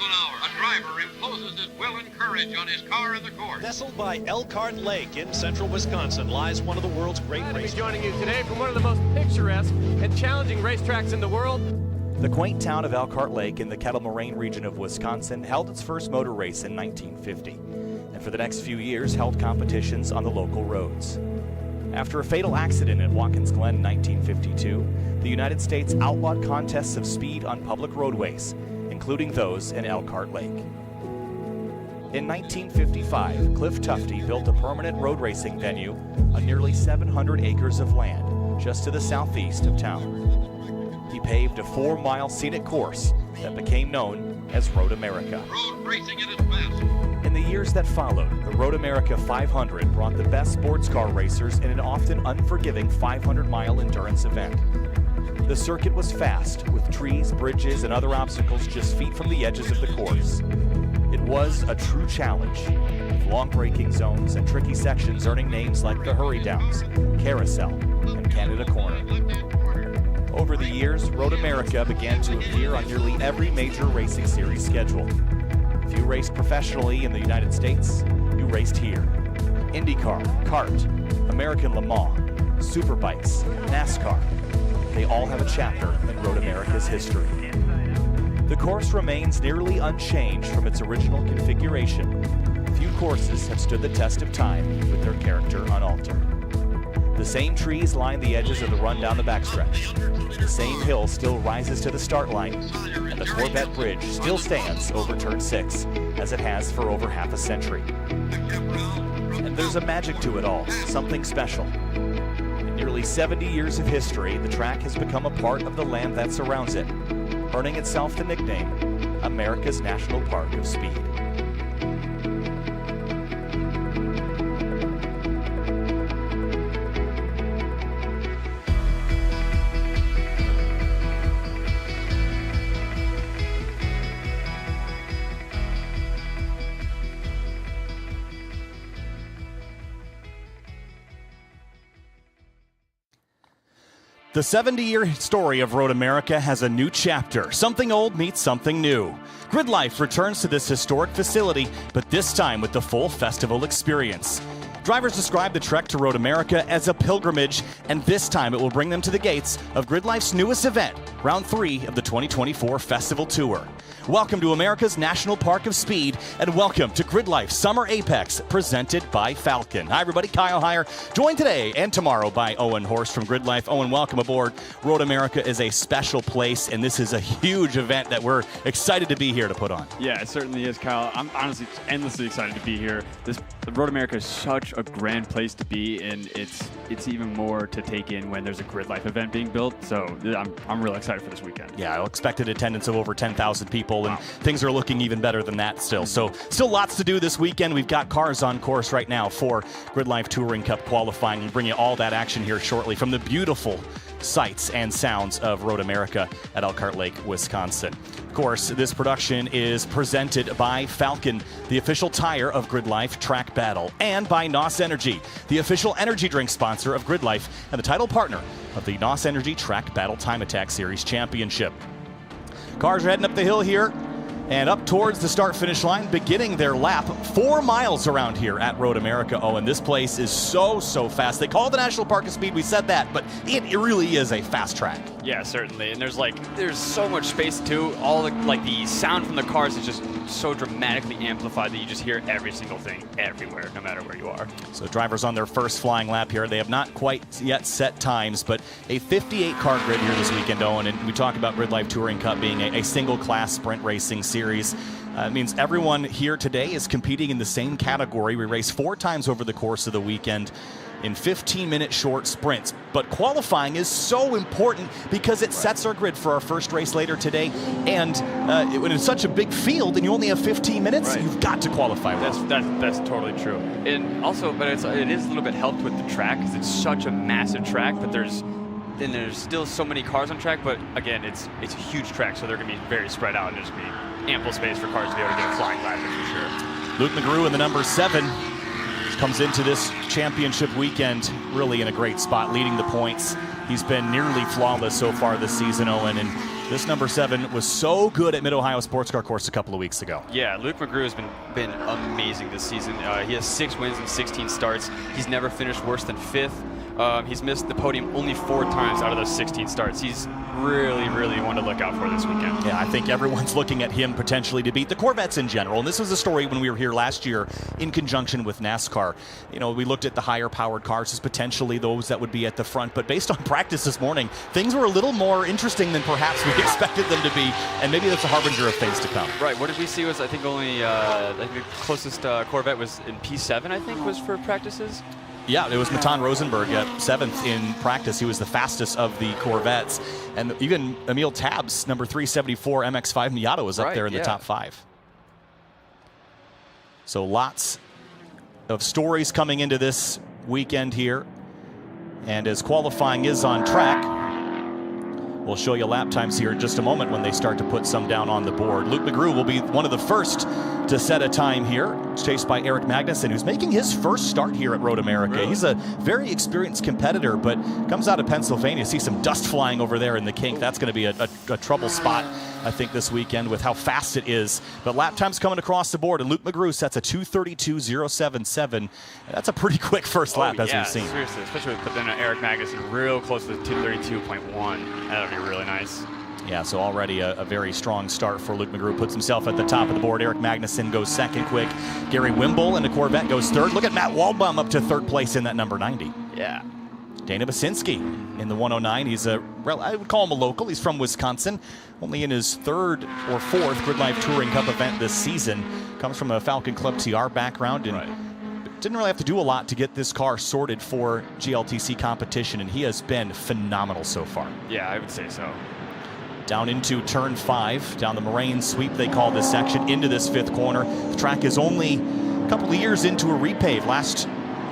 an hour. A driver imposes his will and courage on his car in the course. Nestled by Elkhart Lake in central Wisconsin lies one of the world's great racetracks. Joining you today from one of the most picturesque and challenging racetracks in the world. The quaint town of Elkhart Lake in the Kettle Moraine region of Wisconsin held its first motor race in 1950, and for the next few years held competitions on the local roads. After a fatal accident at Watkins Glen in 1952, the United States outlawed contests of speed on public roadways, including those in Elkhart Lake. In 1955, Cliff Tufte built a permanent road racing venue on nearly 700 acres of land just to the southeast of town. He paved a 4-mile scenic course that became known as Road America. Road racing at its best. In the years that followed, the Road America 500 brought the best sports car racers in an often unforgiving 500-mile endurance event. The circuit was fast, with trees, bridges, and other obstacles just feet from the edges of the course. It was a true challenge, with long braking zones and tricky sections earning names like the Hurry Downs, Carousel, and Canada Corner. Over the years, Road America began to appear on nearly every major racing series schedule. If you raced professionally in the United States, you raced here. IndyCar, kart, American Le Mans, Superbikes, NASCAR. They all have a chapter in Road America's history. The course remains nearly unchanged from its original configuration. Few courses have stood the test of time with their character unaltered. The same trees line the edges of the run down the backstretch. The same hill still rises to the start line, and the Corvette Bridge still stands over Turn 6, as it has for over half a century. And there's a magic to it all, something special. In nearly 70 years of history, the track has become a part of the land that surrounds it, earning itself the nickname America's National Park of Speed. The 70-year story of Road America has a new chapter. Something old meets something new. GRIDLIFE returns to this historic facility, but this time with the full festival experience. Drivers describe the trek to Road America as a pilgrimage, and this time it will bring them to the gates of GRIDLIFE's newest event, Round 3 of the 2024 Festival Tour. Welcome to America's National Park of Speed, and welcome to GRIDLIFE Summer Apex, presented by Falcon. Hi, everybody. Kyle Heyer, joined today and tomorrow by Owen Horst from GRIDLIFE. Owen, welcome aboard. Road America is a special place, and this is a huge event that we're excited to be here to put on. Yeah, it certainly is, Kyle. I'm honestly endlessly excited to be here. Road America is such a grand place to be, and it's even more to take in when there's a GRIDLIFE event being built. So I'm really excited for this weekend. Yeah, expected attendance of over 10,000 people, and things are looking even better than that still. So still lots to do this weekend. We've got cars on course right now for GRIDLIFE Touring Cup qualifying. We'll bring you all that action here shortly from the beautiful sights and sounds of Road America at Elkhart Lake, Wisconsin. Of course, this production is presented by Falcon, the official tire of GRIDLIFE Track Battle, and by NOS Energy, the official energy drink sponsor of GRIDLIFE and the title partner of the NOS Energy Track Battle Time Attack Series Championship. Cars are heading up the hill here and up towards the start-finish line, beginning their lap 4 miles around here at Road America. Oh, and this place is so fast. They call it the National Park of Speed. We said that, but it really is a fast track. Yeah, certainly. And there's so much space too. All the sound from the cars is just so dramatically amplified that you just hear every single thing everywhere, no matter where you are. So drivers on their first flying lap here. They have not quite yet set times, but a 58-car grid here this weekend, Owen. And we talk about GRIDLIFE Touring Cup being a single-class sprint racing series. It means everyone here today is competing in the same category. We race 4 times over the course of the weekend in 15-minute short sprints. But qualifying is so important because it sets our grid for our first race later today. And when it's such a big field and you only have 15 minutes, you've got to qualify well. That's totally true. And also, but it is a little bit helped with the track because it's such a massive track, but there's still so many cars on track. But again, it's a huge track, so they're going to be very spread out, and there's going to be ample space for cars to be able to get a flying lap for sure. Luke McGrew in the number 7 comes into this championship weekend really in a great spot, leading the points. He's been nearly flawless so far this season, Owen, and This number 7 was so good at Mid-Ohio Sports Car Course a couple of weeks ago. Yeah, Luke McGrew has been amazing this season. He has 6 wins and 16 starts. He's never finished worse than 5th. He's missed the podium only 4 times out of those 16 starts. He's really one to look out for this weekend. Yeah, I think everyone's looking at him potentially to beat the Corvettes in general. And this was a story when we were here last year in conjunction with NASCAR. You know, we looked at the higher powered cars as potentially those that would be at the front. But based on practice this morning, things were a little more interesting than perhaps we expected them to be. And maybe that's a harbinger of things to come. Right. What did we see was, I think, only the closest Corvette was in P7, I think, was for practices. Yeah, it was Matan Rosenberg at 7th in practice. He was the fastest of the Corvettes. And even Emil Tab's number 374 MX-5 Miata was up there in the top 5. So lots of stories coming into this weekend here. And as qualifying is on track, we'll show you lap times here in just a moment when they start to put some down on the board. Luke McGrew will be one of the first to set a time here, chased by Eric Magnuson, who's making his first start here at Road America. Really? He's a very experienced competitor, but comes out of Pennsylvania. See some dust flying over there in the kink. That's going to be a trouble spot, I think, this weekend with how fast it is. But lap time's coming across the board, and Luke McGrew sets a 2:32.077. That's a pretty quick first lap, as we've seen. Seriously, especially with then Eric Magnuson real close to 2:32.1. That would be really nice. Yeah, so already a very strong start for Luke McGrew. Puts himself at the top of the board. Eric Magnuson goes second quick. Gary Wimble in the Corvette goes third. Look at Matt Waldbaum up to third place in that number 90. Yeah. Dana Basinski in the 109. He's I would call him a local. He's from Wisconsin. Only in his 3rd or 4th GRIDLIFE Touring Cup event this season. Comes from a Falcon Club TR background and didn't really have to do a lot to get this car sorted for GLTC competition, and he has been phenomenal so far. Yeah, I would say so. Down into turn 5, down the moraine sweep they call this section, into this 5th corner. The track is only a couple of years into a repave. Last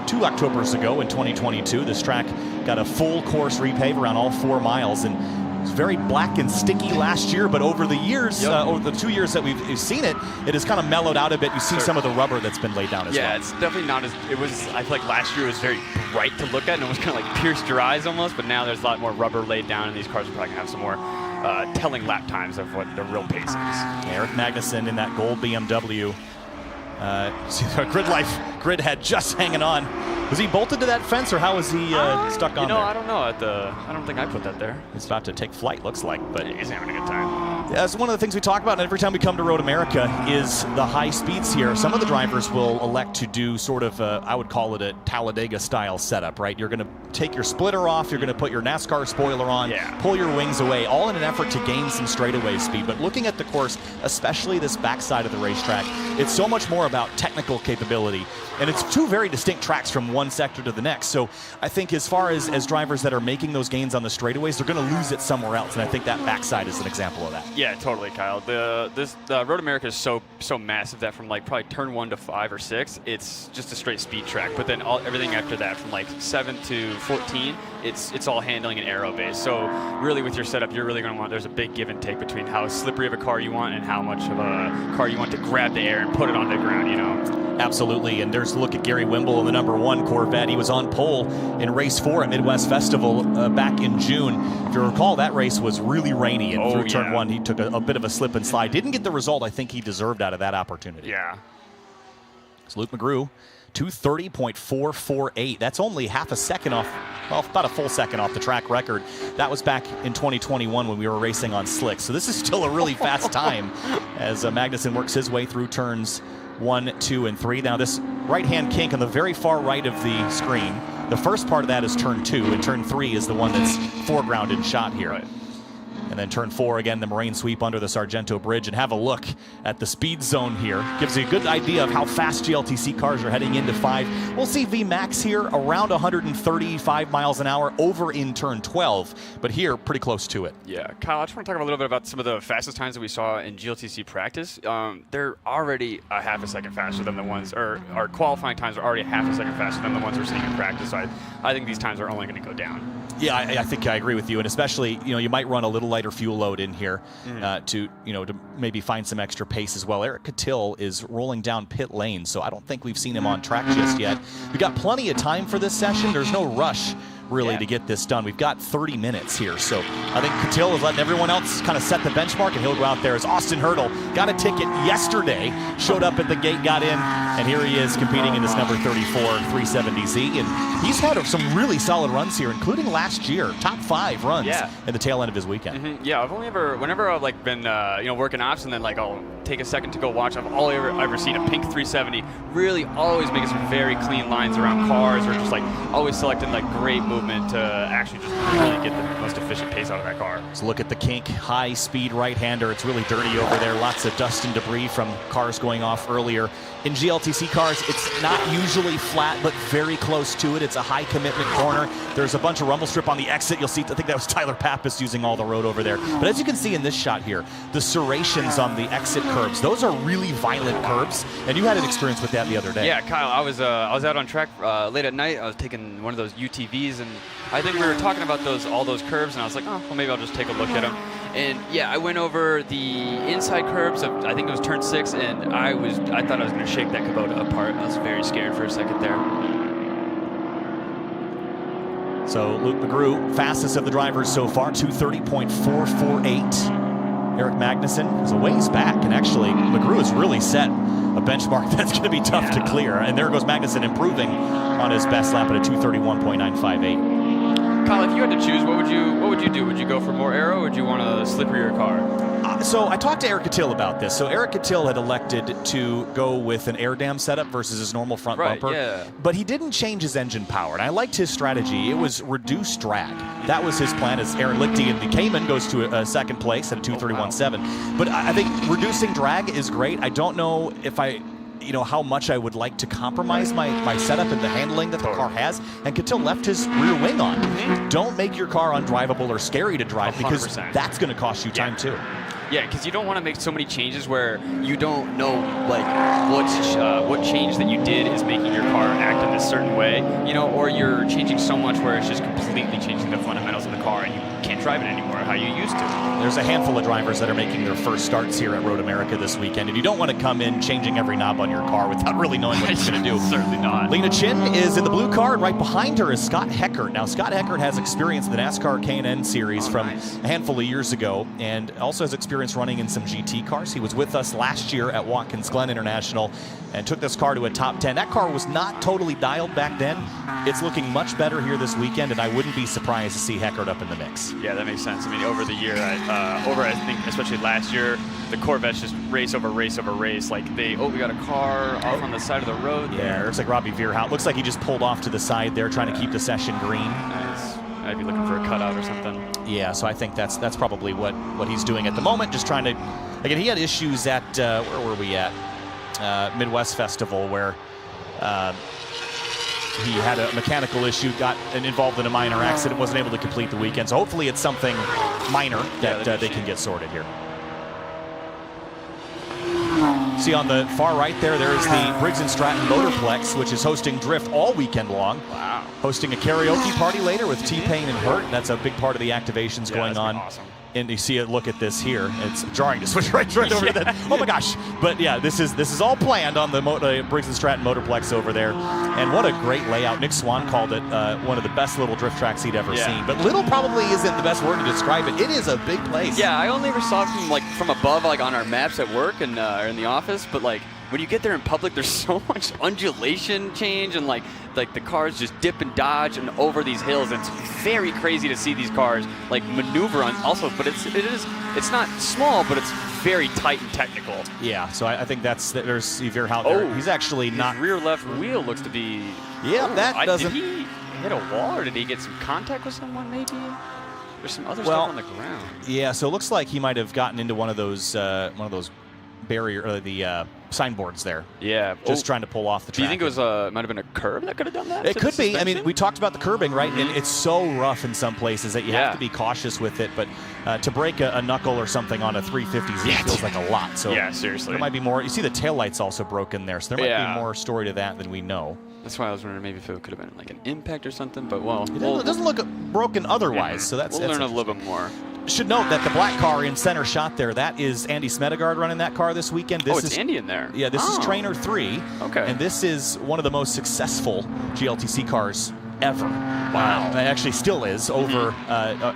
2 Octobers ago in 2022, this track got a full course repave around all 4 miles, and it was very black and sticky last year, but over the years, over the 2 years that we've seen it, it has kind of mellowed out a bit. You see some of the rubber that's been laid down as well. Yeah, it's definitely not as, it was, I feel like last year it was very bright to look at, and it was kind of like pierced your eyes almost, but now there's a lot more rubber laid down, and these cars are probably going to have some more telling lap times of what the real pace is. Eric Magnuson in that gold BMW. GRIDLIFE grid had just hanging on. Was he bolted to that fence, or how was he stuck on there? I don't know. I don't think I put that there. He's about to take flight, looks like. But he's having a good time. Yeah, that's one of the things we talk about every time we come to Road America is the high speeds here. Some of the drivers will elect to do sort of, I would call it a Talladega-style setup, right? You're going to take your splitter off, you're going to put your NASCAR spoiler on, pull your wings away, all in an effort to gain some straightaway speed. But looking at the course, especially this backside of the racetrack, it's so much more about technical capability. And it's 2 very distinct tracks from one sector to the next. So I think as far as drivers that are making those gains on the straightaways, they're going to lose it somewhere else. And I think that backside is an example of that. Yeah, totally, Kyle. The Road America is so massive that from like probably turn 1 to 5 or 6, it's just a straight speed track. But then everything after that, from like 7 to 14, it's all handling and aero based. So really, with your setup, you're really going to want, there's a big give and take between how slippery of a car you want and how much of a car you want to grab the air and put it on the ground. You know. Absolutely, and there's a look at Gary Wimble in the number 1 Corvette. He was on pole in race 4 at Midwest Festival back in June. If you recall, that race was really rainy, and through turn 1, he took a bit of a slip and slide. Didn't get the result I think he deserved out of that opportunity. Yeah. So Luke McGrew, 2:30.448. That's only half a second off, well, about a full second off the track record. That was back in 2021 when we were racing on slicks. So this is still a really fast time as Magnuson works his way through turns 1, 2, and 3. Now this right-hand kink on the very far right of the screen, the first part of that is turn 2, and turn 3 is the one that's foregrounded shot here. Right. And then turn 4, again, the moraine sweep under the Sargento Bridge. And have a look at the speed zone here. Gives you a good idea of how fast GLTC cars are heading into 5. We'll see VMAX here around 135 miles an hour over in turn 12. But here, pretty close to it. Yeah, Kyle, I just want to talk a little bit about some of the fastest times that we saw in GLTC practice. They're already a half a second faster than the ones, or our qualifying times are already half a second faster than the ones we're seeing in practice. So I think these times are only going to go down. Yeah, I think I agree with you, and especially, you might run a little lighter fuel load in here to maybe find some extra pace as well. Eric Cattell is rolling down pit lane, so I don't think we've seen him on track just yet. We got plenty of time for this session. There's no rush really, to get this done. We've got 30 minutes here, so I think Catil is letting everyone else kind of set the benchmark, and he'll go out there as Austin Hurdle got a ticket yesterday, showed up at the gate, got in, and here he is competing in this number 34 370Z, and he's had some really solid runs here, including last year, top 5 runs at the tail end of his weekend. Yeah, I've only whenever I've like been working ops and then like I'll take a second to go watch, I've only ever seen a pink 370 really always making some very clean lines around cars, or just like always selecting like great movement to actually just really get the most efficient pace out of that car. So look at the kink, high speed right-hander. It's really dirty over there. Lots of dust and debris from cars going off earlier. In GLTC cars, it's not usually flat, but very close to it. It's a high commitment corner. There's a bunch of rumble strip on the exit. You'll see, I think that was Tyler Pappas using all the road over there. But as you can see in this shot here, the serrations on the exit curbs, those are really violent curbs, and you had an experience with that the other day. Yeah, Kyle, I was out on track late at night. I was taking one of those UTVs, and I think we were talking about all those curves, and I was like, oh, well, maybe I'll just take a look at them. And yeah, I went over the inside curbs of, I think it was turn 6, and I thought I was going to shake that Kubota apart. I was very scared for a second there. So Luke McGrew, fastest of the drivers so far, 230.448. Eric Magnuson is a ways back, and actually McGrew has really set a benchmark that's going to be tough to clear. And there goes Magnuson improving on his best lap at a 231.958. Kyle, if you had to choose, what would you do? Would you go for more aero, or would you want to slipper your car? So I talked to Eric Catil about this. So Eric Catil had elected to go with an air dam setup versus his normal front bumper. Yeah. But he didn't change his engine power, and I liked his strategy. It was reduced drag. That was his plan, as Aaron Lichty in the Cayman goes to a second place at a 231.7. But I think reducing drag is great. I don't know if how much I would like to compromise my setup and the handling that the car has. And Catil left his rear wing on. Don't make your car undrivable or scary to drive, 100%. Because that's going to cost you time too. Yeah, because you don't want to make so many changes where you don't know like what change that you did is making your car act in a certain way, or you're changing so much where it's just completely changing the fundamentals of the car and you can't drive it anymore how you used to. There's a handful of drivers that are making their first starts here at Road America this weekend, and you don't want to come in changing every knob on your car without really knowing what it's going to do. Certainly not. Lena Chin is in the blue car, and right behind her is Scott Heckert. Now, Scott Heckert has experience in the NASCAR K&N series from a handful of years ago, and also has experience running in some GT cars. He was with us last year at Watkins Glen International and took this car to a top 10. That car was not totally dialed back then. It's looking much better here this weekend, and I wouldn't be surprised to see Heckert up in the mix. Yeah, that makes sense. I mean, over the year, I think especially last year, the Corvettes just race over race over race. Like we got a car off on the side of the road there. Looks like Robbie Veerhout. Looks like he just pulled off to the side there, trying to keep the session green. Nice. I'd be looking for a cutout or something. Yeah, so I think that's probably what he's doing at the moment. Just trying to, again, he had issues at where were we at? Midwest Festival, where he had a mechanical issue, got involved in a minor accident, wasn't able to complete the weekend. So hopefully it's something minor that they can get sorted here. See on the far right there is the Briggs & Stratton Motorplex, which is hosting Drift all weekend long. Wow. Hosting a karaoke party later with T-Pain and Hurt. That's a big part of the activations going on. Awesome. And you see it, look at this here. It's jarring to switch right over to that. Oh my gosh. But yeah, this is all planned on the Briggs & Stratton Motorplex over there. And what a great layout. Nick Swan called it one of the best little drift tracks he'd ever seen. But little probably isn't the best word to describe it. It is a big place. Yeah, I only ever saw it from above, like on our maps at work and or in the office. But like when you get there in public, there's so much undulation change, and like the cars just dip and dodge and over these hills. It's very crazy to see these cars like maneuver on also, but it's not small, but it's very tight and technical. Yeah, so I think there's Steve Veerhout there. He's actually not. His rear left wheel looks to be. Yeah, that doesn't. Did he hit a wall, or did he get some contact with someone? Maybe. There's some other stuff on the ground. Yeah, so it looks like he might have gotten into one of those barrier or the signboards there. Yeah, just trying to pull off the track. Do you think it was might have been a curb that could have done that? It could be. I mean, we talked about the curbing, right? And it's so rough in some places that you have to be cautious with it. But to break a knuckle or something on a 350Z feels like a lot. So yeah, seriously. There might be more. You see the taillight's also broken there, so there might be more story to that than we know. That's why I was wondering maybe if it could have been like an impact or something. But well, it doesn't look broken otherwise. So we'll learn a little bit more. Should note that the black car in center shot there, that is Andy Smedegard running that car this weekend. This it's Andy in there. Yeah, this is Trainer 3. Okay. And this is one of the most successful GLTC cars forever. Wow. It actually still is over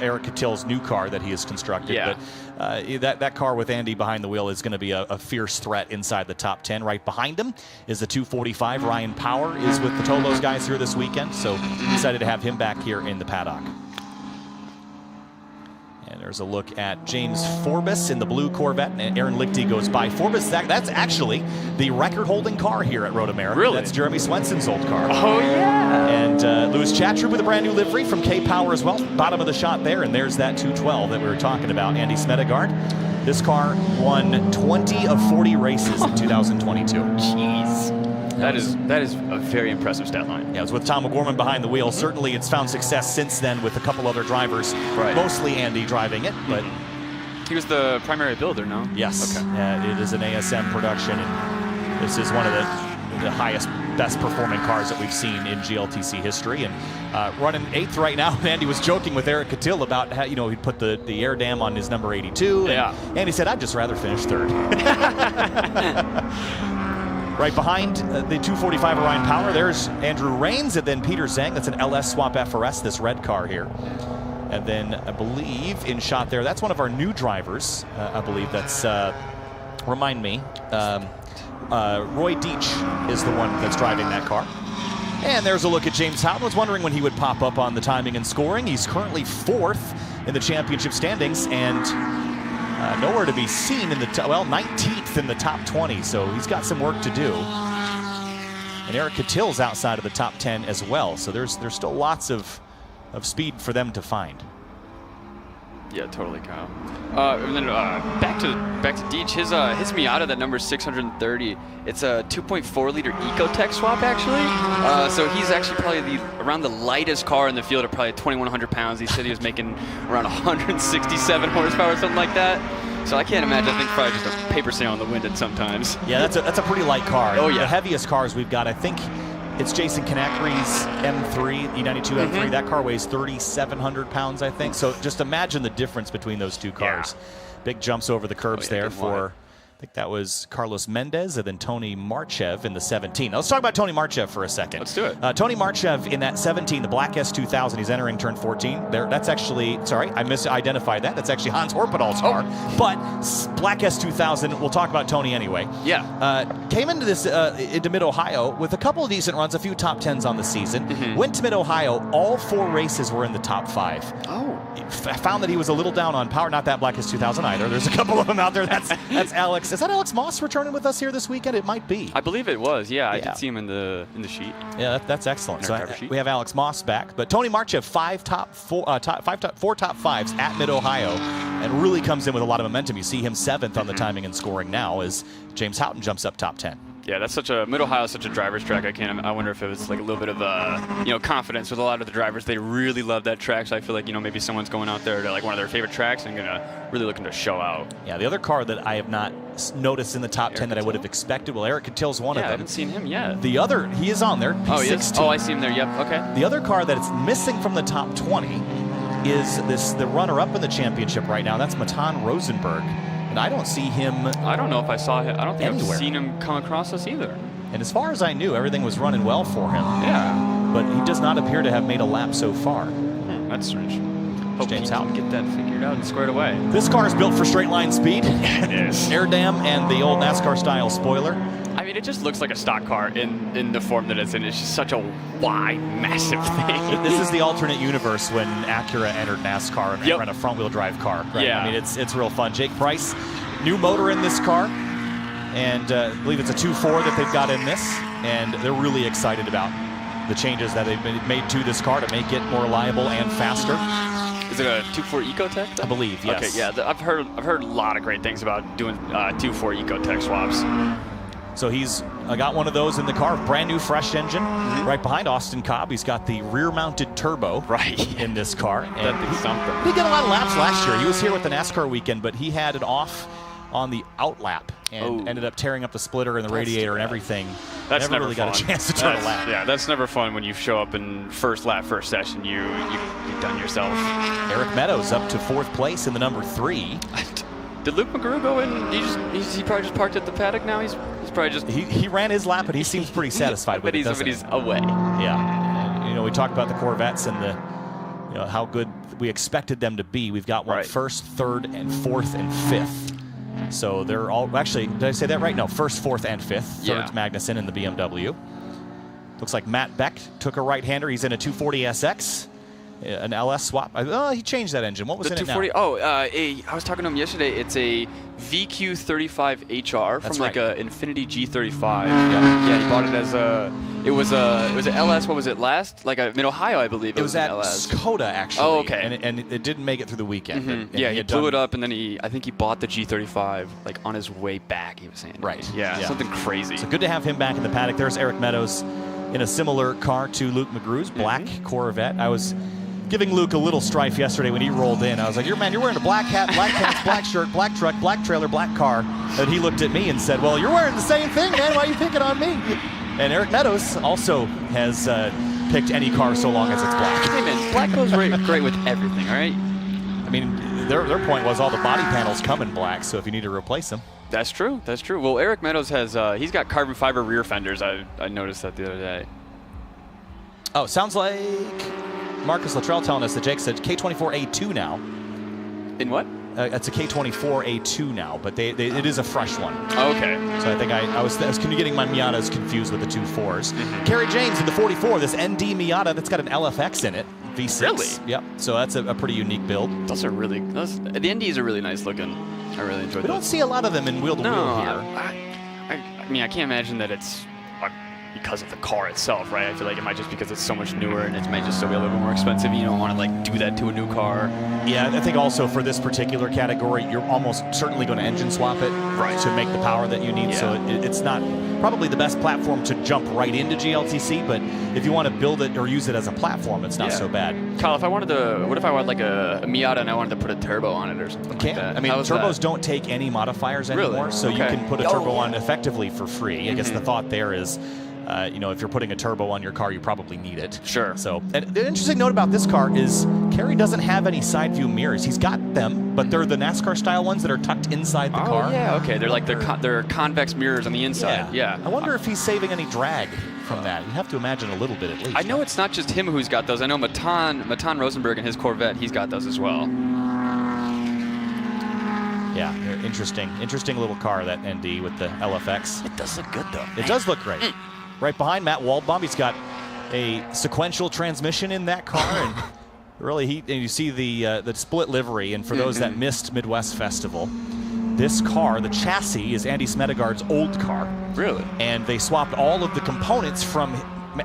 Eric Cattill's new car that he has constructed. Yeah. But that car with Andy behind the wheel is going to be a fierce threat inside the top 10. Right behind him is the 245. Ryan Power is with the Tolos guys here this weekend, so excited to have him back here in the paddock. And there's a look at James Forbes in the blue Corvette, and Aaron Lichty goes by. Forbes, that's actually the record-holding car here at Road America. Really? That's Jeremy Swenson's old car. Oh, yeah. And Lewis Chatroop with a brand new livery from K-Power as well. Bottom of the shot there, and there's that 212 that we were talking about, Andy Smedegaard. This car won 20 of 40 races in 2022. Jeez. That is a very impressive stat line. Yeah, it was with Tom O'Gorman behind the wheel. Certainly it's found success since then with a couple other drivers, mostly Andy driving it. But he was the primary builder, no? Yes, okay. It is an ASM production, and this is one of the highest, best performing cars that we've seen in GLTC history. And running 8th right now, Andy was joking with Eric Cattill about how, he'd put the air dam on his number 82. Yeah. And he said, I'd just rather finish 3rd. Right behind the 245 of Ryan Power, there's Andrew Rains, and then Peter Zhang. That's an LS Swap FRS, this red car here. And then I believe in shot there, that's one of our new drivers. I believe that's, remind me, Roy Deach is the one that's driving that car. And there's a look at James Houghton. Was wondering when he would pop up on the timing and scoring. He's currently 4th in the championship standings, and nowhere to be seen in the 19th in the top 20, so he's got some work to do. And Eric Cattill's outside of the top 10 as well, so there's still lots of speed for them to find. Yeah, totally, Kyle. And then back to Deach. His Miata, that number 630. It's a 2.4 liter Ecotech swap, actually. So he's actually probably around the lightest car in the field at probably 2,100 pounds. He said he was making around 167 horsepower, something like that. So I can't imagine. I think probably just a paper sail on the wind at sometimes. Yeah, that's a pretty light car. Oh yeah. The heaviest cars we've got, I think, it's Jason Conakry's M3, E92 M3. That car weighs 3,700 pounds, I think. So just imagine the difference between those two cars. Yeah. Big jumps over the curbs there for, I think that was Carlos Mendez and then Tony Marchev in the 17. Now let's talk about Tony Marchev for a second. Let's do it. Tony Marchev in that 17, the Black S2000, he's entering turn 14. That's actually, sorry, I misidentified that. That's actually Hans Horpedal's car. But Black S2000, we'll talk about Tony anyway. Yeah. Came into this, into Mid-Ohio with a couple of decent runs, a few top 10s on the season. Went to Mid-Ohio, all 4 races were in the top 5. Oh. I found that he was a little down on power, not that Black S2000 either. There's a couple of them out there. That's Alex. Is that Alex Moss returning with us here this weekend? It might be. I believe it was. Yeah, I did see him in the sheet. Yeah, that's excellent. So we have Alex Moss back, but Tony Marchev, 4 top 5s at Mid-Ohio, and really comes in with a lot of momentum. You see him 7th on the timing and scoring now as James Houghton jumps up top 10. Yeah, that's Mid-Ohio is such a driver's track. I wonder if it was like a little bit of confidence with a lot of the drivers. They really love that track, so I feel like maybe someone's going out there to like one of their favorite tracks and really looking to show out. Yeah, the other car that I have not noticed in the top 10 that I would have expected, well, Eric Cattill's one of them. I haven't seen him yet. The other, he is on there. Oh, he is? Oh, I see him there. Yep. Okay. The other car that it's missing from the top 20 is the runner-up in the championship right now. That's Matan Rosenberg. And I don't see him. I don't know if I saw him. I don't think anywhere. I've seen him come across us either. And as far as I knew, everything was running well for him. Yeah. But he does not appear to have made a lap so far. That's strange. Hope James Houghton get that figured out and squared away. This car is built for straight line speed. It is. Air dam and the old NASCAR style spoiler. I mean, it just looks like a stock car in the form that it's in. It's just such a wide, massive thing. This is the alternate universe when Acura entered NASCAR and ran a front wheel drive car. Right? Yeah. I mean, it's real fun. Jake Price, new motor in this car. And I believe it's a 2.4 that they've got in this. And they're really excited about the changes that they've made to this car to make it more reliable and faster. Is it a 2.4 Ecotech then? I believe, yes. Okay, yeah, I've heard a lot of great things about doing 2.4 Ecotech swaps. So he's got one of those in the car, brand new fresh engine. Right behind Austin Cobb, he's got the rear-mounted turbo in this car. And That'd be something. He did a lot of laps last year. He was here with the NASCAR weekend, but he had it off on the outlap and ended up tearing up the splitter and the radiator and everything. That's never really got a chance to turn a lap. Yeah, that's never fun when you show up in first lap, first session. You've done yourself. Eric Meadows up to 4th place in the number 3. Did Luke McGrew go in? He probably just parked at the paddock now. He's probably just he ran his lap, and he seems pretty satisfied with it. But he's away. Yeah. we talked about the Corvettes and the, how good we expected them to be. We've got one first, third, and fourth, and fifth. So they're all, actually, did I say that right? No, first, fourth, and fifth. Third's Magnussen in the BMW. Looks like Matt Beck took a right-hander. He's in a 240 SX, an LS swap. Oh, he changed that engine. What was in it now? I was talking to him yesterday. It's a VQ35HR from like a Infinity G35. Yeah, he bought it as a. It was an LS. What was it last? Like a Mid-Ohio, I believe. It was at LS. Skoda, actually. Oh, okay. And it didn't make it through the weekend. Mm-hmm. Yeah, he blew it up, and then I think he bought the G35 like on his way back. He was saying. Right. Yeah, something crazy. So good to have him back in the paddock. There's Eric Meadows in a similar car to Luke McGrew's black Corvette. I was giving Luke a little strife yesterday when he rolled in. I was like, you're wearing a black hat, black pants, black shirt, black truck, black trailer, black car. And he looked at me and said, well, you're wearing the same thing, man. Why are you picking on me? And Eric Meadows also has picked any car so long as it's black. Hey, man, black goes great with everything, all right? I mean, their point was all the body panels come in black, so if you need to replace them. That's true. That's true. Well, Eric Meadows has he's got carbon fiber rear fenders. I noticed that the other day. Oh, sounds like Marcus Luttrell telling us that Jake said K24A2 now. In what? It's a K24A2 now, but it is a fresh one. Oh, okay. So I think I was getting my Miatas confused with the 2.4s. Kerry James in the 44, this ND Miata that's got an LFX in it. V6. Really? Yep. So that's a pretty unique build. The NDs are really nice looking. I really enjoy those. We don't see a lot of them in wheel-to-wheel here. I mean, I can't imagine that it's because of the car itself, right? I feel like it might just because it's so much newer and it might just still be a little bit more expensive. You don't want to like do that to a new car. Yeah, I think also for this particular category, you're almost certainly going to engine swap it to make the power that you need. Yeah. So it's not probably the best platform to jump right into GLTC, but if you want to build it or use it as a platform, it's not so bad. Kyle, what if I wanted like a Miata and I wanted to put a turbo on it or something like that? I mean, turbos don't take any modifiers anymore, so you can put a turbo on effectively for free. I guess the thought there is, if you're putting a turbo on your car, you probably need it. Sure. So, and the interesting note about this car is Kerry doesn't have any side view mirrors. He's got them, but they're the NASCAR style ones that are tucked inside the car. Oh, yeah, okay. They're like they're convex mirrors on the inside. Yeah. I wonder if he's saving any drag from that. You have to imagine a little bit at least. I know it's not just him who's got those. I know Matan Rosenberg and his Corvette, he's got those as well. Yeah, interesting little car, that ND with the LFX. It does look good though. It does look great. Right behind Matt Waldbaum, he's got a sequential transmission in that car, and really, you see the split livery. And for those that missed Midwest Festival, this car, the chassis, is Andy Smedegaard's old car. Really? And they swapped all of the components from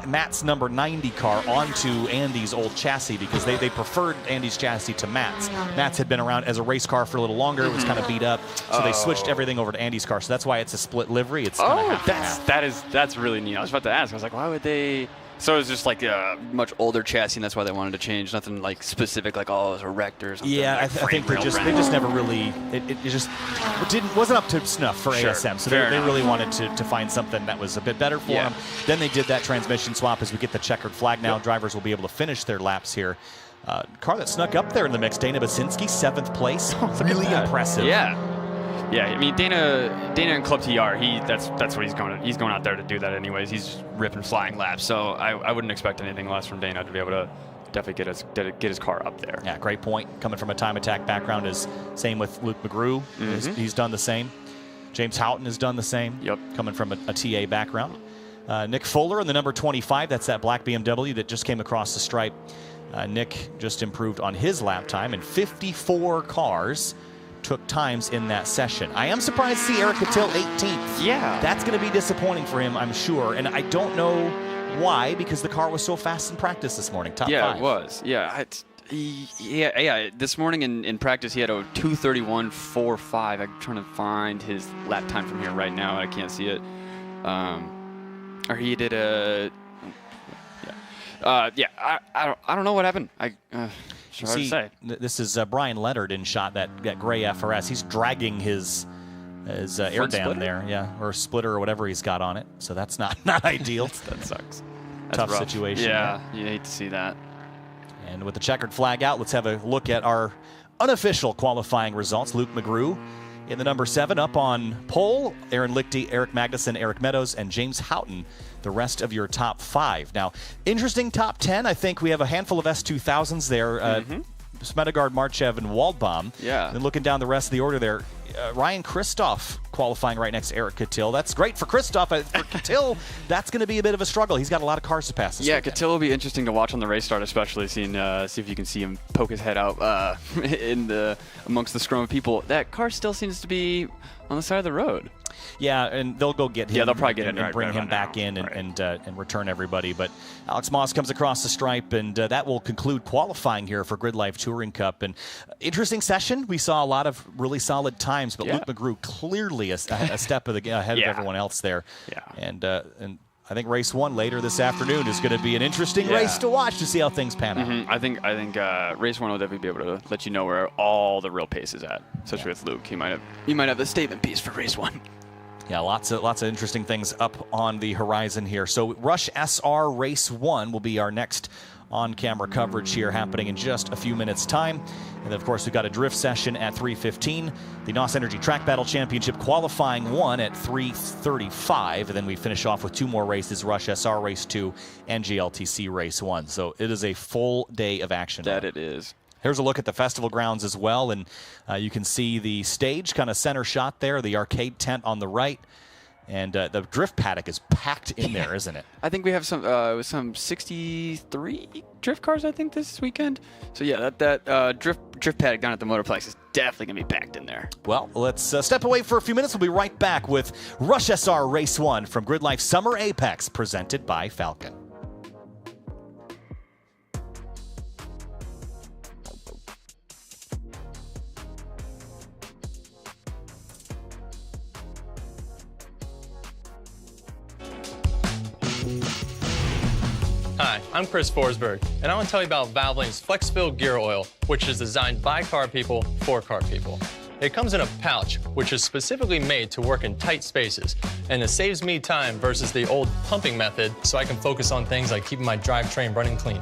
Matt's number 90 car onto Andy's old chassis because they preferred Andy's chassis to Matt's. Matt's had been around as a race car for a little longer. It was kind of beat up, so they switched everything over to Andy's car. So that's why it's a split livery. It's that's really neat. I was about to ask. I was like, why would they? So it was just like a much older chassis, and that's why they wanted to change. Nothing like specific, like it was a wrecked or something. Yeah, I think they just never really. It wasn't up to snuff for ASM. So they really wanted to find something that was a bit better for them. Then they did that transmission swap. As we get the checkered flag now, drivers will be able to finish their laps here. Car that snuck up there in the mix, Dana Basinski, 7th place. Really impressive. Yeah, I mean Dana and Club TR, that's what he's going. He's going out there to do that anyways. He's ripping flying laps, so I wouldn't expect anything less from Dana to be able to definitely get his car up there. Yeah, great point. Coming from a time attack background is same with Luke McGrew. He's done the same. James Houghton has done the same. Yep. Coming from a TA background. Nick Fuller in the number 25. That's that black BMW that just came across the stripe. Nick just improved on his lap time, and 54 cars took times in that session. I am surprised to see Eric Cattell 18th. Yeah. That's going to be disappointing for him, I'm sure. And I don't know why, because the car was so fast in practice this morning. Top 5. Yeah, it was. Yeah. This morning in practice, he had a 2:31.45. I'm trying to find his lap time from here right now. I can't see it. Or he did a... I don't know what happened. This is Brian Leonard in shot, that gray FRS. He's dragging his air down there, or splitter or whatever he's got on it. So that's not ideal. That sucks. Tough situation. Yeah, you hate to see that. And with the checkered flag out, let's have a look at our unofficial qualifying results. Luke McGrew In the number 7, up on pole, Aaron Lichty, Eric Magnuson, Eric Meadows, and James Houghton, the rest of your top 5. Now, interesting top 10. I think we have a handful of S2000s there. Smedegaard, Marchev, and Waldbaum. Yeah. And looking down the rest of the order there, Ryan Kristoff qualifying right next to Eric Catil. That's great for Kristoff. For Catil, that's going to be a bit of a struggle. He's got a lot of cars to pass this weekend. Catil will be interesting to watch on the race start, especially see if you can see him poke his head out amongst the scrum of people. That car still seems to be on the side of the road. Yeah, and they'll go get him. Yeah, they'll probably get him and bring him back in and return everybody. But Alex Moss comes across the stripe, and that will conclude qualifying here for GRIDLIFE Touring Cup. And interesting session. We saw a lot of really solid times, but Luke McGrew clearly a step ahead of everyone else there. Yeah. And I think race 1 later this afternoon is going to be an interesting race to watch to see how things pan out. I think race 1 will definitely be able to let you know where all the real pace is at, especially with Luke. He might have the statement piece for race 1. Yeah, lots of interesting things up on the horizon here. So Rush SR Race 1 will be our next on-camera coverage here, happening in just a few minutes' time. And then, of course, we've got a drift session at 3:15, the NOS Energy TrackBattle Championship Qualifying 1 at 3:35, and then we finish off with 2 more races, Rush SR Race 2 and GLTC Race 1. So it is a full day of action. That it is. Here's a look at the festival grounds as well, and you can see the stage kind of center shot there, the arcade tent on the right, and the drift paddock is packed in there, isn't it? I think we have some 63 drift cars, I think, this weekend. So yeah, that drift paddock down at the Motorplex is definitely gonna be packed in there. Well, let's step away for a few minutes. We'll be right back with Rush SR Race 1 from GRIDLIFE Summer Apex, presented by Falcon. Hi, I'm Chris Forsberg, and I want to tell you about Valvoline's FlexFill Gear Oil, which is designed by car people for car people. It comes in a pouch, which is specifically made to work in tight spaces, and it saves me time versus the old pumping method, so I can focus on things like keeping my drivetrain running clean.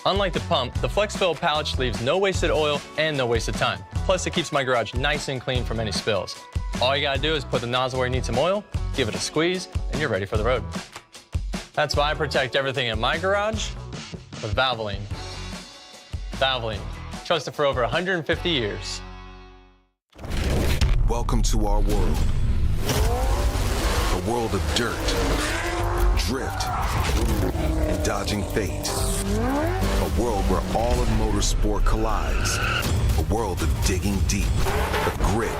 Unlike the pump, the FlexFill pouch leaves no wasted oil and no wasted time. Plus, it keeps my garage nice and clean from any spills. All you gotta do is put the nozzle where you need some oil, give it a squeeze, and you're ready for the road. That's why I protect everything in my garage with Valvoline. Valvoline, trusted for over 150 years. Welcome to our world. A world of dirt, drift, and dodging fate. A world where all of motorsport collides. A world of digging deep, of grit,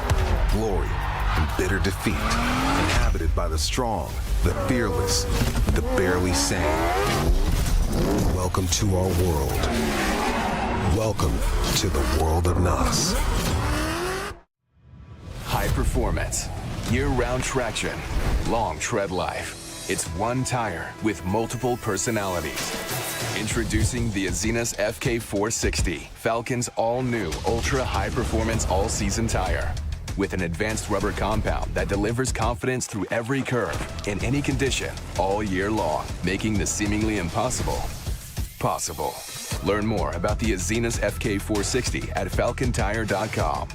glory, and bitter defeat. Inhabited by the strong, the fearless, the barely sane. Welcome to our world. Welcome to the world of NOS. High performance, year-round traction, long tread life. It's one tire with multiple personalities. Introducing the Azenas FK460, Falcon's all-new ultra-high-performance all-season tire. With an advanced rubber compound that delivers confidence through every curve, in any condition, all year long, making the seemingly impossible possible. Learn more about the Azenas FK460 at falcontire.com.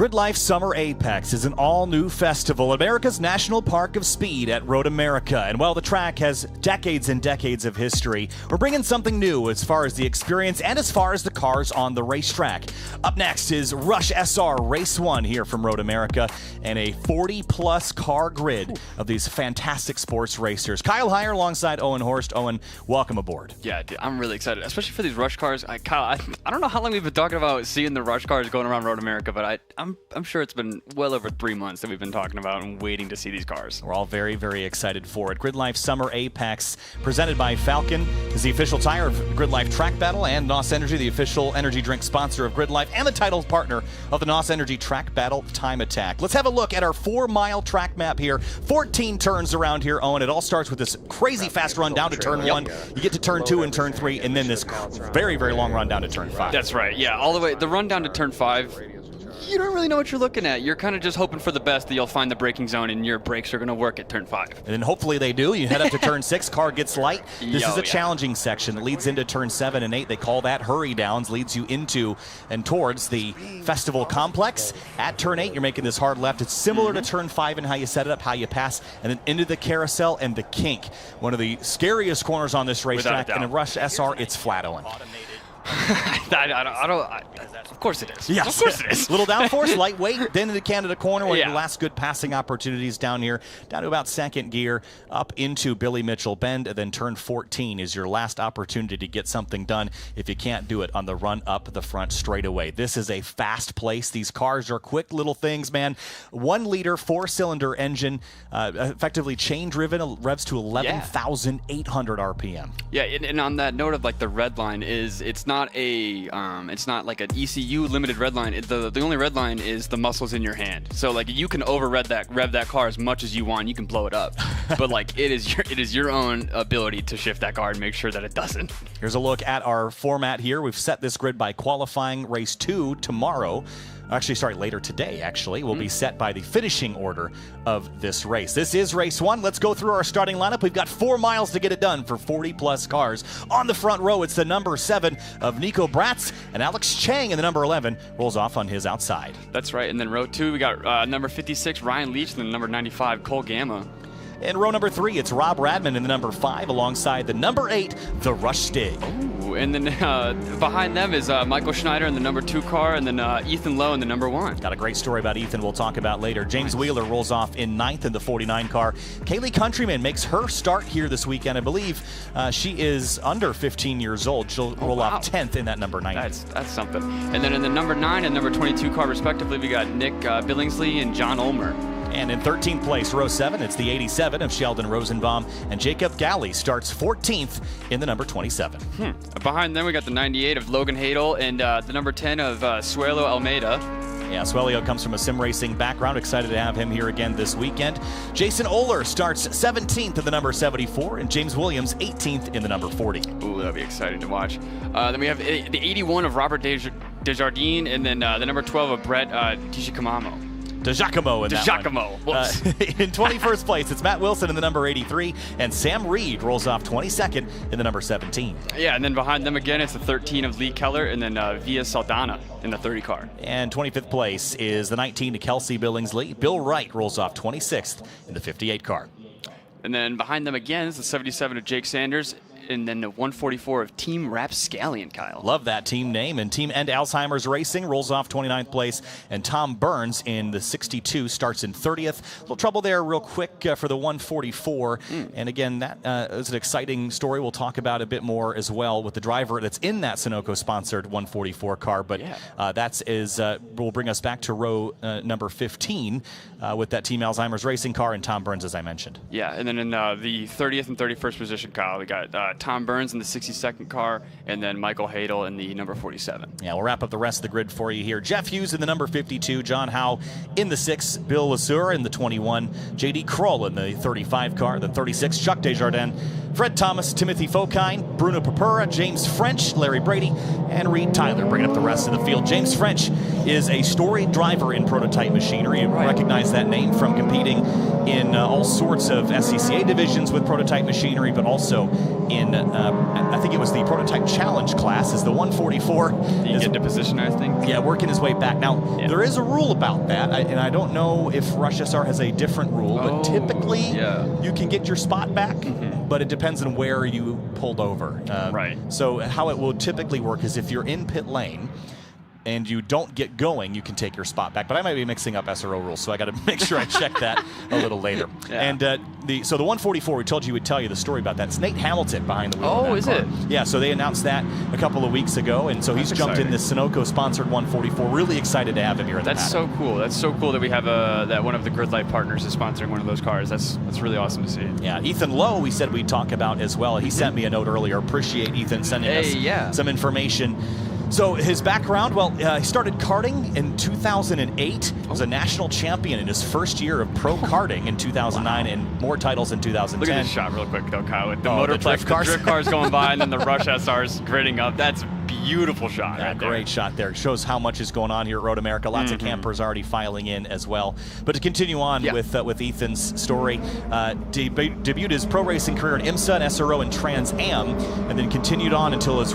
GRIDLIFE Summer Apex is an all-new festival, America's national park of speed at Road America. And while the track has decades and decades of history, we're bringing something new as far as the experience and as far as the cars on the racetrack. Up next is Rush SR Race 1 here from Road America, and a 40-plus car grid of these fantastic sports racers. Kyle Heyer alongside Owen Horst. Owen, welcome aboard. Yeah, dude, I'm really excited, especially for these Rush cars. Kyle, I don't know how long we've been talking about seeing the Rush cars going around Road America, but I'm sure it's been well over 3 months that we've been talking about and waiting to see these cars. We're all very, very excited for it. GRIDLIFE Summer Apex, presented by Falcon, is the official tire of GRIDLIFE Track Battle, and NOS Energy, the official energy drink sponsor of GRIDLIFE, and the title partner of the NOS Energy Track Battle Time Attack. Let's have a look at our 4-mile track map here. 14 turns around here, Owen. It all starts with this crazy fast run down to turn 1. You get to turn 2 and turn 3, and then this very, very long run down to turn 5. That's right. Yeah, all the way. The run down to turn 5. You don't really know what you're looking at. You're kind of just hoping for the best that you'll find the braking zone and your brakes are going to work at turn 5. And then hopefully they do. You head up to turn 6, car gets light. This is a challenging section that leads into turn 7 and 8. They call that hurry downs, leads you into and towards the festival complex. At turn 8, you're making this hard left. It's similar to turn 5 in how you set it up, how you pass, and then into the carousel and the kink. One of the scariest corners on this racetrack. And in Rush SR, it's flat, Owen. Of course it is. Yes. Of course it is. Little downforce, lightweight, then into Canada corner, one of the last good passing opportunities down here, down to about second gear, up into Billy Mitchell Bend, and then turn 14 is your last opportunity to get something done if you can't do it on the run up the front straightaway. This is a fast place. These cars are quick little things, man. 1-liter, 4-cylinder engine, effectively chain-driven, revs to 11,800 RPM. Yeah, and on that note of like the red line is, it's not like an ECU limited red line. The only red line is the muscles in your hand. So like you can rev that car as much as you want. You can blow it up, but like it is your own ability to shift that car and make sure that it doesn't. Here's a look at our format here. We've set this grid by qualifying. Race 2 tomorrow. Actually, sorry, later today, actually, will be set by the finishing order of this race. This is race 1. Let's go through our starting lineup. We've got 4 miles to get it done for 40-plus cars. On the front row, it's the number 7 of Nico Bratz, and Alex Chang in the number 11 rolls off on his outside. That's right. And then row 2, we got number 56, Ryan Leach, and then number 95, Cole Gamma. In row number 3, it's Rob Radman in the number 5 alongside the number 8, the Rush Stig. Ooh, and then behind them is Michael Schneider in the number 2 car, and then Ethan Lowe in the number 1. Got a great story about Ethan we'll talk about later. James Wheeler rolls off in 9th in the 49 car. Kaylee Countryman makes her start here this weekend. I believe she is under 15 years old. She'll roll off 10th in that number 9. That's something. And then in the number 9 and number 22 car respectively, we got Nick Billingsley and John Ulmer. And in 13th place, row 7, it's the 87 of Sheldon Rosenbaum, and Jacob Galley starts 14th in the number 27. Behind them, we got the 98 of Logan Hadel and the number 10 of Suelo Almeida. Yeah, Suelio comes from a sim racing background. Excited to have him here again this weekend. Jason Oler starts 17th in the number 74, and James Williams 18th in the number 40. Ooh, that'll be exciting to watch. Then we have the 81 of Robert Desjardins, and then the number 12 of Brett DiGiacomo. DiGiacomo in that one. In 21st place, it's Matt Wilson in the number 83, and Sam Reed rolls off 22nd in the number 17. Yeah, and then behind them again, it's the 13 of Lee Keller, and then Via Saldana in the 30 car. And 25th place is the 19 to Kelsey Billingsley. Bill Wright rolls off 26th in the 58 car. And then behind them again is the 77 of Jake Sanders, and then the 144 of Team Rapscallion, Kyle. Love that team name. And Team End Alzheimer's Racing rolls off 29th place. And Tom Burns in the 62 starts in 30th. A little trouble there real quick for the 144. And again, that is an exciting story we'll talk about a bit more as well with the driver that's in that Sunoco-sponsored 144 car. But will bring us back to row number 15 with that Team Alzheimer's Racing car and Tom Burns, as I mentioned. Yeah, and then in the 30th and 31st position, Kyle, we got Tom Burns in the 62nd car, and then Michael Hadel in the number 47. Yeah, we'll wrap up the rest of the grid for you here. Jeff Hughes in the number 52, John Howe in the 6, Bill Lasure in the 21, J.D. Kroll in the 35 car, the 36, Chuck Desjardins, Fred Thomas, Timothy Fokine, Bruno Papura, James French, Larry Brady, and Reed Tyler bringing up the rest of the field. James French is a storied driver in prototype machinery. You recognize that name from competing in all sorts of SCCA divisions with prototype machinery, but also in, I think it was the prototype challenge class, is the 144. He get into position, I think. Yeah, working his way back. Now, there is a rule about that, and I don't know if Rush SR has a different rule, but typically you can get your spot back, but it depends on where you pulled over. So how it will typically work is if you're in pit lane and you don't get going, you can take your spot back. But I might be mixing up SRO rules, so I got to make sure I check that a little later. And so the 144, we told you we'd tell you the story about that. It's Nate Hamilton behind the wheel. Oh, is it? Yeah, so they announced that a couple of weeks ago, and so he's jumped in this Sunoco-sponsored 144. Really excited to have him here in the paddock. That's so cool. That's so cool that we have that one of the GRIDLIFE partners is sponsoring one of those cars. That's really awesome to see. Yeah, Ethan Lowe, we said we'd talk about as well. He sent me a note earlier. Appreciate Ethan sending us some information. So his background, well, he started karting in 2008. He was a national champion in his first year of pro karting in 2009 and more titles in 2010. Look at this shot real quick, though, Kyle. With the drift cars going by and then the Rush SRs gridding up. That's beautiful shot. Yeah, great shot there. It shows how much is going on here at Road America. Lots of campers already filing in as well. But to continue on with Ethan's story, debuted his pro racing career in IMSA and SRO and Trans Am, and then continued on until his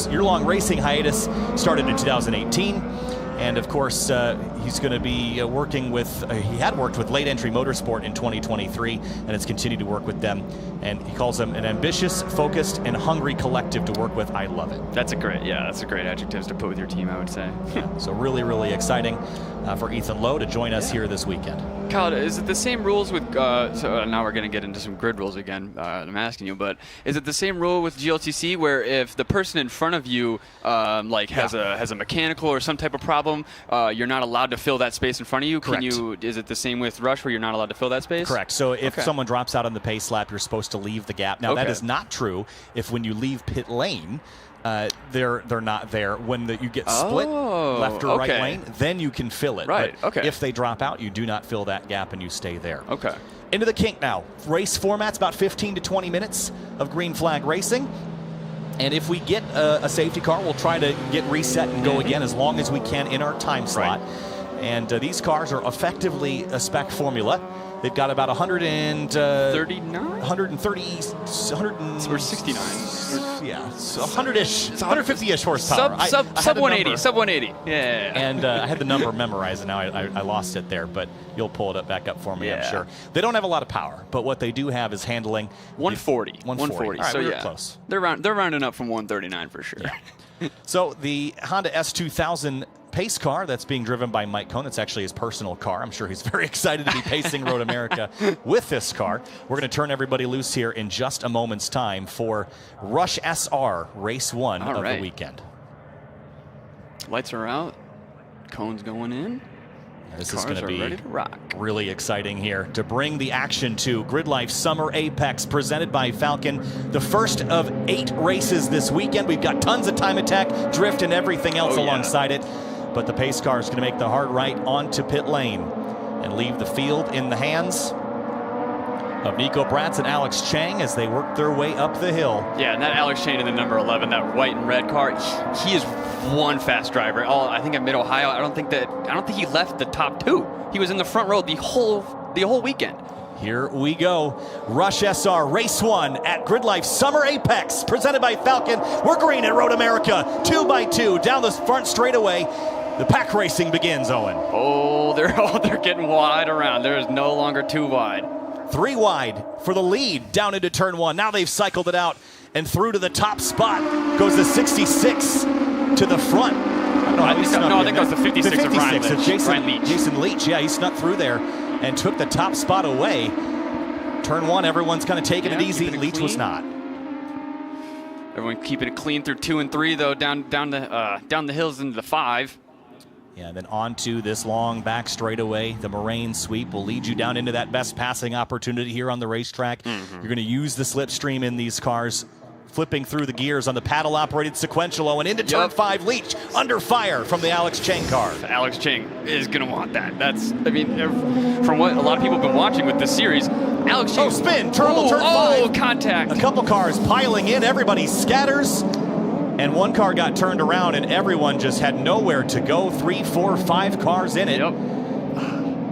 year-long racing hiatus started in 2018. And of course, he's going to be working with, he had worked with Late Entry Motorsport in 2023, and has continued to work with them. And he calls them an ambitious, focused, and hungry collective to work with. I love it. That's a great adjective to put with your team, I would say. So really, really exciting for Ethan Lowe to join us here this weekend. Kyle, is it the same rules with, so now we're going to get into some grid rules again, I'm asking you, but is it the same rule with GLTC where if the person in front of you has a mechanical or some type of problem, you're not allowed to fill that space in front of you? Correct. Is it the same with Rush where you're not allowed to fill that space? Correct. So if someone drops out on the pace lap, you're supposed to leave the gap. Now that is not true if when you leave pit lane, they're not there. When you get split left or right lane, then you can fill it. Right. But if they drop out, you do not fill that gap and you stay there. Okay. Into the kink now. Race format's about 15 to 20 minutes of green flag racing. And if we get a safety car, we'll try to get reset and go again as long as we can in our time slot. And these cars are effectively a spec formula. They've got about 169? Yeah, so 100-ish, 150-ish horsepower. Sub 180, sub 180. Yeah. And I had the number memorized, and now I lost it there, but you'll pull it back up for me, I'm sure. They don't have a lot of power, but what they do have is handling. 140. 140. All right, so we were close. They're rounding up from 139 for sure. Yeah. So the Honda S2000 pace car that's being driven by Mike Cohn. It's actually his personal car. I'm sure he's very excited to be pacing Road America with this car. We're going to turn everybody loose here in just a moment's time for Rush SR Race 1 of the weekend. Lights are out. Cohn's going in. This is going to be ready to rock. Really exciting here to bring the action to GRIDLIFE Summer Apex presented by Falcon. The first of 8 races this weekend. We've got tons of time attack, drift, and everything else alongside it. But the pace car is going to make the hard right onto pit lane and leave the field in the hands of Nico Bratz and Alex Chang as they work their way up the hill. Yeah, and that Alex Chang in the number 11, that white and red car, he is one fast driver. I think at Mid-Ohio, I don't think he left the top 2. He was in the front row the whole weekend. Here we go. Rush SR Race 1 at GRIDLIFE Summer Apex, presented by Falcon. We're green at Road America, 2x2 down the front straightaway. The pack racing begins, Owen. Oh, they're getting wide around. There is no longer 2 wide. 3 wide for the lead down into turn 1. Now they've cycled it out and through to the top spot. Goes the 66 to the front. I think that was the 56 of Ryan Leach. Jason Leach, yeah, he snuck through there and took the top spot away. Turn 1, everyone's kind of taking it easy. Leach was not. Everyone keeping it clean through 2 and 3, though, down the hills into the 5. Yeah, then onto this long back straightaway. The Moraine sweep will lead you down into that best passing opportunity here on the racetrack. You're going to use the slipstream in these cars, flipping through the gears on the paddle-operated sequential, and into turn 5. Leach under fire from the Alex Chang car. Alex Chang is going to want that. From what a lot of people have been watching with this series, Alex Oh, James. spin, turn 5. Contact. A couple cars piling in, everybody scatters, and one car got turned around, and everyone just had nowhere to go. 3, 4, 5 cars in it. Yep.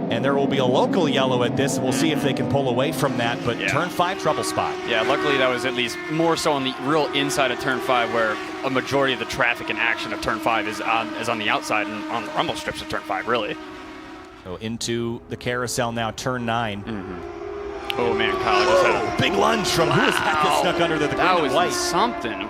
And there will be a local yellow at this. We'll see if they can pull away from that, but Yeah. turn 5 trouble spot. Yeah, luckily that was at least more so on the real inside of turn 5, where a majority of the traffic and action of turn 5 is on the outside and on the rumble strips of turn 5, really. So into the carousel now, turn 9. Oh man, Kyle, I just had a Big lunge from who was that that snuck under the green that and was white? something.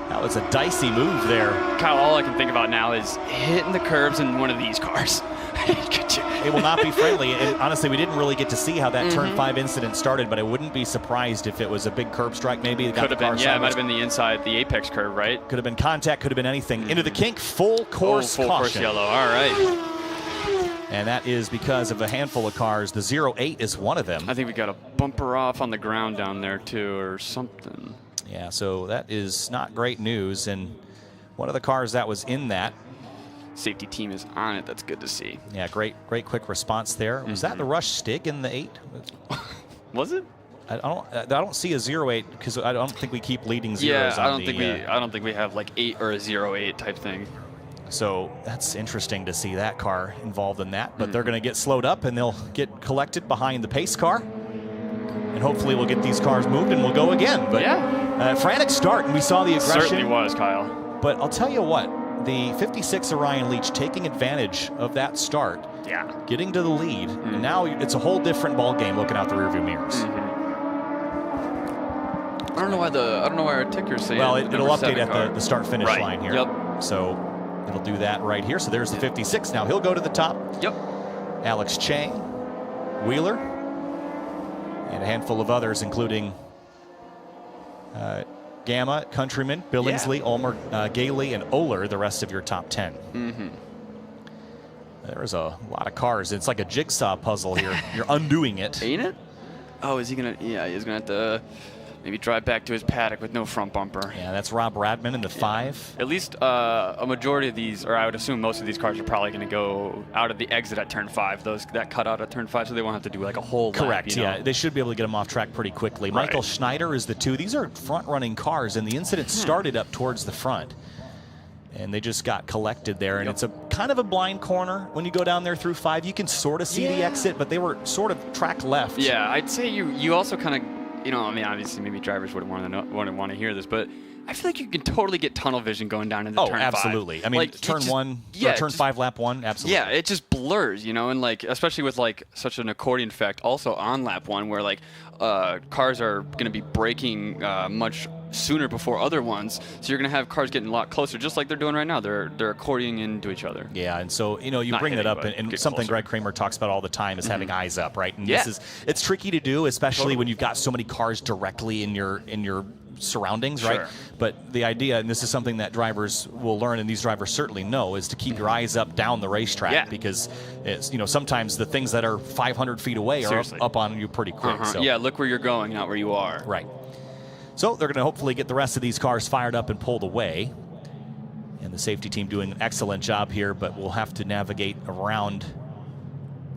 That was a dicey move there. Kyle, all I can think about now is hitting the curbs in one of these cars. It will not be friendly. And honestly, we didn't really get to see how that turn 5 incident started, but I wouldn't be surprised if it was a big curb strike maybe. Could have been, yeah, it might have been the inside, the apex curve, right? Could have been contact, could have been anything. Into the kink, full course full caution. course yellow, all right. And that is because of a handful of cars. The 08 is one of them. I think we got a bumper off on the ground down there too, or something. Yeah, so that is not great news. And one of the cars that was in that. Safety team is on it. That's good to see. Yeah, great quick response there. Was that the Rush Stig in the 8? Was it? I don't see a 08 because I don't think we keep leading zeros. Yeah, I don't think we have like 8 or a 08 type thing. So that's interesting to see that car involved in that. But they're going to get slowed up and they'll get collected behind the pace car. And hopefully we'll get these cars moved and we'll go again. But yeah, frantic start, and we saw the aggression. Certainly was, Kyle. But I'll tell you what, the 56 Orion Leach taking advantage of that start, getting to the lead, and now it's a whole different ball game looking out the rearview mirrors. I don't know why our ticker's saying. Well, it'll update at the start-finish line here. Yep. So it'll do that right here. So there's the 56. Now he'll go to the top. Yep. Alex Chang, Wheeler, and a handful of others, including Gamma, Countryman, Billingsley, Ulmer, Gailey, and Oler, the rest of your top 10. There's a lot of cars. It's like a jigsaw puzzle here. You're undoing it. Ain't it? Oh, is he going to? Yeah, he's going to have to maybe drive back to his paddock with no front bumper. Yeah, that's Rob Radman in the 5. At least a majority of these, or I would assume most of these cars are probably going to go out of the exit at turn 5. Those that cut out at turn 5, so they won't have to do like a whole Correct, lap, you know? yeah. They should be able to get them off track pretty quickly. Right. Michael Schneider is the 2. These are front-running cars, and the incident started up towards the front. And they just got collected there, and it's a kind of a blind corner when you go down there through 5. You can sort of see the exit, but they were sort of track left. Yeah, I'd say you also kind of, you know, I mean, obviously maybe drivers wouldn't want to hear this, but I feel like you can totally get tunnel vision going down into turn 5. Oh, absolutely. I mean, like, turn 1, yeah, or turn 5, lap 1, absolutely. Yeah, it just blurs, you know, and like, especially with like such an accordion effect also on lap 1 where like cars are going to be braking much sooner before other ones, so you're going to have cars getting a lot closer, just like they're doing right now. They're accordioning into each other. Yeah, and so, you know, you Not bring that hitting, up, but and get something closer. Greg Kramer talks about all the time is having eyes up, right? And Yeah. it's tricky to do, especially when you've got so many cars directly in your surroundings, right? Sure. But the idea, and this is something that drivers will learn, and these drivers certainly know, is to keep your eyes up down the racetrack, because it's, you know, sometimes the things that are 500 feet away are up on you pretty quick. So. Yeah, look where you're going, not where you are. Right. So they're going to hopefully get the rest of these cars fired up and pulled away. And the safety team doing an excellent job here, but we'll have to navigate around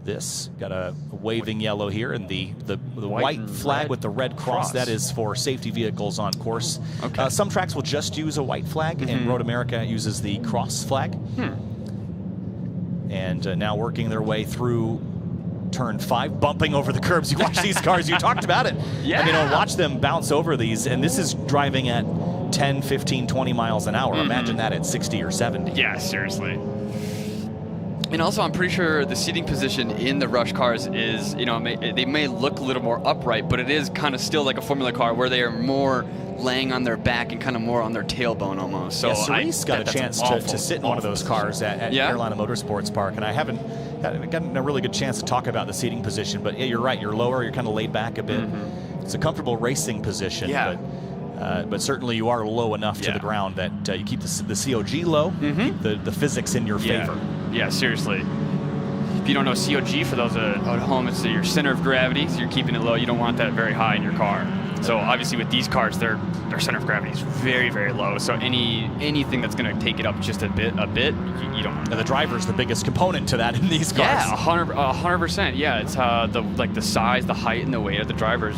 this. Got a waving yellow here, and the white flag with the red cross. That is for safety vehicles on course. Okay. Some tracks will just use a white flag, and Road America uses the cross flag. And now working their way through turn 5, bumping over the curbs. You watch these cars, you talked about it. Yeah. I mean, watch them bounce over these, and this is driving at 10, 15, 20 miles an hour. Imagine that at 60 or 70. Yeah, seriously. And also, I'm pretty sure the seating position in the Rush cars is, you know, they may look a little more upright, but it is kind of still like a Formula car where they are more laying on their back and kind of more on their tailbone almost. So yeah, Cerise got a chance to sit in one of those cars at Carolina Motorsports Park, and I haven't gotten a really good chance to talk about the seating position, but yeah, you're right. You're lower. You're kind of laid back a bit. It's a comfortable racing position, but certainly you are low enough to the ground that you keep the COG low, keep the physics in your favor. Yeah, seriously. If you don't know COG, for those at home, it's your center of gravity, so you're keeping it low. You don't want that very high in your car. So obviously with these cars, their center of gravity is very, very low. So anything that's going to take it up just a bit, you don't want. And the driver's the biggest component to that in these cars. Yeah, 100%. Yeah, it's the size, the height, and the weight of the driver is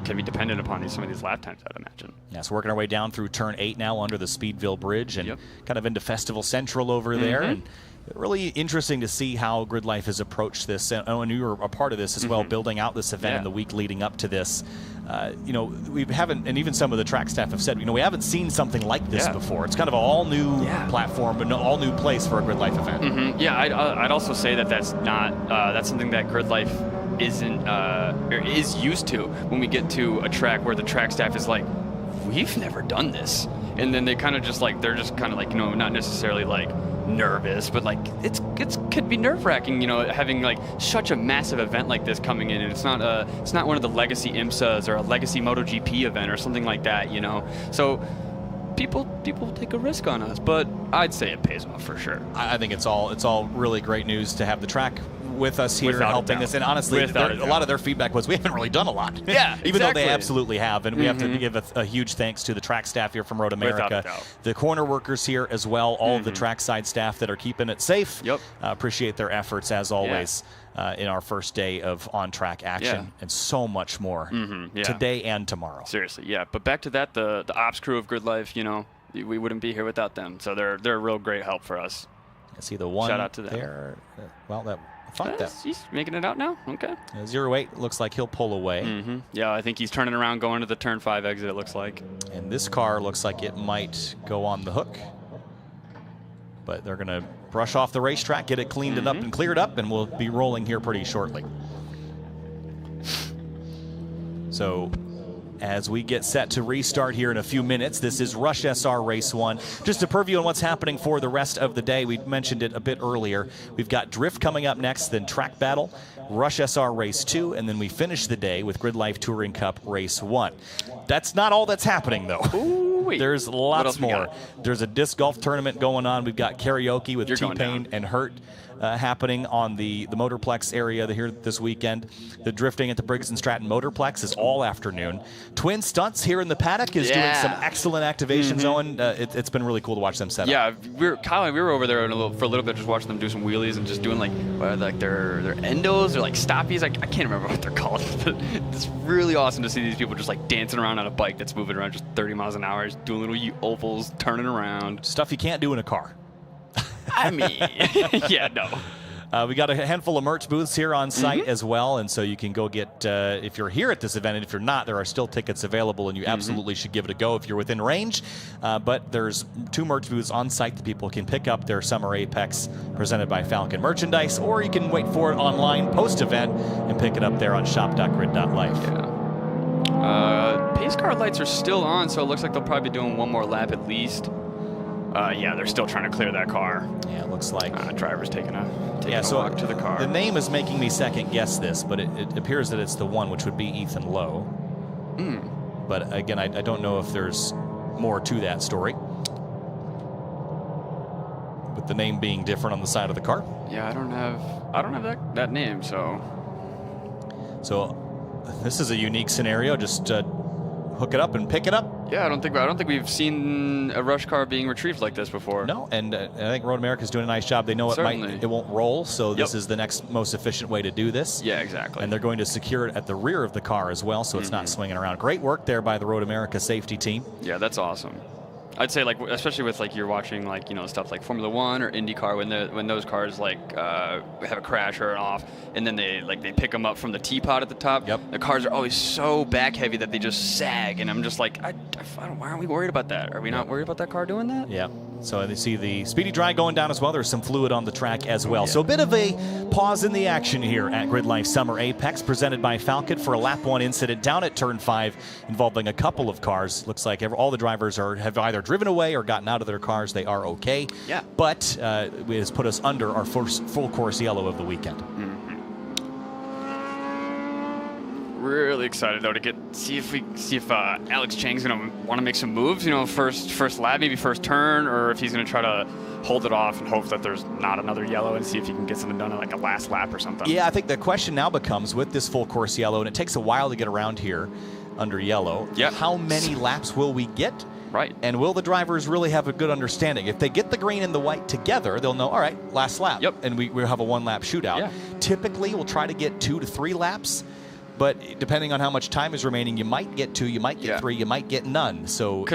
can be dependent upon some of these lap times, I'd imagine. Yeah, so working our way down through turn 8 now under the Speedville Bridge and kind of into Festival Central over there. And really interesting to see how GRIDLIFE has approached this. And you were a part of this as well, building out this event in the week leading up to this. You know, we haven't, and even some of the track staff have said, you know, we haven't seen something like this before. It's kind of an all-new platform, but an all-new place for a GRIDLIFE event. Yeah, I'd also say that that's not, that's something that GRIDLIFE isn't, or is used to when we get to a track where the track staff is like, we've never done this. And then they kind of just like, they're just kind of like, you know, not necessarily like nervous, but like it could be nerve-wracking, you know, having like such a massive event like this coming in, and it's not one of the legacy IMSAs or a legacy MotoGP event or something like that, you know. So people take a risk on us, but I'd say it pays off for sure. I think it's all really great news to have the track with us here helping this. And honestly, a lot of their feedback was we haven't really done a lot. Yeah, even though they absolutely have. And we have to give a huge thanks to the track staff here from Road America, the corner workers here as well, all of the trackside staff that are keeping it safe. Appreciate their efforts as always in our first day of on-track action, and so much more today and tomorrow. Seriously, yeah. But back to that, the ops crew of GRIDLIFE, you know, we wouldn't be here without them. So they're a real great help for us. I see the one shout out to them. There. He's making it out now. Okay. 08 looks like he'll pull away. Yeah, I think he's turning around going to the turn 5 exit, it looks like. And this car looks like it might go on the hook. But they're going to brush off the racetrack, get it cleaned up and cleared up, and we'll be rolling here pretty shortly. So as we get set to restart here in a few minutes, this is Rush SR Race 1. Just a preview on what's happening for the rest of the day. We mentioned it a bit earlier. We've got Drift coming up next, then Track Battle, Rush SR Race 2, and then we finish the day with GRIDLIFE Touring Cup Race 1. That's not all that's happening, though. Ooh-wee. There's lots more. There's a disc golf tournament going on. We've got karaoke with T-Pain and Hurt happening on the Motorplex area here this weekend. The drifting at the Briggs & Stratton Motorplex is all afternoon. Twin Stunts here in the paddock is doing some excellent activations, Owen. It's been really cool to watch them set up. Yeah, Kyle and we were over there for a little bit just watching them do some wheelies and just doing like their endos or like stoppies. I can't remember what they're called, but it's really awesome to see these people just like dancing around on a bike that's moving around just 30 miles an hour, just doing little ovals, turning around. Stuff you can't do in a car. I mean, yeah, no. We got a handful of merch booths here on site as well, and so you can go get, if you're here at this event, and if you're not, there are still tickets available, and you absolutely should give it a go if you're within range. But there's 2 merch booths on site that people can pick up their Summer Apex presented by Falcon merchandise, or you can wait for it online post-event and pick it up there on shop.grid.life. Yeah. Pace car lights are still on, so it looks like they'll probably be doing one more lap at least. Yeah, they're still trying to clear that car. Yeah, it looks like driver's taking a walk to the car. The name is making me second guess this, but it appears that it's the one, which would be Ethan Lowe. But again, I don't know if there's more to that story. With the name being different on the side of the car. Yeah, I don't have that name, so. So this is a unique scenario. Just hook it up and pick it up. Yeah, I don't think we've seen a rush car being retrieved like this before. No, and I think Road America is doing a nice job. They know it won't roll, so this is the next most efficient way to do this. Yeah, exactly. And they're going to secure it at the rear of the car as well, so it's not swinging around. Great work there by the Road America safety team. Yeah, that's awesome. I'd say, like, especially with like you're watching like stuff like Formula 1 or IndyCar when those cars like have a crash or an off, and then they pick them up from the teapot at the top. The cars are always so back heavy that they just sag, and I'm just like, I don't, why aren't we worried about that? Are we not worried about that car doing that? Yeah. So they see the speedy dry going down as well. There's some fluid on the track as well. So a bit of a pause in the action here at GRIDLIFE Summer Apex, presented by Falcon for a lap 1 incident down at turn 5 involving a couple of cars. Looks like all the drivers have either driven away or gotten out of their cars. They are okay. Yeah. But it has put us under our full course yellow of the weekend. really excited though to see if Alex Chang's gonna want to make some moves. You know, first lap, maybe first turn, or if he's gonna try to hold it off and hope that there's not another yellow and see if he can get something done in like a last lap or something. Yeah, I think the question now becomes with this full course yellow, and it takes a while to get around here under yellow. Yeah. How many laps will we get? Right. And will the drivers really have a good understanding? If they get the green and the white together, they'll know, all right, last lap. Yep. And we'll have a one-lap shootout. Yeah. Typically, we'll try to get 2 to 3 laps. But depending on how much time is remaining, you might get 2, you might get 3, you might get none. So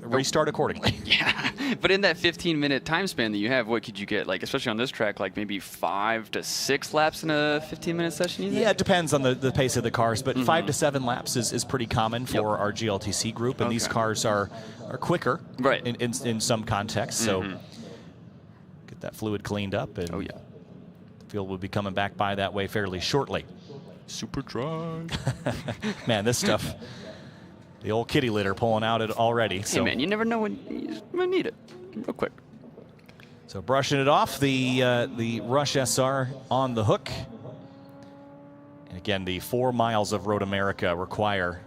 restart accordingly. Yeah, but in that 15-minute time span that you have, what could you get? Like, especially on this track, like maybe 5 to 6 laps in a 15-minute session? Yeah, it depends on the pace of the cars, but 5 to 7 laps is pretty common for our GLTC group, and these cars are quicker in some contexts. So get that fluid cleaned up, and the field will be coming back by that way fairly shortly. Super dry. Man, this stuff, the old kitty litter pulling out it already. Hey, man, you never know when you might need it real quick. So brushing it off, the Rush SR on the hook. And again, the 4 miles of Road America require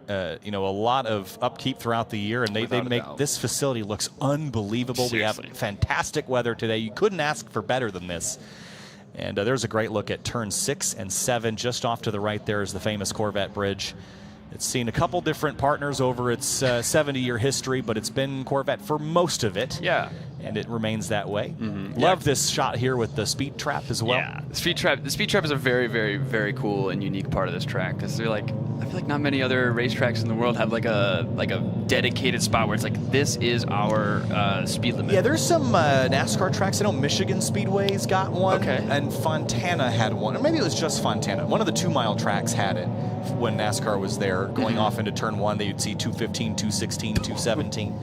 a lot of upkeep throughout the year, and they make this facility looks unbelievable. Seriously. We have fantastic weather today. You couldn't ask for better than this. And there's a great look at turn 6 and 7. Just off to the right there is the famous Corvette Bridge. It's seen a couple different partners over its 70-year history, but it's been Corvette for most of it. Yeah. And it remains that way. Love this shot here with the speed trap as well. Yeah, the speed trap is a very, very, very cool and unique part of this track, because they're like, I feel like not many other racetracks in the world have like a dedicated spot where it's like, this is our speed limit. Yeah, there's some NASCAR tracks. I know Michigan Speedway's got one, and Fontana had one, or maybe it was just Fontana. One of the 2-mile tracks had it when NASCAR was there. Going off into turn 1, you'd see 215, 216, 217.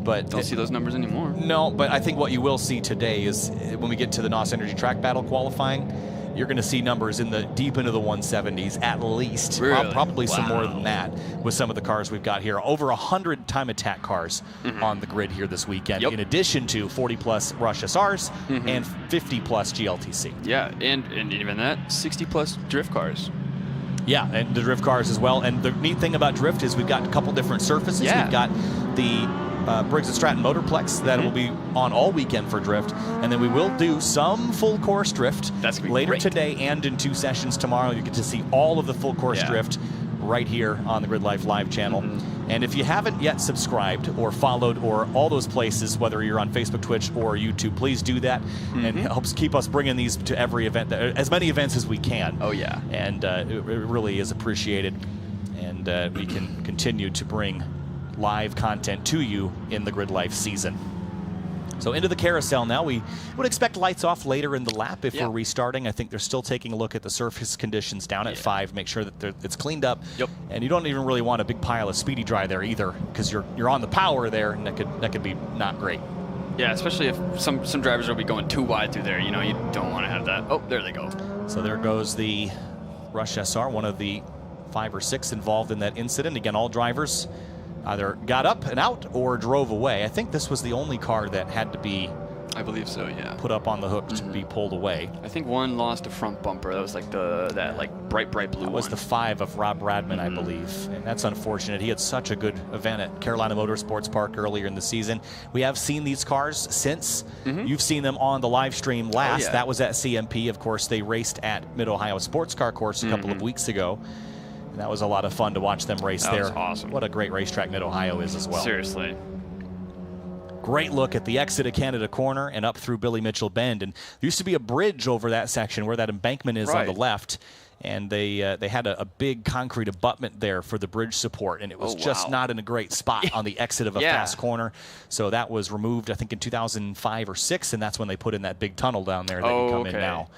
But don't see those numbers anymore. No, but I think what you will see today is when we get to the NOS Energy TrackBattle Qualifying, you're going to see numbers in the deep into the 170s at least. Really? Probably some more than that with some of the cars we've got here. Over 100 time attack cars on the grid here this weekend, in addition to 40-plus Rush SRs and 50-plus GLTC. Yeah, and even that, 60-plus drift cars. Yeah, and the drift cars as well. And the neat thing about drift is we've got a couple different surfaces. Yeah. We've got the Briggs & Stratton Motorplex that will be on all weekend for drift, and then we will do some full course drift later today and in 2 sessions tomorrow. You get to see all of the full course drift right here on the GRIDLIFE live channel. And if you haven't yet subscribed or followed or all those places, whether you're on Facebook, Twitch, or YouTube, please do that. And it helps keep us bringing these to every event, as many events as we can. Oh, yeah. And it really is appreciated. And we can continue to bring live content to you in the GRIDLIFE season. So into the carousel now. We would expect lights off later in the lap if we're restarting. I think they're still taking a look at the surface conditions down at 5, make sure that it's cleaned up. And you don't even really want a big pile of speedy dry there either, because you're on the power there, and that could be not great. Yeah, especially if some drivers will be going too wide through there. You know, you don't want to have that. Oh, there they go. So there goes the Rush SR, one of the 5 or 6 involved in that incident. Again, all drivers either got up and out or drove away. I think this was the only car that had to be, I believe so, yeah, put up on the hook to be pulled away. I think one lost a front bumper. That was like that bright blue one. That was the 5 of Rob Bradman, I believe. And that's unfortunate. He had such a good event at Carolina Motorsports Park earlier in the season. We have seen these cars since. You've seen them on the live stream last. That was at CMP. Of course, they raced at Mid-Ohio Sports Car Course a couple of weeks ago. And that was a lot of fun to watch them race there. That was awesome. What a great racetrack Mid-Ohio is as well. Seriously. Great look at the exit of Canada Corner and up through Billy Mitchell Bend. And there used to be a bridge over that section where that embankment is on the left. And they had a big concrete abutment there for the bridge support. And it was just not in a great spot on the exit of a fast corner. So that was removed, I think, in 2005 or 6. And that's when they put in that big tunnel down there that you come in now.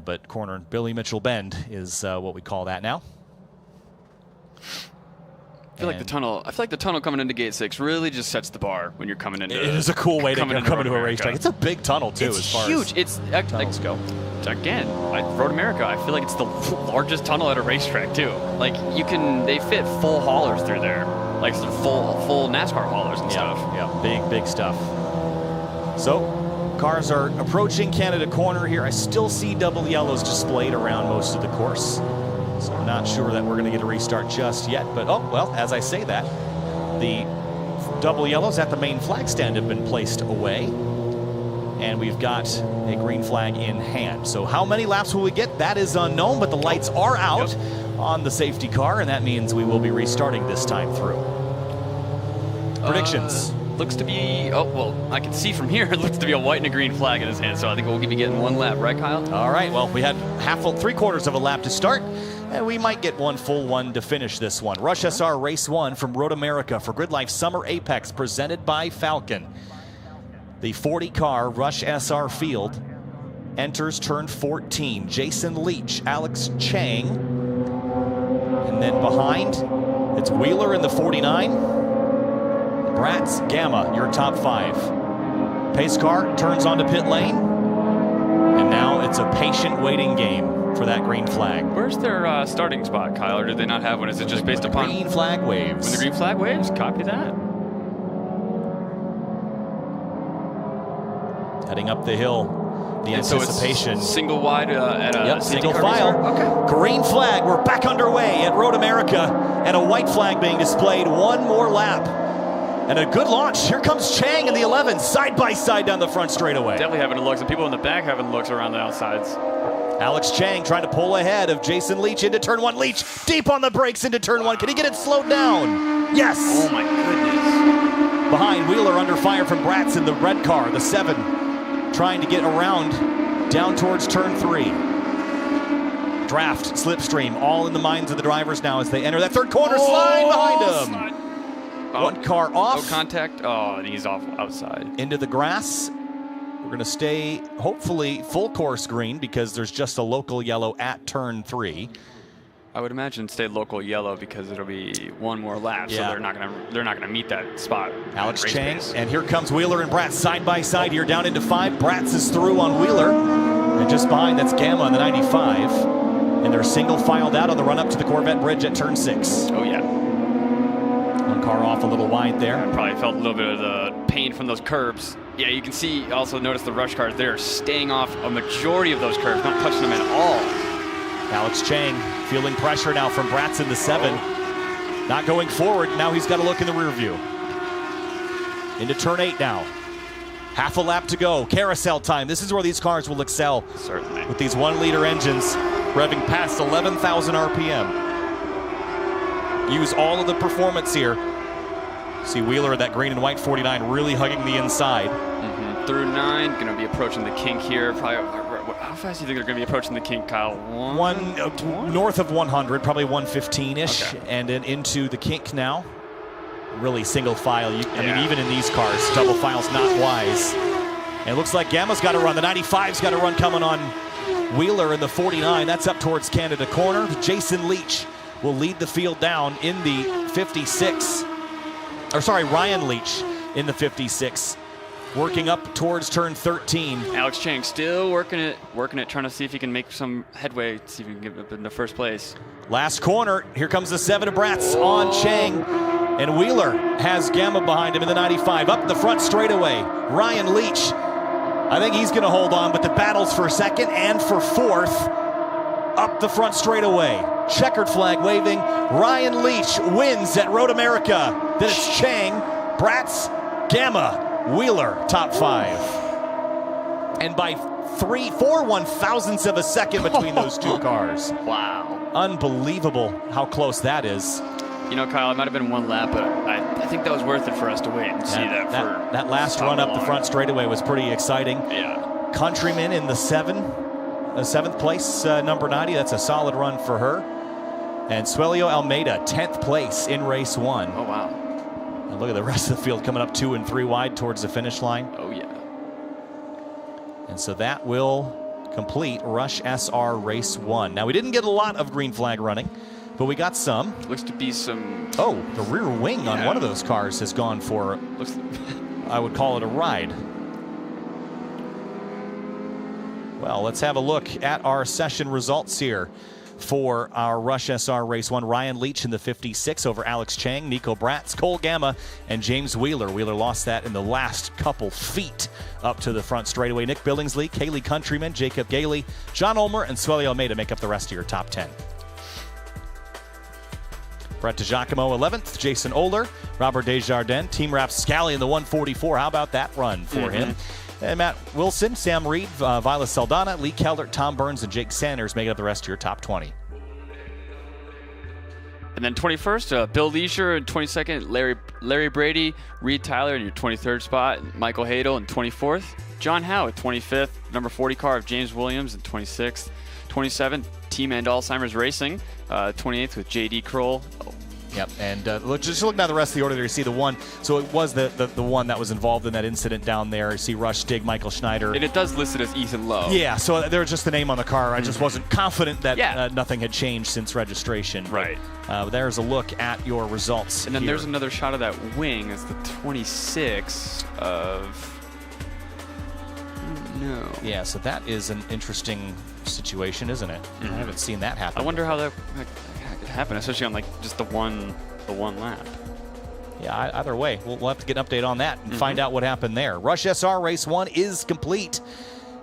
But corner Billy Mitchell Bend is what we call that now. I feel like the tunnel coming into Gate 6 really just sets the bar when you're coming into. It is a cool way to come into a racetrack. It's a big tunnel too, as far as it's tunnels go. Again, Road America, I feel like it's the largest tunnel at a racetrack too. Like they fit full haulers through there, like full NASCAR haulers and stuff. Yeah, big stuff. So cars are approaching Canada Corner here. I still see double yellows displayed around most of the course. So I'm not sure that we're going to get a restart just yet. But, oh, well, as I say that, the double yellows at the main flag stand have been placed away. And we've got a green flag in hand. So how many laps will we get? That is unknown, but the lights are out on the safety car, and that means we will be restarting this time through. Predictions? Looks to be, oh, well, I can see from here, it looks to be a white and a green flag in his hand, so I think we'll be getting one lap, right, Kyle? All right, well, we had three-quarters of a lap to start, and we might get one full one to finish this one. Rush SR Race 1 from Road America for GridLife Summer Apex, presented by Falcon. The 40-car Rush SR field enters turn 14. Jason Leach, Alex Chang, and then behind, it's Wheeler in the 49. Bratz, Gamma, your top 5. Pace car turns onto pit lane, and now it's a patient waiting game for that green flag. Where's their starting spot, Kyle, or do they not have one? Is it just based upon... Green flag waves. When the green flag waves, copy that. Heading up the hill, the anticipation. So it's single wide at a single file. Okay. Green flag, we're back underway at Road America, and a white flag being displayed. One more lap, and a good launch. Here comes Chang in the 11, side by side down the front straightaway. Definitely having a look. Some people in the back having looks around the outsides. Alex Chang trying to pull ahead of Jason Leach into turn 1. Leach deep on the brakes into turn 1. Can he get it slowed down? Yes. Oh my goodness. Behind, Wheeler under fire from Bratz in the red car, the 7. Trying to get around down towards turn 3. Draft, slipstream, all in the minds of the drivers now as they enter that third corner. Slide behind him. One car off. No contact. Oh, and he's off outside. Into the grass. We're going to stay, hopefully, full course green because there's just a local yellow at turn 3. I would imagine stay local yellow because it'll be one more lap, so they're not gonna meet that spot. Alex Chang, and here comes Wheeler and Bratz side by side here down into 5. Bratz is through on Wheeler, and just behind that's Gamma on the 95, and they're single filed out on the run up to the Corvette Bridge at turn 6. Oh yeah. One car off a little wide there. I probably felt a little bit of the pain from those curbs. Yeah, you can see. Also notice the rush cars. They're staying off a majority of those curves, not touching them at all. Alex Chang feeling pressure now from Bratz in the 7. Not going forward. Now he's got to look in the rear view. Into turn 8 now. Half a lap to go. Carousel time. This is where these cars will excel. Certainly. With these 1-liter engines revving past 11,000 RPM. Use all of the performance here. See Wheeler, that green and white 49, really hugging the inside. Through 9, going to be approaching the kink here. Probably. How fast do you think they're going to be approaching the kink, Kyle? North of 100, probably 115-ish, okay. And then into the kink now. Really single file. I mean, even in these cars, double file's not wise. And it looks like Gamma's got to run. The 95's got to run coming on Wheeler in the 49. That's up towards Canada corner. Jason Leach will lead the field down in the 56. Or sorry, Ryan Leach in the 56. Working up towards turn 13. Alex Chang still working it, trying to see if he can make some headway, see if he can get up in the first place. Last corner, here comes the 7 of Bratz on Chang. And Wheeler has Gamma behind him in the 95. Up the front straightaway, Ryan Leach. I think he's going to hold on, but the battle's for 2nd and for 4th. Up the front straightaway, checkered flag waving. Ryan Leach wins at Road America. Then it's Chang, Bratz, Gamma, Wheeler, top 5. And by 4 1/1000ths of a second between those two cars. Wow. Unbelievable how close that is. You know, Kyle, it might have been one lap, but I think that was worth it for us to wait and see that. That last run up the front straightaway was pretty exciting. Yeah. Countryman in the 7th place, number 90. That's a solid run for her. And Suelio Almeida, 10th place in race 1. Oh, wow. And look at the rest of the field coming up 2 and 3 wide towards the finish line. Oh, yeah. And so that will complete Rush SR Race 1. Now, we didn't get a lot of green flag running, but we got some. Looks to be some... Oh, the rear wing on one of those cars has gone for, I would call it a ride. Well, let's have a look at our session results here for our Rush SR Race 1. Ryan Leach in the 56 over Alex Chang, Nico Bratz, Cole Gamma, and James Wheeler. Wheeler lost that in the last couple feet up to the front straightaway. Nick Billingsley, Kaylee Countryman, Jacob Gailey, John Ulmer, and Suelio Almeida make up the rest of your top 10. Brett DiGiacomo 11th, Jason Oler, Robert Desjardins, Team Rapscalli in the 144. How about that run for him? And Matt Wilson, Sam Reed, Vila Saldana, Lee Keller, Tom Burns, and Jake Sanders make up the rest of your top 20. And then 21st, Bill Leisure, and 22nd, Larry Brady, Reed Tyler in your 23rd spot, Michael Hadel in 24th, John Howe at 25th, number 40 car of James Williams in 26th, 27th, Team and Alzheimer's Racing, 28th with J.D. Kroll. Yep, and just looking at the rest of the order there, you see the one. So it was the one that was involved in that incident down there. You see Rush Stig, Michael Schneider. And it does list it as Ethan Lowe. Yeah, so there was just the name on the car. I just wasn't confident that nothing had changed since registration. Right. But there's a look at your results. And then here. there's another shot of that wing. It's the 26 of... No. Yeah, so that is an interesting situation, isn't it? I haven't seen that happen. I wonder how that could happen, especially on like just the one lap. Yeah, either way, we'll have to get an update on that and find out what happened there. Rush SR Race 1 is complete.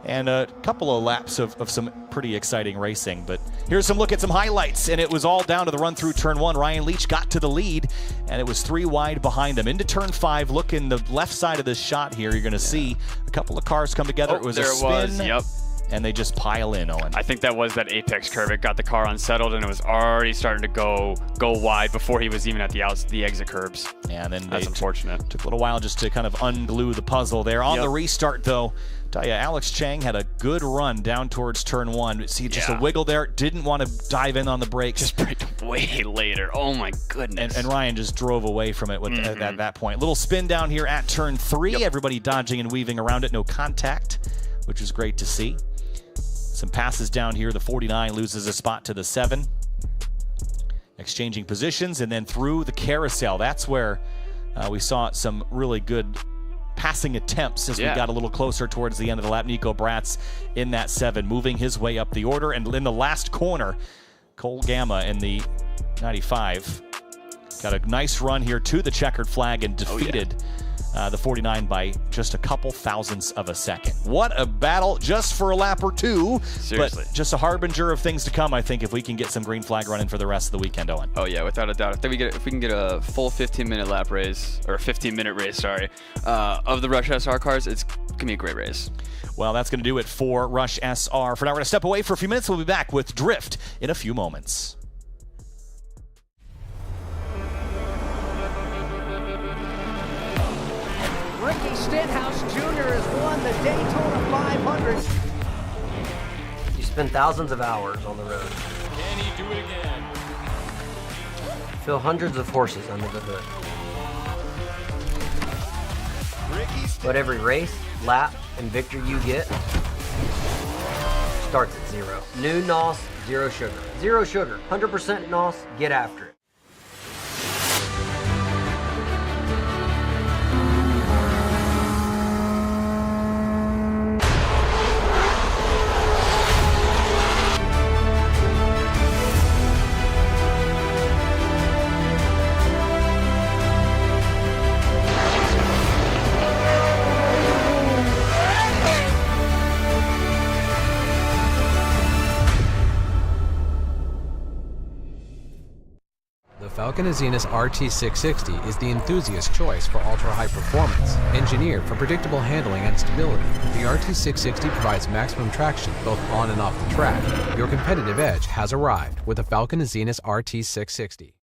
And a couple of laps of some pretty exciting racing. But here's some look at some highlights, and it was all down to the run through turn 1. Ryan Leach got to the lead, and it was 3 wide behind him. Into turn 5, look in the left side of this shot here. You're going to see a couple of cars come together. Oh, it was there a spin, yep. And they just pile in, Owen. I think that was that apex curve. It got the car unsettled, and it was already starting to go wide before he was even at the exit curbs. Yeah, and then that's unfortunate. Took a little while just to kind of unglue the puzzle there. On the restart, though, tell you, Alex Chang had a good run down towards turn 1. See, just a wiggle there. Didn't want to dive in on the brakes. Just braked way later. Oh, my goodness. And Ryan just drove away from it at that point. Little spin down here at turn 3. Everybody dodging and weaving around it. No contact, which is great to see. Some passes down here. The 49 loses a spot to the 7. Exchanging positions, and then through the carousel. That's where we saw some really good passing attempts as we got a little closer towards the end of the lap. Nico Bratz in that 7, moving his way up the order. And in the last corner, Cole Gamma in the 95 got a nice run here to the checkered flag and defeated the 49 by just a couple thousandths of a second. What a battle just for a lap or 2. Seriously. But just a harbinger of things to come, I think, if we can get some green flag running for the rest of the weekend, Owen. Oh, yeah, without a doubt. If we can get a full 15-minute lap race, or a 15-minute race, sorry, of the Rush SR cars, it's going to be a great race. Well, that's going to do it for Rush SR. For now, we're going to step away for a few minutes. We'll be back with Drift in a few moments. Ricky Stenhouse Jr. has won the Daytona 500. You spend thousands of hours on the road. Can he do it again? Feel hundreds of horses under the hood. But every race, lap, and victory you get starts at 0. New NOS Zero Sugar. Zero sugar, 100% NOS, get after it. Falcon Azenas RT660 is the enthusiast choice for ultra-high performance. Engineered for predictable handling and stability, the RT660 provides maximum traction both on and off the track. Your competitive edge has arrived with the Falcon Azenas RT660.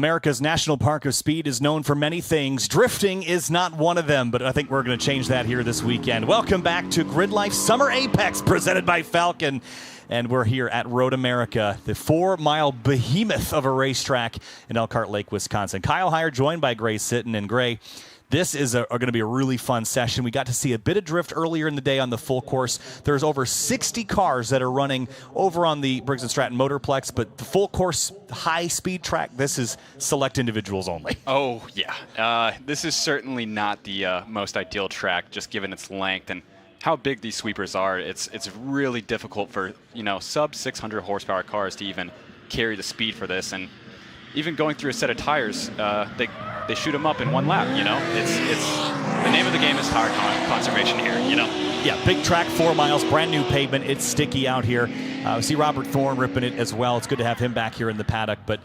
America's National Park of Speed is known for many things. Drifting is not one of them, but I think we're going to change that here this weekend. Welcome back to GRIDLIFE Summer Apex, presented by Falcon. And we're here at Road America, the 4-mile behemoth of a racetrack in Elkhart Lake, Wisconsin. Kyle Heyer joined by Gray Sitton. And Gray, this is going to be a really fun session. We got to see a bit of drift earlier in the day on the full course. There's over 60 cars that are running over on the Briggs & Stratton Motorplex, but the full course high-speed track, this is select individuals only. Oh, yeah. This is certainly not the most ideal track, just given its length and how big these sweepers are. It's really difficult for, sub 600 horsepower cars to even carry the speed for this. And even going through a set of tires, they shoot them up in one lap. It's the name of the game is tire conservation here. Yeah, big track, 4 miles, brand new pavement. It's sticky out here. We see Robert Thorne ripping it as well. It's good to have him back here in the paddock. But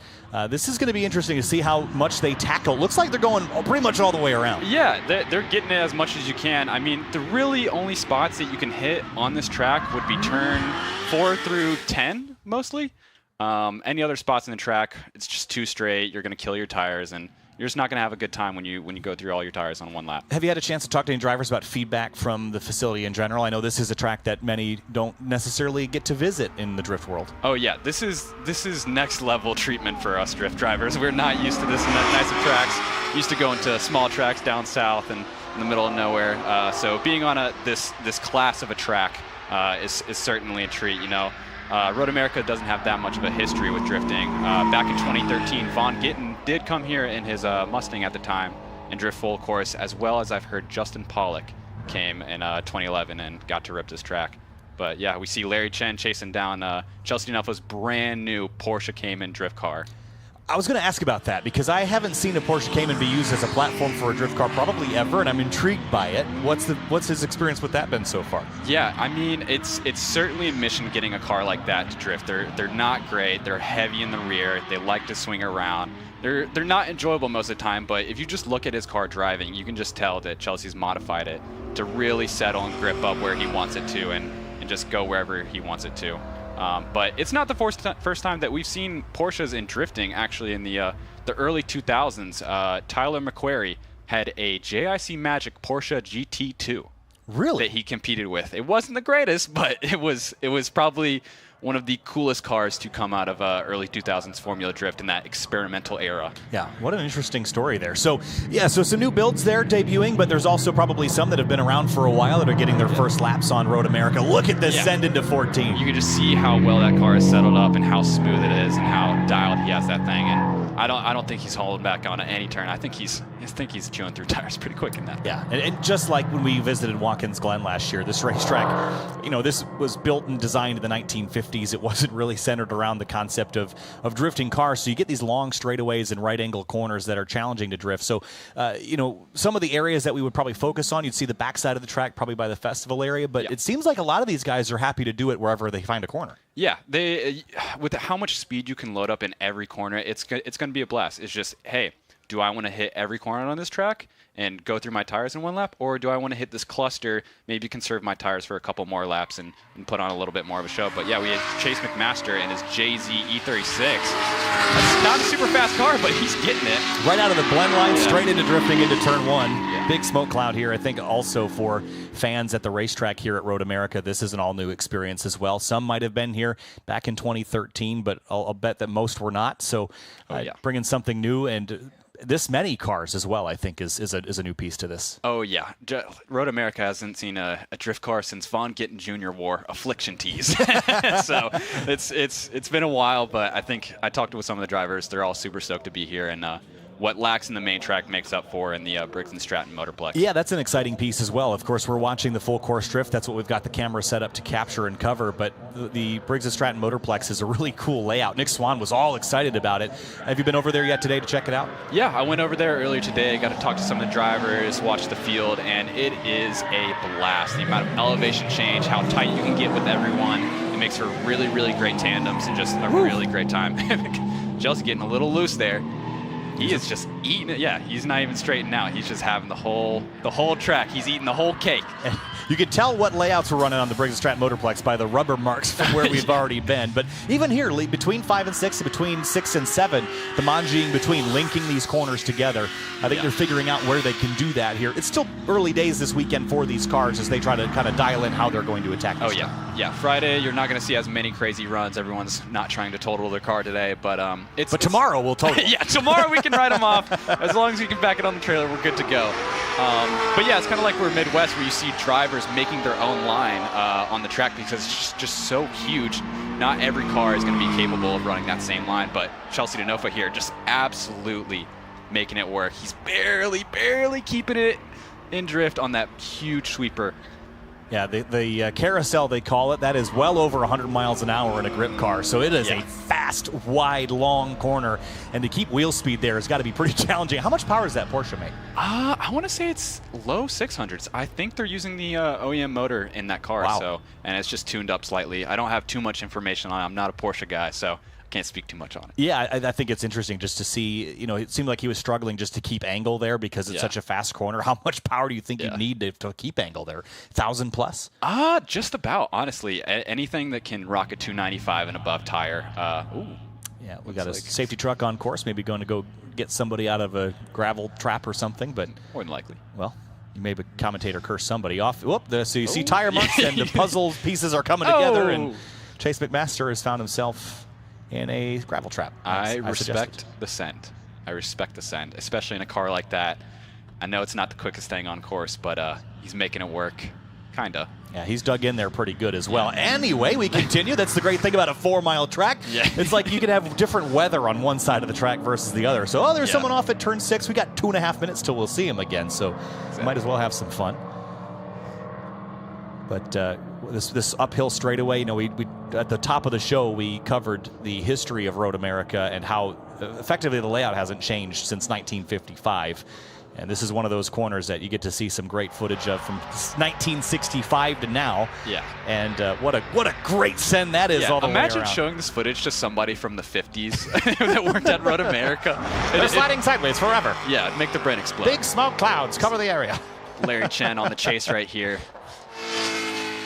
this is going to be interesting to see how much they tackle. Looks like they're going pretty much all the way around. Yeah, they're getting it as much as you can. I mean, the really only spots that you can hit on this track would be turn 4 through 10 mostly. Any other spots in the track, it's just too straight. You're going to kill your tires, and you're just not going to have a good time when you go through all your tires on one lap. Have you had a chance to talk to any drivers about feedback from the facility in general? I know this is a track that many don't necessarily get to visit in the drift world. Oh yeah, this is next level treatment for us drift drivers. We're not used to this in that nice of tracks. Used to going to small tracks down south and in the middle of nowhere. So being on this class of a track is certainly a treat. Road America doesn't have that much of a history with drifting. Back in 2013, Vaughn Gittin did come here in his Mustang at the time and drift full course, as well as I've heard Justin Pollock came in 2011 and got to rip this track. But yeah, we see Larry Chen chasing down Chelsea Nuffo's brand new Porsche Cayman drift car. I was going to ask about that because I haven't seen a Porsche Cayman be used as a platform for a drift car probably ever, and I'm intrigued by it. What's his experience with that been so far? Yeah, I mean, it's certainly a mission getting a car like that to drift. They're not great. They're heavy in the rear. They like to swing around. They're not enjoyable most of the time, but if you just look at his car driving, you can just tell that Chelsea's modified it to really settle and grip up where he wants it to and just go wherever he wants it to. But it's not the first time that we've seen Porsches in drifting. Actually, in the early 2000s, Tyler McQuarrie had a JIC Magic Porsche GT2. Really? That he competed with. It wasn't the greatest, but it was probably one of the coolest cars to come out of early 2000s Formula Drift in that experimental era. Yeah, what an interesting story there. So, yeah, so some new builds there debuting, but there's also probably some that have been around for a while that are getting their first laps on Road America. Look at this send into 14. You can just see how well that car is settled up and how smooth it is and how dialed he has that thing. And I don't think he's holding back on any turn. I think he's chewing through tires pretty quick in that. Yeah, and just like when we visited Watkins Glen last year, this racetrack, this was built and designed in the 1950s. It wasn't really centered around the concept of drifting cars, so you get these long straightaways and right-angle corners that are challenging to drift. So, some of the areas that we would probably focus on, you'd see the backside of the track probably by the festival area, but it seems like a lot of these guys are happy to do it wherever they find a corner. Yeah, with how much speed you can load up in every corner, it's going to be a blast. It's just, hey, do I want to hit every corner on this track and go through my tires in one lap, or do I want to hit this cluster, maybe conserve my tires for a couple more laps and put on a little bit more of a show? But yeah, we had Chase McMaster and his JZ E36. That's not a super fast car, but he's getting it. Right out of the blend line, straight into drifting into turn 1. Yeah. Big smoke cloud here. I think also for fans at the racetrack here at Road America, this is an all-new experience as well. Some might have been here back in 2013, but I'll bet that most were not. So bringing something new and this many cars as well, I think, is a new piece to this. Oh, yeah. Road America hasn't seen a drift car since Vaughn Gittin Jr. wore affliction tees. So it's been a while, but I think I talked with some of the drivers. They're all super stoked to be here, and what lacks in the main track makes up for in the Briggs & Stratton Motorplex. Yeah, that's an exciting piece as well. Of course, we're watching the full course drift. That's what we've got the camera set up to capture and cover, but the Briggs & Stratton Motorplex is a really cool layout. Nick Swan was all excited about it. Have you been over there yet today to check it out? Yeah, I went over there earlier today, got to talk to some of the drivers, watch the field, and it is a blast. The amount of elevation change, how tight you can get with everyone, it makes for really, really great tandems and just a really great time. Chelsea getting a little loose there. He is just eating it. Yeah, he's not even straightened out. He's just having the whole track. He's eating the whole cake. You could tell what layouts were running on the Briggs & Stratton Motorplex by the rubber marks from where we've already been. But even here, between 5 and 6, and between 6 and 7, the manjiing between linking these corners together, I think they're figuring out where they can do that here. It's still early days this weekend for these cars as they try to kind of dial in how they're going to attack this track. Yeah. Friday, you're not going to see as many crazy runs. Everyone's not trying to total their car today, but tomorrow we'll total. Yeah, tomorrow we can ride them off. As long as we can back it on the trailer, we're good to go. But yeah, it's kind of like we're Midwest, where you see drivers making their own line on the track because it's just so huge. Not every car is going to be capable of running that same line, but Chelsea DeNofa here just absolutely making it work. He's barely keeping it in drift on that huge sweeper. Yeah, the carousel, they call it, that is well over 100 miles an hour in a grip car. So it is a fast, wide, long corner. And to keep wheel speed there has got to be pretty challenging. How much power does that Porsche make? I want to say it's low 600s. I think they're using the OEM motor in that car. Wow. So, and it's just tuned up slightly. I don't have too much information on it. I'm not a Porsche guy, so can't speak too much on it. Yeah, I think it's interesting just to see, it seemed like he was struggling just to keep angle there because it's such a fast corner. How much power do you think you need to keep angle there? 1,000 plus? Just about, honestly. Anything that can rock a 295 and above tire. Yeah, we got a safety truck on course, maybe going to go get somebody out of a gravel trap or something, but more than likely. Well, you made the commentator curse somebody off. Whoop, so you see tire marks and the puzzle pieces are coming together, and Chase McMaster has found himself in a gravel trap. I respect the send. I respect the send, especially in a car like that. I know it's not the quickest thing on course, but he's making it work, kinda. Yeah, he's dug in there pretty good as well. Anyway, we continue. That's the great thing about a 4-mile track. Yeah. It's like you can have different weather on one side of the track versus the other. So, there's someone off at turn 6. We got 2.5 minutes till we'll see him again, so might as well have some fun. But this uphill straightaway, we at the top of the show, we covered the history of Road America and how effectively the layout hasn't changed since 1955. And this is one of those corners that you get to see some great footage of from 1965 to now. Yeah. And what a great send that is all the way around. Imagine showing this footage to somebody from the 50s that worked at Road America. They're sliding sideways forever. Yeah, make the brain explode. Big smoke clouds cover the area. Larry Chen on the chase right here.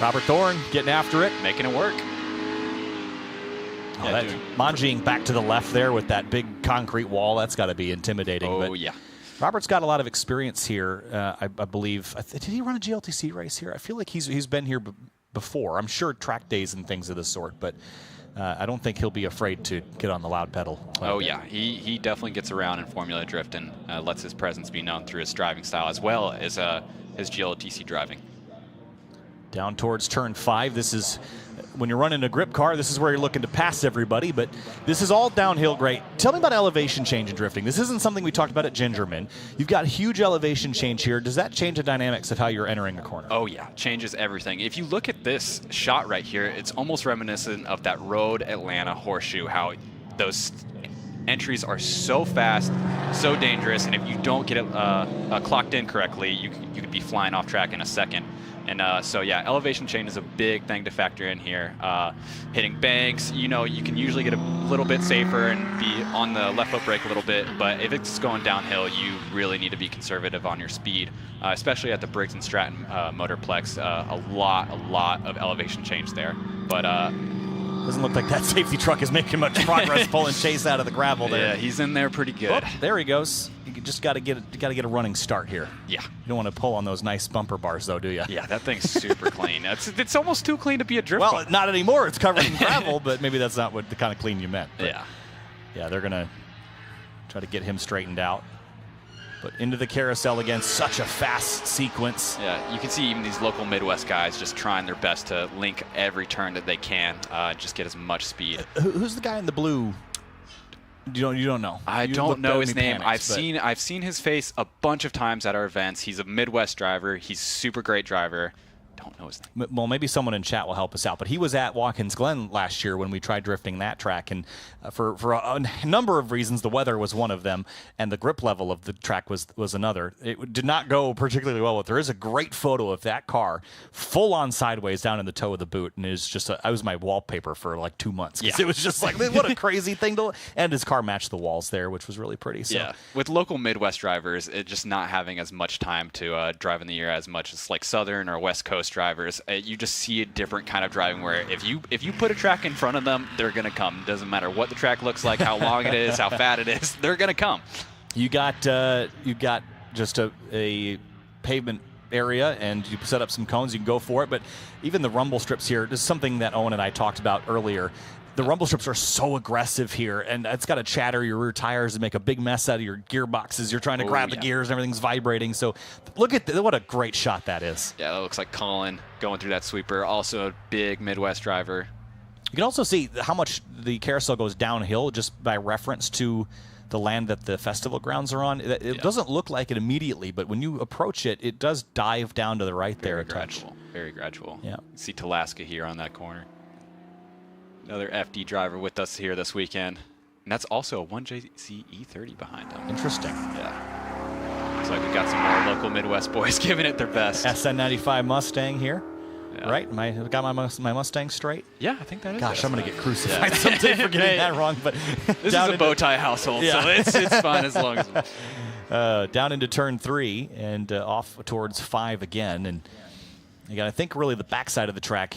Robert Thorne getting after it. Making it work. Manjiing back to the left there with that big concrete wall. That's got to be intimidating. Oh, yeah. Robert's got a lot of experience here, I believe. Did he run a GLTC race here? I feel like he's been here before. I'm sure track days and things of this sort, but I don't think he'll be afraid to get on the loud pedal. Oh, yeah. He definitely gets around in Formula Drift and lets his presence be known through his driving style as well as his GLTC driving. Down towards turn 5. This is, when you're running a grip car, this is where you're looking to pass everybody, but this is all downhill great. Tell me about elevation change in drifting. This isn't something we talked about at Gingerman. You've got huge elevation change here. Does that change the dynamics of how you're entering a corner? Oh, yeah. Changes everything. If you look at this shot right here, it's almost reminiscent of that Road Atlanta horseshoe, how those entries are so fast, so dangerous, and if you don't get it clocked in correctly, you could be flying off track in a second. And so, yeah, elevation change is a big thing to factor in here. Hitting banks, you can usually get a little bit safer and be on the left foot brake a little bit, but if it's going downhill, you really need to be conservative on your speed, especially at the Briggs & Stratton Motorplex. A lot of elevation change there. But doesn't look like that safety truck is making much progress pulling Chase out of the gravel there. Yeah, he's in there pretty good. Oh, there he goes. You just got to get a running start here. Yeah. You don't want to pull on those nice bumper bars, though, do you? Yeah, that thing's super clean. It's almost too clean to be a drift Well, bumper. not anymore. It's covered in gravel, but maybe that's not what the kind of clean you meant. But yeah, they're going to try to get him straightened out. But into the carousel again, such a fast sequence. Yeah, you can see even these local Midwest guys just trying their best to link every turn that they can, just get as much speed. Who's the guy in the blue? You don't know. I don't know his name. I've seen his face a bunch of times at our events. He's a Midwest driver. He's a super great driver. don't know his name. Well, maybe someone in chat will help us out. But he was at Watkins Glen last year when we tried drifting that track. And for a number of reasons, the weather was one of them, and the grip level of the track was another. It did not go particularly well. But there is a great photo of that car full on sideways down in the toe of the boot. And it was just, I was my wallpaper for like 2 months. Yeah. It was just like, what a crazy thing to. And his car matched the walls there, which was really pretty. So. Yeah, with local Midwest drivers, it just not having as much time to drive in the year as much as like Southern or West Coast drivers, you just see a different kind of driving where if you put a track in front of them, they're gonna come. Doesn't matter what the track looks like, how long it is, how fat it is, they're gonna come. You got just a pavement area, and you set up some cones, you can go for it. But even the rumble strips here, this is something that Owen and I talked about earlier. The rumble strips are so aggressive here, and it's got to chatter your rear tires and make a big mess out of your gearboxes. You're trying to grab the gears, and everything's vibrating. So look at what a great shot that is. Yeah, that looks like Colin going through that sweeper. Also a big Midwest driver. You can also see how much the carousel goes downhill just by reference to the land that the festival grounds are on. It doesn't look like it immediately, but when you approach it, it does dive down to the right there. Very gradual. Yeah. You see Talaska here on that corner. Another FD driver with us here this weekend. And that's also a 1JZ E30 behind him. Interesting. Yeah. Looks like we got some more local Midwest boys giving it their best. SN95 Mustang here. Yeah. Right? Have got my Mustang straight? Yeah, I think that is. Gosh, I'm going to get crucified someday for getting that wrong. But this is a bow tie household, so it's fine as long as... down into turn 3 and off towards 5 again. And again, I think really the backside of the track,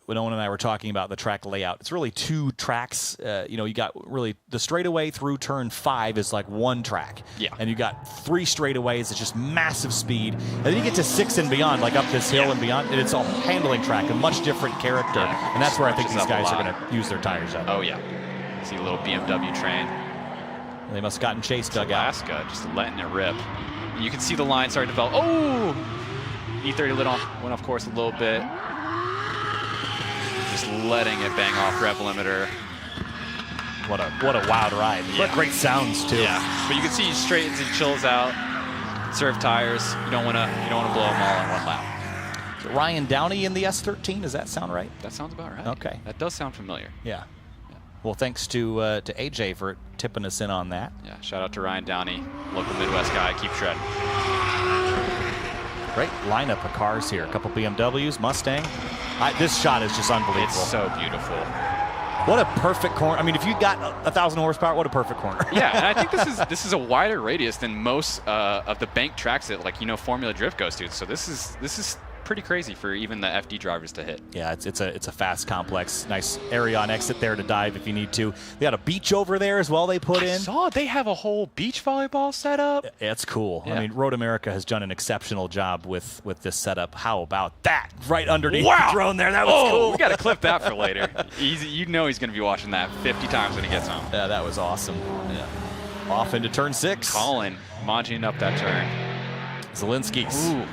when Owen and I were talking about the track layout, it's really 2 tracks. You got really the straightaway through turn 5 is like 1 track. Yeah. And you got 3 straightaways. It's just massive speed. And then you get to 6 and beyond, like up this hill and beyond, and it's a handling track, a much different character. Yeah. And that's where I think these guys are going to use their tires at. Oh, yeah. See a little BMW train. They must have gotten chased, dug out. Alaska, just letting it rip. You can see the line starting to develop. Oh! E30 went off course a little bit. Just letting it bang off rev limiter. What a wild ride. What great sounds too. Yeah, but you can see he straightens and chills out. Conserve tires. You don't want to blow them all in one lap. So Ryan Downey in the S13. Does that sound right? That sounds about right. Okay. That does sound familiar. Yeah. Well, thanks to AJ for tipping us in on that. Yeah. Shout out to Ryan Downey, local Midwest guy. Keep shredding. Great lineup of cars here. A couple BMWs, Mustang. This shot is just unbelievable. It's so beautiful. What a perfect corner. I mean, if you got 1,000 horsepower, what a perfect corner. Yeah, and I think this is a wider radius than most of the bank tracks that Formula Drift goes to. So this is pretty crazy for even the FD drivers to hit. Yeah, it's a fast complex. Nice area on exit there to dive if you need to. They got a beach over there as well they put in. I saw they have a whole beach volleyball set up. It's cool. Yeah. I mean, Road America has done an exceptional job with this setup. How about that? Right underneath the throne there. That was cool. We got to clip that for later. You know he's going to be watching that 50 times when he gets home. Yeah, that was awesome. Yeah. Off into turn 6. Colin managing up that turn. Zelinski's. Ooh.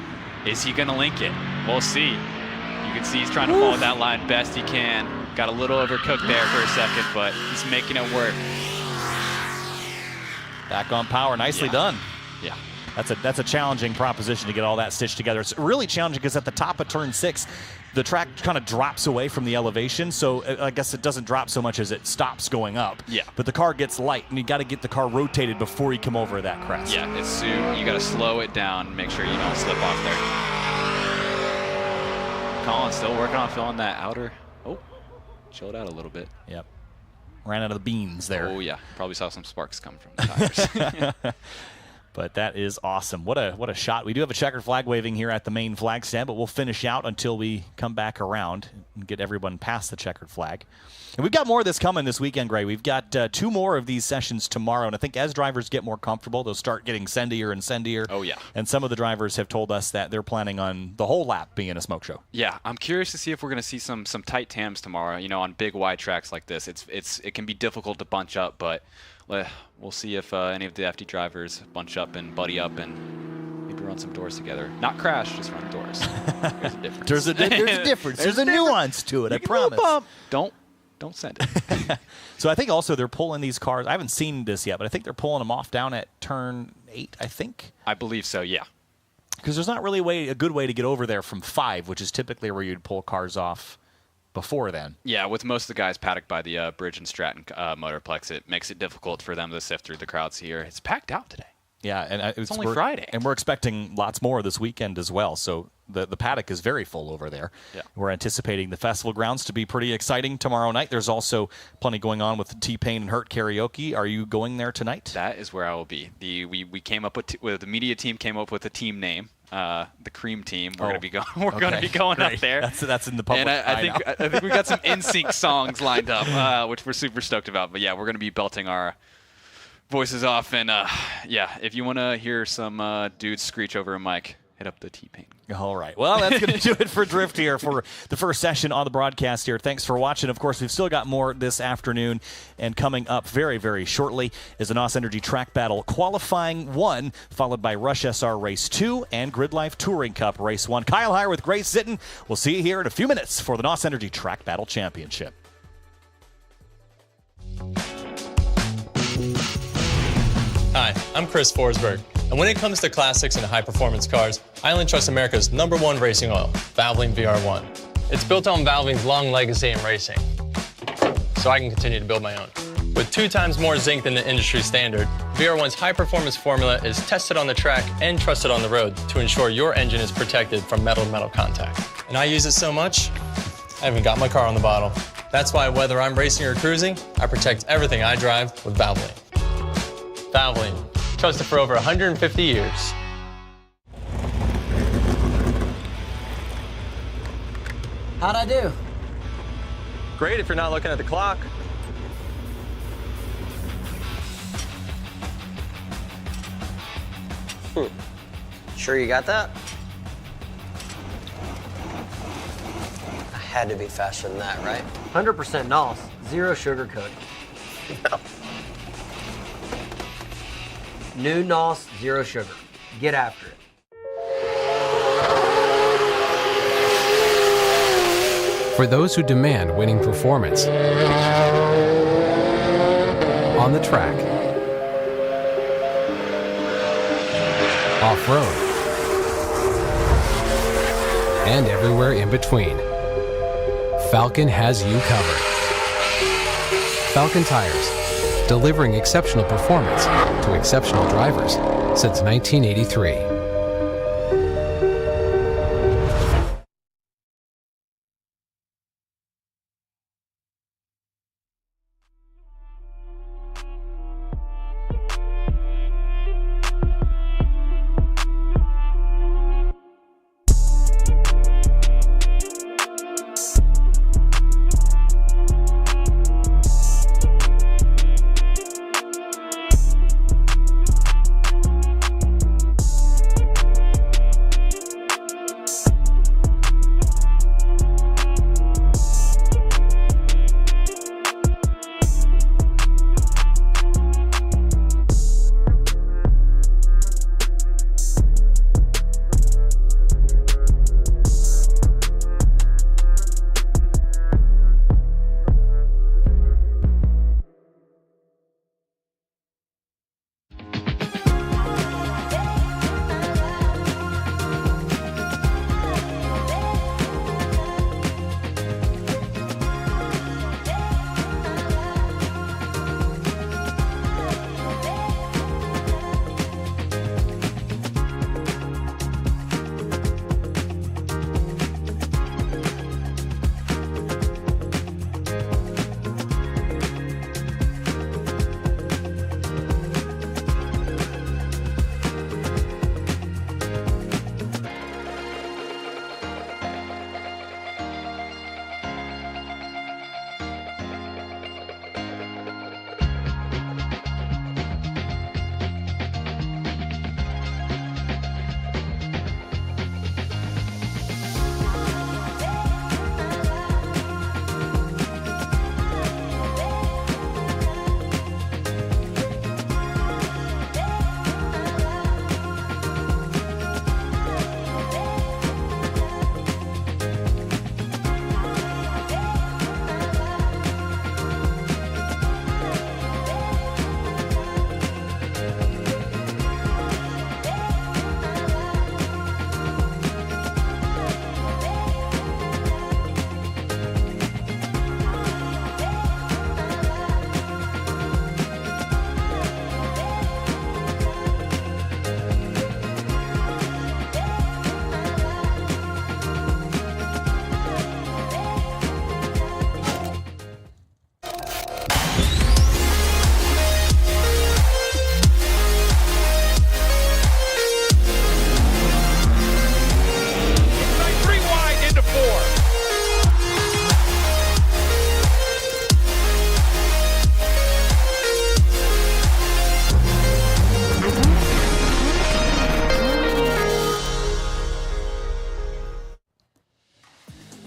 Is he going to link it? We'll see. You can see he's trying to follow that line best he can. Got a little overcooked there for a second, but he's making it work. Back on power. Nicely done. Yeah. That's a challenging proposition to get all that stitched together. It's really challenging because at the top of turn 6, the track kind of drops away from the elevation, so I guess it doesn't drop so much as it stops going up. Yeah. But the car gets light, and you got to get the car rotated before you come over that crest. Yeah, it's soon. You got to slow it down, make sure you don't slip off there. Colin's still working on filling that outer. Oh, chilled out a little bit. Yep. Ran out of the beans there. Oh yeah, probably saw some sparks come from the tires. But that is awesome. What a shot. We do have a checkered flag waving here at the main flag stand, but we'll finish out until we come back around and get everyone past the checkered flag. And we've got more of this coming this weekend, Gray. We've got 2 more of these sessions tomorrow, and I think as drivers get more comfortable, they'll start getting sendier and sendier. Oh, yeah. And some of the drivers have told us that they're planning on the whole lap being a smoke show. Yeah, I'm curious to see if we're going to see some tight tams tomorrow. On big wide tracks like this, it can be difficult to bunch up, but we'll see if any of the FD drivers bunch up and buddy up and maybe run some doors together. Not crash, just run doors. There's a difference. There's a difference. There's a nuance to it, I promise. Don't send it. So I think also they're pulling these cars. I haven't seen this yet, but I think they're pulling them off down at turn 8, I think. I believe so, yeah. Because there's not really a good way to get over there from 5, which is typically where you'd pull cars off before then. Yeah, with most of the guys paddocked by the Bridge and Stratton Motorplex, it makes it difficult for them to sift through the crowds here. It's packed out today. Yeah, and it's only Friday. And we're expecting lots more this weekend as well. So the paddock is very full over there. Yeah. We're anticipating the festival grounds to be pretty exciting tomorrow night. There's also plenty going on with T-Pain and Hurt karaoke. Are you going there tonight? That is where I will be. We came up with the media team came up with a team name. The Cream Team. We're going to be going. We're going to be going up there. That's in the public. And I think we got some NSYNC songs lined up, which we're super stoked about. But yeah, we're going to be belting our voices off, and yeah, if you want to hear some dudes screech over a mic, hit up the T-Pain. All right. Well, that's going to do it for Drift here for the first session on the broadcast here. Thanks for watching. Of course, we've still got more this afternoon, and coming up very, very shortly is the NOS Energy Track Battle Qualifying 1, followed by Rush SR Race 2 and GRIDLIFE Touring Cup Race 1. Kyle Heyer with Grace Zitten. We'll see you here in a few minutes for the NOS Energy Track Battle Championship. Hi, I'm Chris Forsberg, and when it comes to classics and high-performance cars, I only trust America's #1 racing oil, Valvoline VR1. It's built on Valvoline's long legacy in racing, so I can continue to build my own. With 2 times more zinc than the industry standard, VR1's high-performance formula is tested on the track and trusted on the road to ensure your engine is protected from metal-to-metal contact. And I use it so much, I haven't got my car on the bottle. That's why whether I'm racing or cruising, I protect everything I drive with Valvoline. Valvoline, trusted for over 150 years. How'd I do? Great if you're not looking at the clock. Sure you got that? I had to be faster than that, right? 100% NOS, zero sugar coating. New NOS, zero sugar. Get after it. For those who demand winning performance on the track, off-road, and everywhere in between, Falken has you covered. Falken Tires, delivering exceptional performance to exceptional drivers since 1983.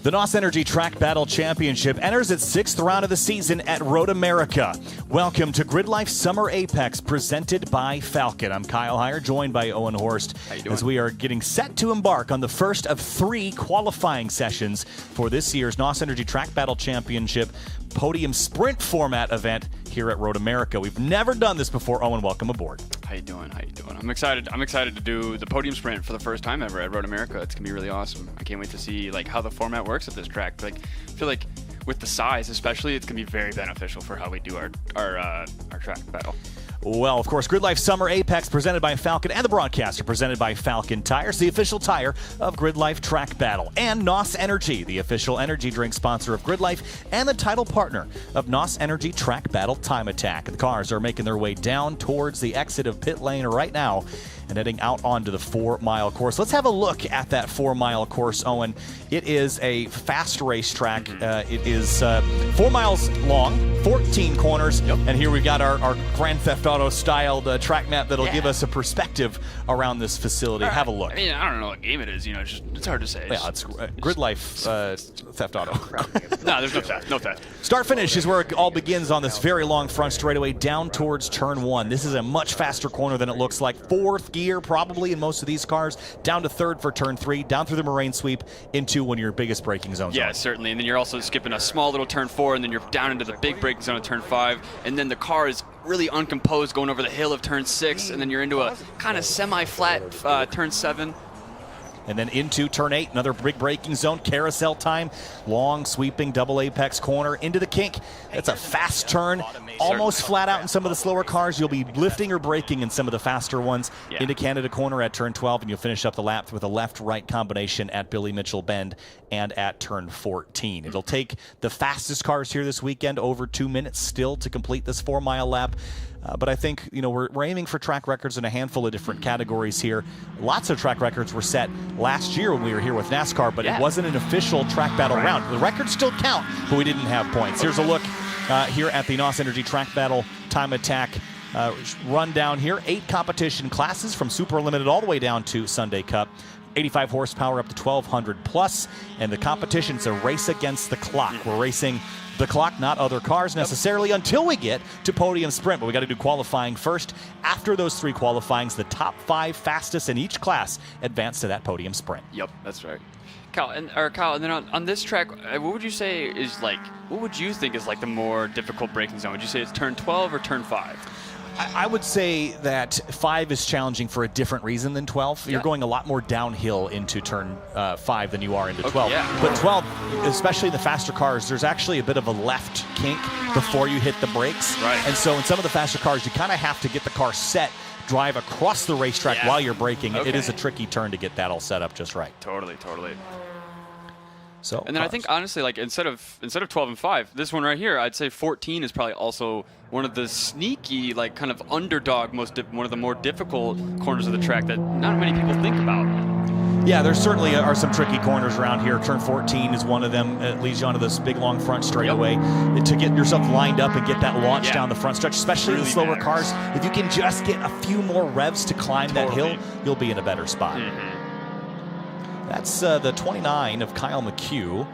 The NOS Energy Track Battle Championship enters its 6th round of the season at Road America. Welcome to GRIDLIFE Summer Apex, presented by Falcon. I'm Kyle Heyer, joined by Owen Horst, as we are getting set to embark on the first of 3 qualifying sessions for this year's NOS Energy Track Battle Championship podium sprint format event here at Road America. We've never done this before. Owen, welcome aboard. How you doing? How you doing? I'm excited. I'm excited to do the podium sprint for the first time ever at Road America. It's gonna be really awesome. I can't wait to see like how the format works at this track. Like, I feel like with the size, especially, it's gonna be very beneficial for how we do our track battle. Well, of course, GRIDLIFE Summer Apex presented by Falcon and the broadcaster presented by Falcon Tires, the official tire of GRIDLIFE Track Battle, and NOS Energy, the official energy drink sponsor of GRIDLIFE and the title partner of NOS Energy Track Battle Time Attack. The cars are making their way down towards the exit of pit lane right now and heading out onto the 4-mile course. Let's have a look at that 4-mile course, Owen. It is a fast racetrack. It is 4 miles long, 14 corners, and here we've got our Grand Theft Auto-styled track map that'll give us a perspective around this facility. Have a look. I mean, I don't know what game it is. You know, it's hard to say. Yeah, it's GRIDLIFE Theft Auto. No, there's no theft. No theft. Start-finish is where it all begins on this very long front straightaway down towards turn 1. This is a much faster corner than it looks like. 4th gear probably in most of these cars, down to 3rd for turn 3, down through the moraine sweep into one of your biggest braking zones. Yeah, certainly. And then you're also skipping a small little turn 4, and then you're down into the big braking zone of turn 5, and then the car is really uncomposed going over the hill of turn 6, and then you're into a kind of semi-flat turn 7. And then into turn 8, another big braking zone, carousel time, long sweeping double apex corner into the kink. That's a fast turn, almost flat out in some of the slower cars. You'll be lifting or braking in some of the faster ones. Into Canada corner at turn 12, and you'll finish up the lap with a left-right combination at Billy Mitchell Bend and at turn 14. It'll take the fastest cars here this weekend over 2 minutes still to complete this 4-mile lap. But I think, you know, we're aiming for track records in a handful of different categories here. Lots of track records were set last year when we were here with NASCAR, but it wasn't an official track battle round. The records still count, but we didn't have points. Here's a look here at the NOS Energy Track Battle Time Attack rundown here. 8 competition classes from Super Limited all the way down to Sunday Cup. 85 horsepower up to 1,200 plus, and the competition's a race against the clock. We're racing the clock, not other cars necessarily, until we get to podium sprint. But we got to do qualifying first. After those 3 qualifyings, the top 5 fastest in each class advance to that podium sprint. Yep, that's right. Kyle, and then on this track, what would you say is like, what would you think is like the more difficult braking zone? Would you say it's turn 12 or turn 5? I would say that 5 is challenging for a different reason than 12. You're going a lot more downhill into turn 5 than you are into 12. But 12, especially the faster cars, there's actually a bit of a left kink before you hit the brakes. And so in some of the faster cars, you kind of have to get the car set, drive across the racetrack while you're braking. It is a tricky turn to get that all set up just right. Totally. So, and then I think honestly, like instead of 12 and 5, this one right here, I'd say 14 is probably also one of the sneaky, like kind of underdog, one of the more difficult corners of the track that not many people think about. Yeah, there certainly are some tricky corners around here. Turn 14 is one of them. It leads you onto this big long front straightaway. To get yourself lined up and get that launch down the front stretch, especially in the slower cars. If you can just get a few more revs to climb that hill, you'll be in a better spot. That's the 29 of Kyle McHugh,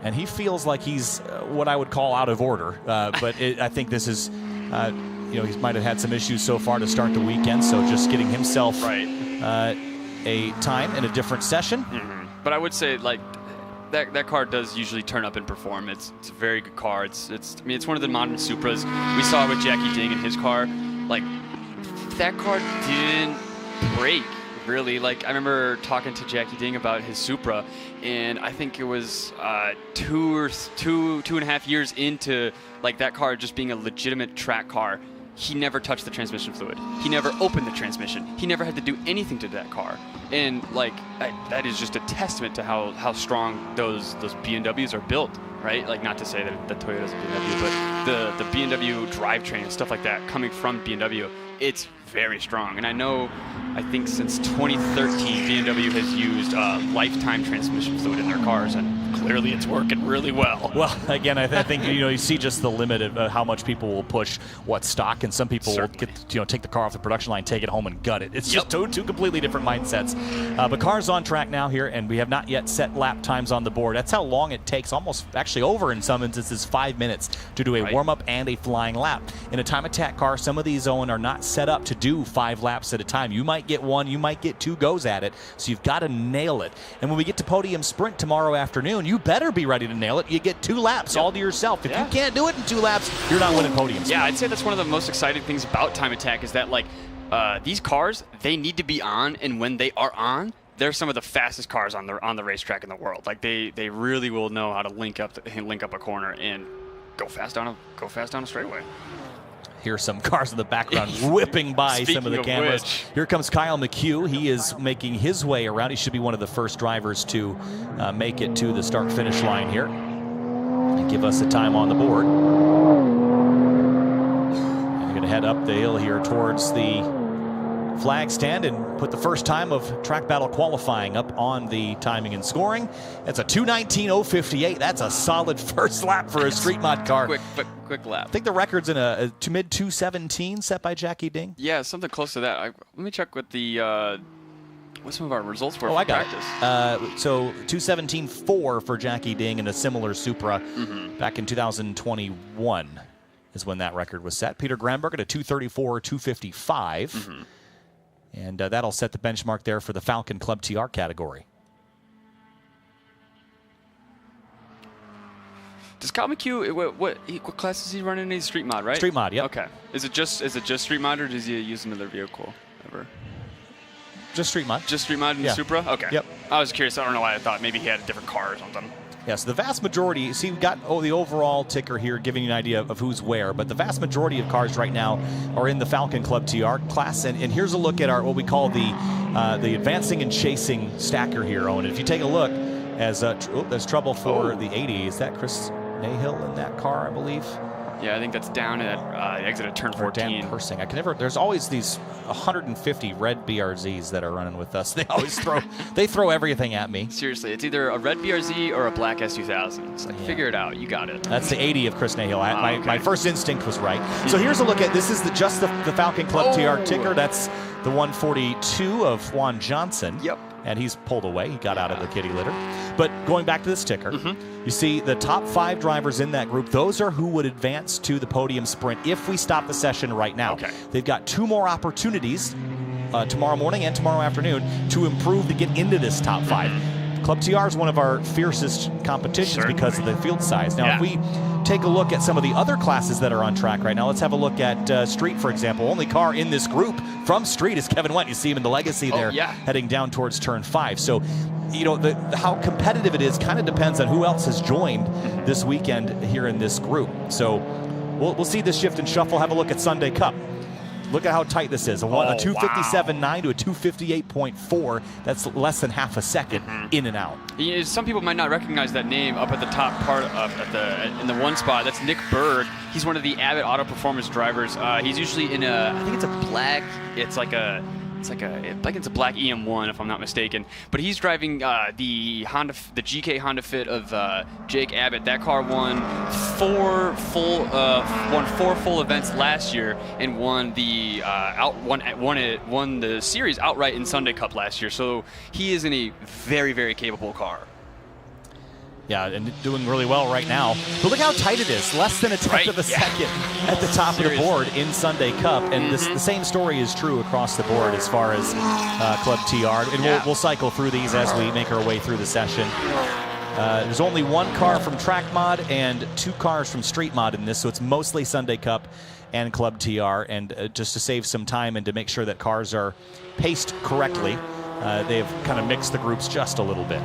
and he feels like he's what I would call out of order. But I think this is, you know, he might have had some issues so far to start the weekend, so just getting himself a time in a different session. But I would say, like, that car does usually turn up and perform. It's a very good car. I mean, it's one of the modern Supras. We saw it with Jackie Ding in his car. Like, that car didn't break. Really, like I remember talking to Jackie Ding about his Supra, and I think it was 2.5 years into like that car just being a legitimate track car. He never touched the transmission fluid. He never opened the transmission. He never had to do anything to that car. And like that is just a testament to how strong those BMWs are built, right? Like not to say that Toyota's a BMW, but the BMW drivetrain and stuff like that coming from BMW, it's very strong. And I think since 2013, BMW has used lifetime transmission fluid in their cars, and clearly it's working really well. Well, again, I think you see just the limit of how much people will push what stock, and some people will take the car off the production line, take it home, and gut it. It's just two completely different mindsets. But cars on track now here, and we have not yet set lap times on the board. That's how long it takes, almost actually over in some instances 5 minutes to do a warm-up and a flying lap. In a time attack car, some of these, Owen, are not set up to do 5 laps at a time. You might get 1, you might get 2 goes at it, so you've got to nail it. And when we get to podium sprint tomorrow afternoon, you better be ready to nail it. You get 2 laps all to yourself. If you can't do it in 2 laps, you're not winning podiums. Yeah, I'd say that's one of the most exciting things about time attack is that these cars, they need to be on, and when they are on, they're some of the fastest cars on the racetrack in the world. Like they really will know how to link up a corner and go fast down a straightaway. Here's some cars in the background whipping by some of the cameras. Here comes Kyle McHugh. He is making his way around. He should be one of the first drivers to make it to the start-finish line here and give us a time on the board. And you're going to head up the hill here towards the flag stand and put the first time of track battle qualifying up on the timing and scoring. That's a 2:19.058. That's a solid first lap for a street mod car. Quick lap. I think the record's in a mid 2:17 set by Jackie Ding. Yeah, something close to that. Let me check what what some of our results were. I got it. So 2:17.4 for Jackie Ding in a similar Supra back in 2021 is when that record was set. Peter Granberg at a 2:34.255. And that'll set the benchmark there for the Falcon Club TR category. Does Kyle McHugh, what class is he running? He's street mod, right? Street mod, yeah. Okay. Is it just street mod, or does he use another vehicle ever? Just street mod. Just street mod in Supra? Okay. Yep. I was curious. I don't know why I thought maybe he had a different car or something. Yes, the vast majority, see, we've got the overall ticker here giving you an idea of who's where, but the vast majority of cars right now are in the Falcon Club TR class, and here's a look at our what we call the advancing and chasing stacker here, Owen. If you take a look, as there's trouble for the 80. Is that Chris Nahill in that car, I believe? Yeah, I think that's down at exit at turn 14. Dan Persing. I can never. There's always these 150 red BRZs that are running with us. They always throw everything at me. Seriously, it's either a red BRZ or a black S2000. It's like, figure it out. You got it. That's the 80 of Chris Nahill. My first instinct was right. So here's a look at this. Is just the Falcon Club TR ticker. That's the 142 of Juan Johnson. Yep. And he's pulled away. He got out of the kitty litter. But going back to this ticker, you see the top 5 drivers in that group. Those are who would advance to the podium sprint if we stop the session right now. Okay. They've got 2 more opportunities tomorrow morning and tomorrow afternoon to improve to get into this top 5. Club TR is one of our fiercest competitions because of the field size. Now, if we take a look at some of the other classes that are on track right now, let's have a look at Street, for example. Only car in this group from Street is Kevin Wendt. You see him in the Legacy there heading down towards turn 5. So, you know, how competitive it is kind of depends on who else has joined this weekend here in this group. So we'll see this shift and shuffle. Have a look at Sunday Cup. Look at how tight this is. A 2:57.9 to a 2:58.4. That's less than half a second in and out. You know, some people might not recognize that name up at the top part in the one spot. That's Nick Berg. He's one of the Abbott Auto Performance drivers. He's usually in I think it's a black. It's like a black EM1 if I'm not mistaken. But he's driving the GK Honda Fit of Jake Abbott. That car won 4 full events last year and won the won the series outright in Sunday Cup last year. So he is in a very, very capable car. Yeah, and doing really well right now. But look how tight it is. Less than a tenth of a second at the top of the board in Sunday Cup. And the same story is true across the board as far as Club TR. And we'll cycle through these as we make our way through the session. There's only 1 car from Track Mod and 2 cars from Street Mod in this, so it's mostly Sunday Cup and Club TR. And just to save some time and to make sure that cars are paced correctly, they've kind of mixed the groups just a little bit.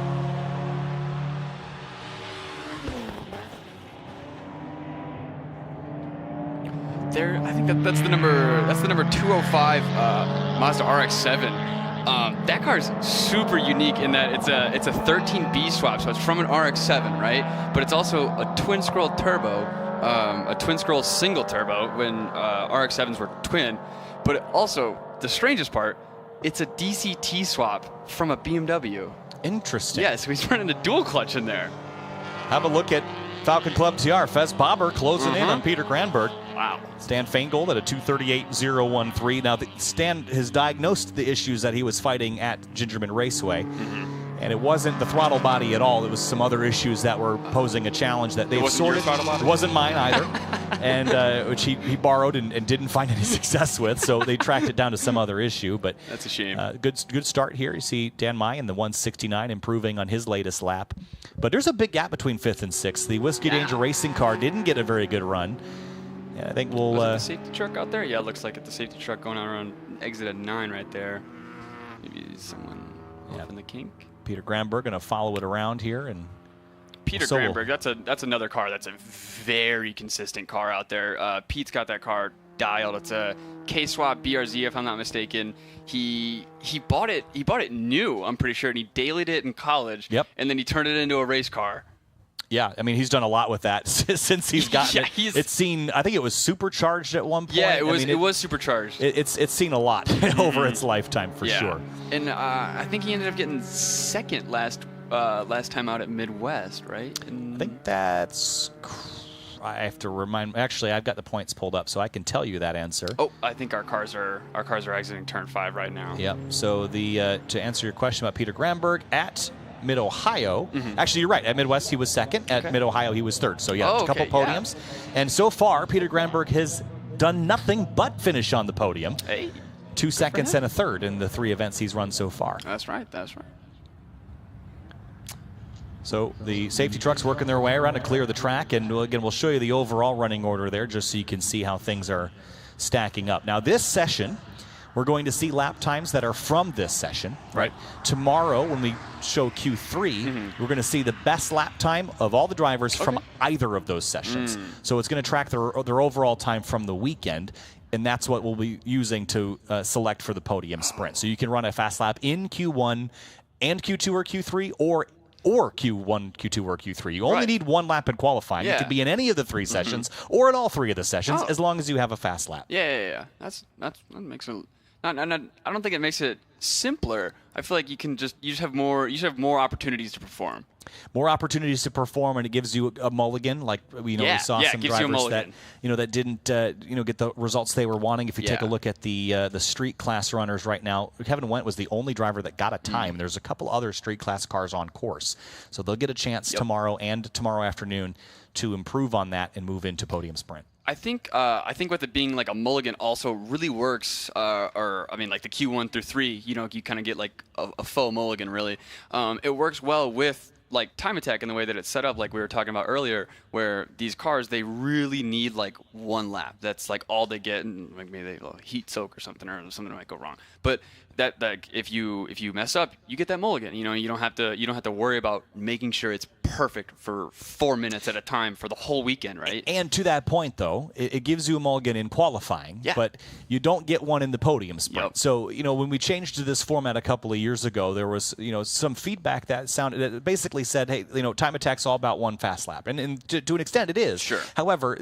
I think that's the number 205 Mazda RX-7. That car is super unique in that it's a 13B swap, so it's from an RX-7, right? But it's also a twin scroll turbo, a twin scroll single turbo when RX-7s were twin. But also, the strangest part, it's a DCT swap from a BMW. Interesting. Yeah, so he's running a dual clutch in there. Have a look at Falcon Club TR. Fez Bobber closing in on Peter Granberg. Wow. Stan Feingold at a 2:38.013. Now, Stan has diagnosed the issues that he was fighting at Gingerman Raceway. And it wasn't the throttle body at all. It was some other issues that were posing a challenge that they've sorted. It wasn't mine either, and which he borrowed and didn't find any success with. So they tracked it down to some other issue. But that's a shame. Good start here. You see Dan Mai in the 169 improving on his latest lap. But there's a big gap between 5th and 6th. The Whiskey Danger racing car didn't get a very good run. And I think we'll... Was it the safety truck out there? Yeah, it looks like it. The safety truck going around exit at 9 right there. Maybe someone off in the kink. Peter Granberg going to follow it around here, and Peter Granberg. That's another car. That's a very consistent car out there. Pete's got that car dialed. It's a K-Swap BRZ, if I'm not mistaken. He bought it. He bought it new, I'm pretty sure, and he dailied it in college. Yep. And then he turned it into a race car. Yeah, I mean, he's done a lot with that since he's gotten it. It's seen, I think it was supercharged at one point. Yeah, it was supercharged. It's seen a lot over its lifetime for sure. And I think he ended up getting second last time out at Midwest, right? I think that's... I have to remind. Actually, I've got the points pulled up, so I can tell you that answer. Oh, I think our cars are exiting turn 5 right now. Yep. So to answer your question about Peter Granberg at Mid-Ohio. Actually, you're right. At Midwest, he was second. At Mid-Ohio, he was third. So, yeah, a couple podiums. Yeah. And so far, Peter Granberg has done nothing but finish on the podium. Hey. 2 seconds and a third in the 3 events he's run so far. That's right. That's right. So the safety trucks working their way around to clear the track. And, again, we'll show you the overall running order there just so you can see how things are stacking up. Now, this session... we're going to see lap times that are from this session. Right. Tomorrow, when we show Q3, we're going to see the best lap time of all the drivers from either of those sessions. So it's going to track their overall time from the weekend, and that's what we'll be using to select for the podium sprint. So you can run a fast lap in Q1 and Q2 or Q3, or Q1, Q2, or Q3. You only need one lap in qualifying. It could be in any of the 3 sessions or in all 3 of the sessions, as long as you have a fast lap. Yeah. That makes it. I don't think it makes it simpler. I feel like you just have more opportunities to perform. More opportunities to perform, and it gives you a mulligan. Like we saw some drivers that didn't get the results they were wanting. If you take a look at the street class runners right now, Kevin Wendt was the only driver that got a time. There's a couple other street class cars on course, so they'll get a chance tomorrow and tomorrow afternoon to improve on that and move into podium sprint. I think with it being like a mulligan also really works, like the Q1 through 3, you kind of get like a faux mulligan really. It works well with like time attack in the way that it's set up, like we were talking about earlier, where these cars, they really need like one lap. That's like all they get, and like maybe they heat soak or something might go wrong. But that like if you mess up, you get that mulligan. You don't have to worry about making sure it's perfect for 4 minutes at a time for the whole weekend, right? And to that point, though, it gives you a mulligan in qualifying, but you don't get one in the podium sprint. So, when we changed to this format a couple of years ago, there was, some feedback that basically said, hey, time attack's all about one fast lap. And to an extent, it is. Sure. However,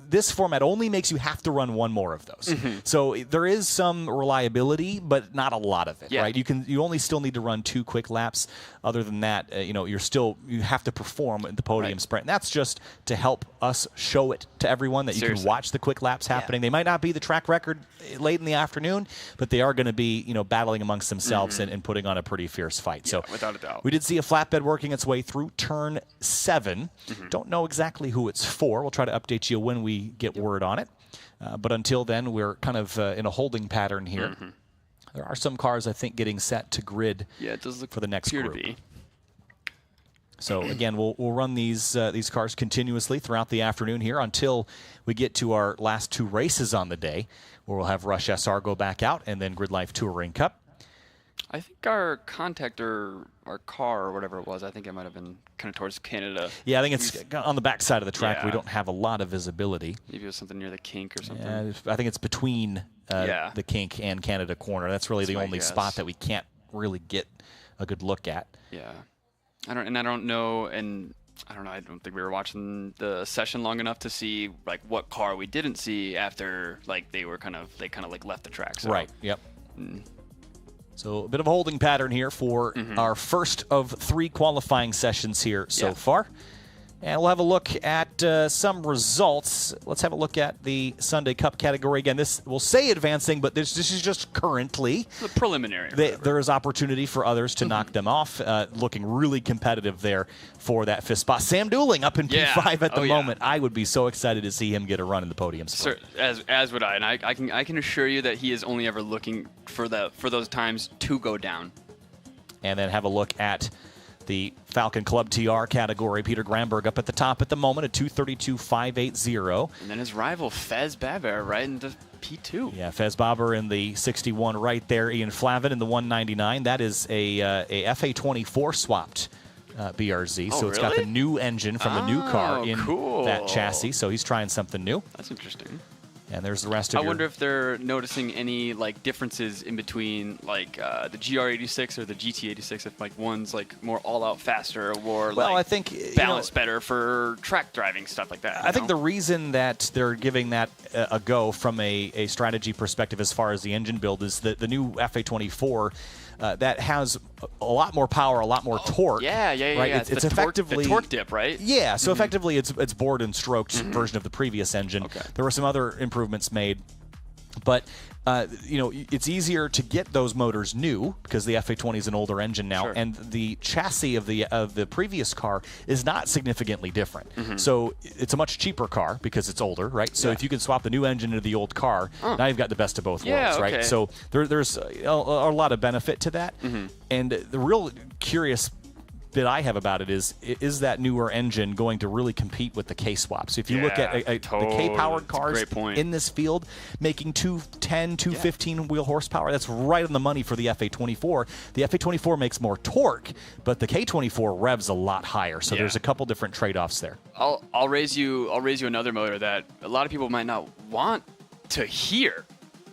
this format only makes you have to run one more of those. So there is some reliability, but not a lot of it, right? You only still need to run 2 quick laps. Other than that, you have to perform in the podium sprint. And that's just to help us show it to everyone that you can watch the quick laps happening. They might not be the track record late in the afternoon, but they are going to be, battling amongst themselves and putting on a pretty fierce fight. So without a doubt. We did see a flatbed working its way through turn 7. Don't know exactly who it's for. We'll try to update you when we get word on it. But until then, we're kind of in a holding pattern here. There are some cars, I think, getting set to grid it does look for the next group. To be. So, again, we'll run these cars continuously throughout the afternoon here until we get to our last 2 races on the day, where we'll have Rush SR go back out and then GRIDLIFE Touring Cup. I think our contact or our car or whatever it was, I think it might have been kind of towards Canada. Yeah, I think it's on the back side of the track. We don't have a lot of visibility. Maybe it was something near the kink or something. Yeah, I think it's between the kink and Canada corner. That's really the only spot that we can't really get a good look at. Yeah. I don't know. I don't think we were watching the session long enough to see like what car we didn't see after like they kind of like left the track. So. Right. Yep. So a bit of a holding pattern here for our first of 3 qualifying sessions here so far. And we'll have a look at some results. Let's have a look at the Sunday Cup category. Again, this will say advancing, but this is just currently. The preliminary. There is opportunity for others to knock them off. Looking really competitive there for that fifth spot. Sam Dooling up in P5 at the moment. I would be so excited to see him get a run in the podium spot. As would I. And I can assure you that he is only ever looking for those times to go down. And then have a look at the Falcon Club TR category. Peter Gramberg up at the top at the moment at 2:32.580. And then his rival Fez Baber right into P2. Yeah, Fez Baber in the 61 right there. Ian Flavin in the 199. That is a FA24 swapped BRZ. So it's got the new engine from the new car in that chassis. So he's trying something new. That's interesting. And there's the rest of I wonder if they're noticing any differences in between the GR86 or the GT86, if one's more all out faster or I think balanced better for track driving, stuff like that. I think the reason that they're giving that a go from a strategy perspective as far as the engine build is that the new FA24 that has a lot more power, a lot more torque. Yeah. Right? It's effectively the torque dip, right? Yeah. So effectively, it's bored and stroked version of the previous engine. Okay. There were some other improvements made, but it's easier to get those motors new because the FA20 is an older engine now, and the chassis of the previous car is not significantly different. So it's a much cheaper car because it's older, right? So if you can swap the new engine into the old car, now you've got the best of both worlds, right? So there's a lot of benefit to that, and the real curious bit I have about it is that newer engine going to really compete with the K-swap? So if you look at the K-powered cars in this field, making 210, 215 wheel horsepower, that's right on the money for the FA24. The FA24 makes more torque, but the K24 revs a lot higher. So there's a couple different trade-offs there. I'll raise you another motor that a lot of people might not want to hear,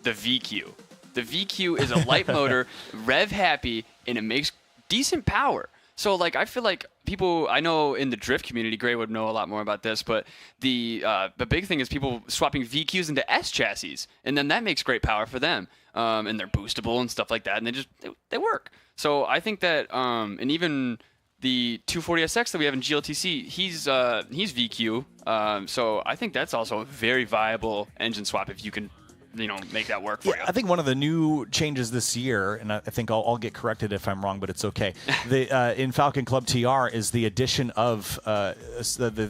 the VQ. The VQ is a light motor, rev happy, and it makes decent power. So, I feel like people, I know in the drift community, Gray would know a lot more about this, but the big thing is people swapping VQs into S chassis, and then that makes great power for them, and they're boostable and stuff like that, and they work. So I think that, and even the 240SX that we have in GLTC, he's VQ, so I think that's also a very viable engine swap if you can make that work for you. I think one of the new changes this year, and I think I'll get corrected if I'm wrong, but it's okay. In Falcon Club TR is the addition of the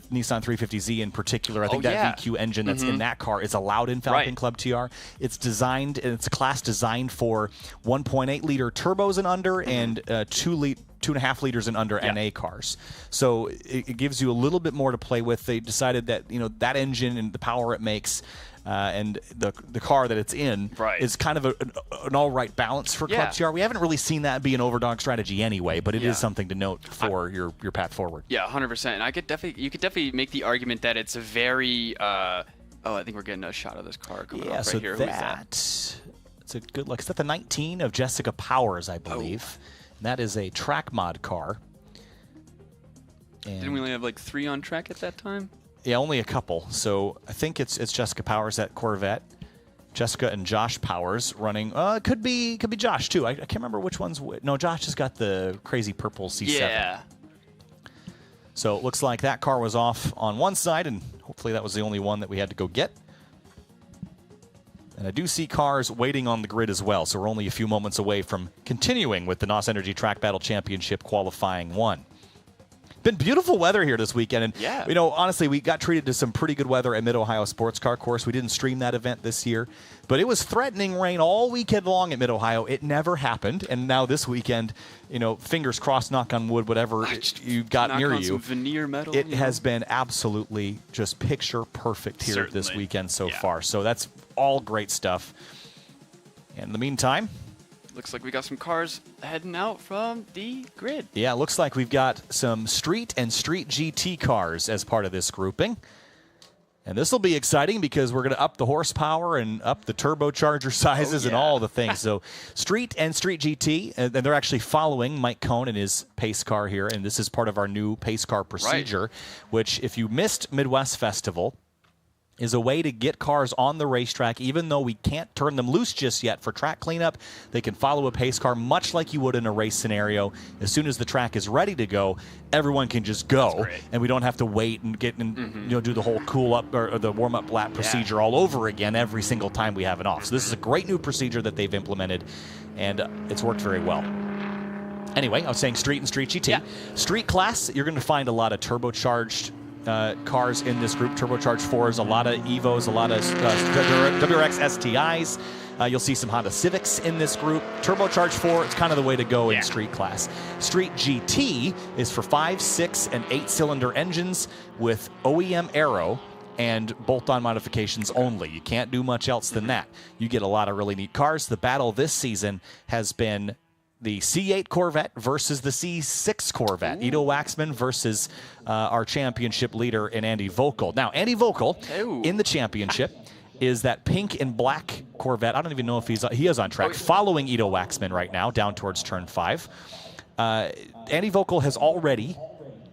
Nissan 350Z in particular. I think that VQ engine that's in that car is allowed in Falcon Club TR. It's designed, and it's a class designed for 1.8 liter turbos and under, and 2.5 liters and under NA cars. So it gives you a little bit more to play with. They decided that that engine and the power it makes and the car that it's in is kind of an all right balance for Club TR. We haven't really seen that be an overdog strategy anyway, but it is something to note for your path forward. Yeah, 100%. And you could definitely make the argument that it's a very I think we're getting a shot of this car coming up right here. Who is that? It's a good look. Is that the 19 of Jessica Powers, I believe? And that is a track mod car. And didn't we only have 3 on track at that time? Yeah, only a couple. So I think it's Jessica Powers at Corvette. Jessica and Josh Powers running. It could be Josh too. I can't remember which one's. No, Josh has got the crazy purple C7. Yeah. So it looks like that car was off on one side, and hopefully that was the only one that we had to go get. And I do see cars waiting on the grid as well, so we're only a few moments away from continuing with the NOS Energy TrackBattle Championship Qualifying 1. Been beautiful weather here this weekend, and honestly, we got treated to some pretty good weather at Mid-Ohio Sports Car Course. We didn't stream that event this year, but it was threatening rain all weekend long at Mid-Ohio. It never happened, and now this weekend, fingers crossed, knock on wood, whatever you got near you. Some veneer metal, it has been absolutely just picture perfect here this weekend so far. So that's all great stuff. And in the meantime, looks like we got some cars heading out from the grid. Yeah, it looks like we've got some Street and Street GT cars as part of this grouping. And this will be exciting because we're going to up the horsepower and up the turbocharger sizes and all the things. So Street and Street GT, and they're actually following Mike Cohn and his pace car here. And this is part of our new pace car procedure, which if you missed Midwest Festival, is a way to get cars on the racetrack, even though we can't turn them loose just yet for track cleanup. They can follow a pace car much like you would in a race scenario. As soon as the track is ready to go, everyone can just go, and we don't have to wait and get in, do the whole cool up or the warm up lap procedure all over again every single time we have an off. So this is a great new procedure that they've implemented, and it's worked very well. Anyway, I was saying street and street GT. Street class, you're going to find a lot of turbocharged cars in this group, turbocharged 4s, a lot of Evos, a lot of WRX STIs. You'll see some Honda Civics in this group. Turbocharged 4, it's kind of the way to go in street class. Street GT is for 5, 6, and 8-cylinder engines with OEM aero and bolt-on modifications only. You can't do much else than that. You get a lot of really neat cars. The battle this season has been the C8 Corvette versus the C6 Corvette. Ido Waxman versus our championship leader in Andy Vogel. Now, Andy Vogel in the championship is that pink and black Corvette. I don't even know if he is on track, following Ido Waxman right now down towards turn 5. Andy Vogel has already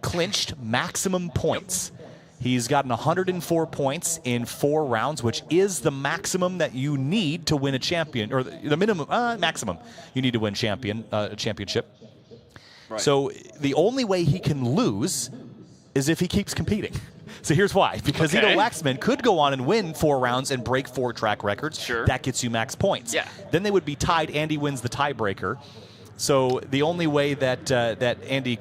clinched maximum points. He's gotten 104 points in 4 rounds, which is the maximum that you need to win a champion, or the minimum, maximum you need to win a championship. Right. So the only way he can lose is if he keeps competing. So here's why. Because Ido Waxman could go on and win 4 rounds and break 4 track records. Sure. That gets you max points. Yeah. Then they would be tied. Andy wins the tiebreaker. So the only way that that Andy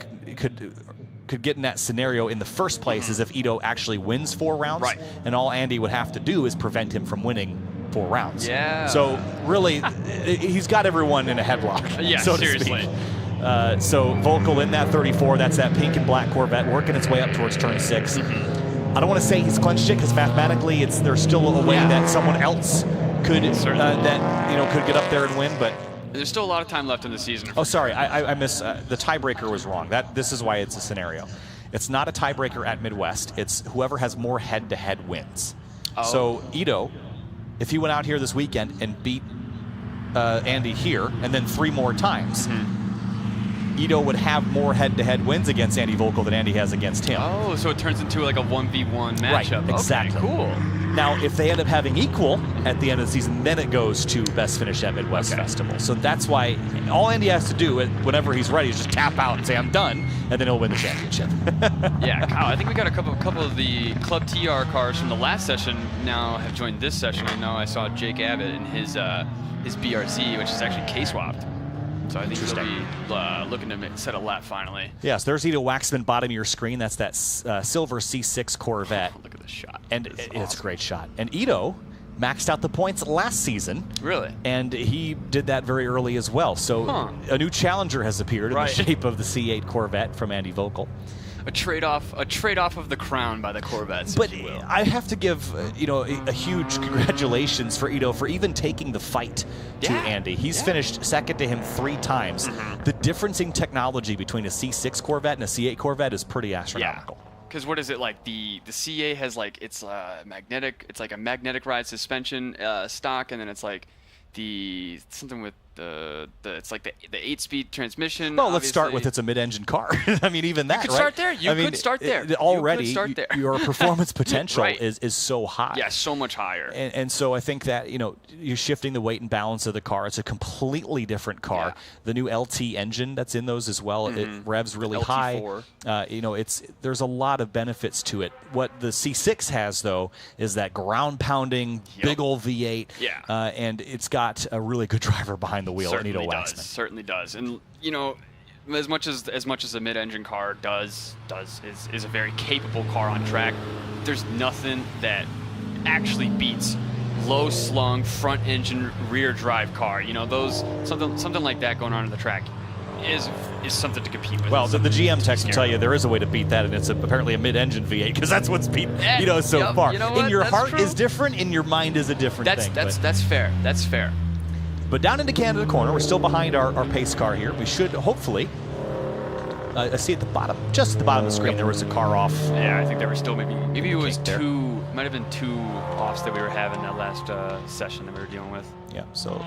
could get in that scenario in the first place is if Ido actually wins 4 rounds. Right. And all Andy would have to do is prevent him from winning 4 rounds. Yeah. So really, he's got everyone in a headlock, so to speak. So Vogel in that 34, that's that pink and black Corvette working its way up towards turn 6. I don't want to say he's clinched it because mathematically there's still a way that someone else could could get up there and win, but there's still a lot of time left in the season. Oh, sorry, I missed. The tiebreaker was wrong. This is why it's a scenario. It's not a tiebreaker at Midwest. It's whoever has more head-to-head wins. Oh. So Ido, if he went out here this weekend and beat Andy here, and then 3 more times, Ido would have more head-to-head wins against Andy Vogel than Andy has against him. Oh, so it turns into like a 1v1 matchup. Right, exactly. Okay, cool. Now, if they end up having equal at the end of the season, then it goes to Best Finish at Midwest Festival. So that's why all Andy has to do whenever he's ready is just tap out and say, I'm done, and then he'll win the championship. Yeah, Kyle, I think we got a couple of the Club TR cars from the last session now have joined this session. I know I saw Jake Abbott in his BRZ, which is actually K-swapped. So I think he'll be looking to set a lap finally. Yes, there's Ido Waxman, bottom of your screen. That's that silver C6 Corvette. Oh, look at this shot. And it's a great shot. And Ido maxed out the points last season. Really? And he did that very early as well. So a new challenger has appeared in the shape of the C8 Corvette from Andy Vogel. A trade-off of the crown by the Corvettes. But I have to give a huge congratulations for Ido for even taking the fight to Andy. He's finished second to him 3 times. The difference in technology between a C6 Corvette and a C8 Corvette is pretty astronomical. Because what is it like? The CA has like it's a magnetic ride suspension stock, and then it's like something with it's like the 8-speed transmission. Well, let's start with it's a mid-engine car. I mean, even that, you could start there. You could start there. Already, your performance potential is so high. Yeah, so much higher. And so I think that you're shifting the weight and balance of the car. It's a completely different car. Yeah. The new LT engine that's in those as well. It revs really high. There's a lot of benefits to it. What the C6 has though is that ground-pounding big old V8. Yeah. And it's got a really good driver behind the wheel. Certainly does. And as much as a mid-engine car is a very capable car on track, there's nothing that actually beats low-slung front-engine rear-drive car. Something like that going on the track is something to compete with. Well, the GM techs will tell you there is a way to beat that, and it's apparently a mid-engine V8 because that's what's beat so far. In your heart is different, in your mind is a different thing. That's fair. That's fair. But down into Canada corner, we're still behind our pace car here. We should hopefully see at the bottom, just at the bottom of the screen, there was a car off. Yeah, I think there were still maybe it was might have been 2 offs that we were having that last session that we were dealing with. Yeah, so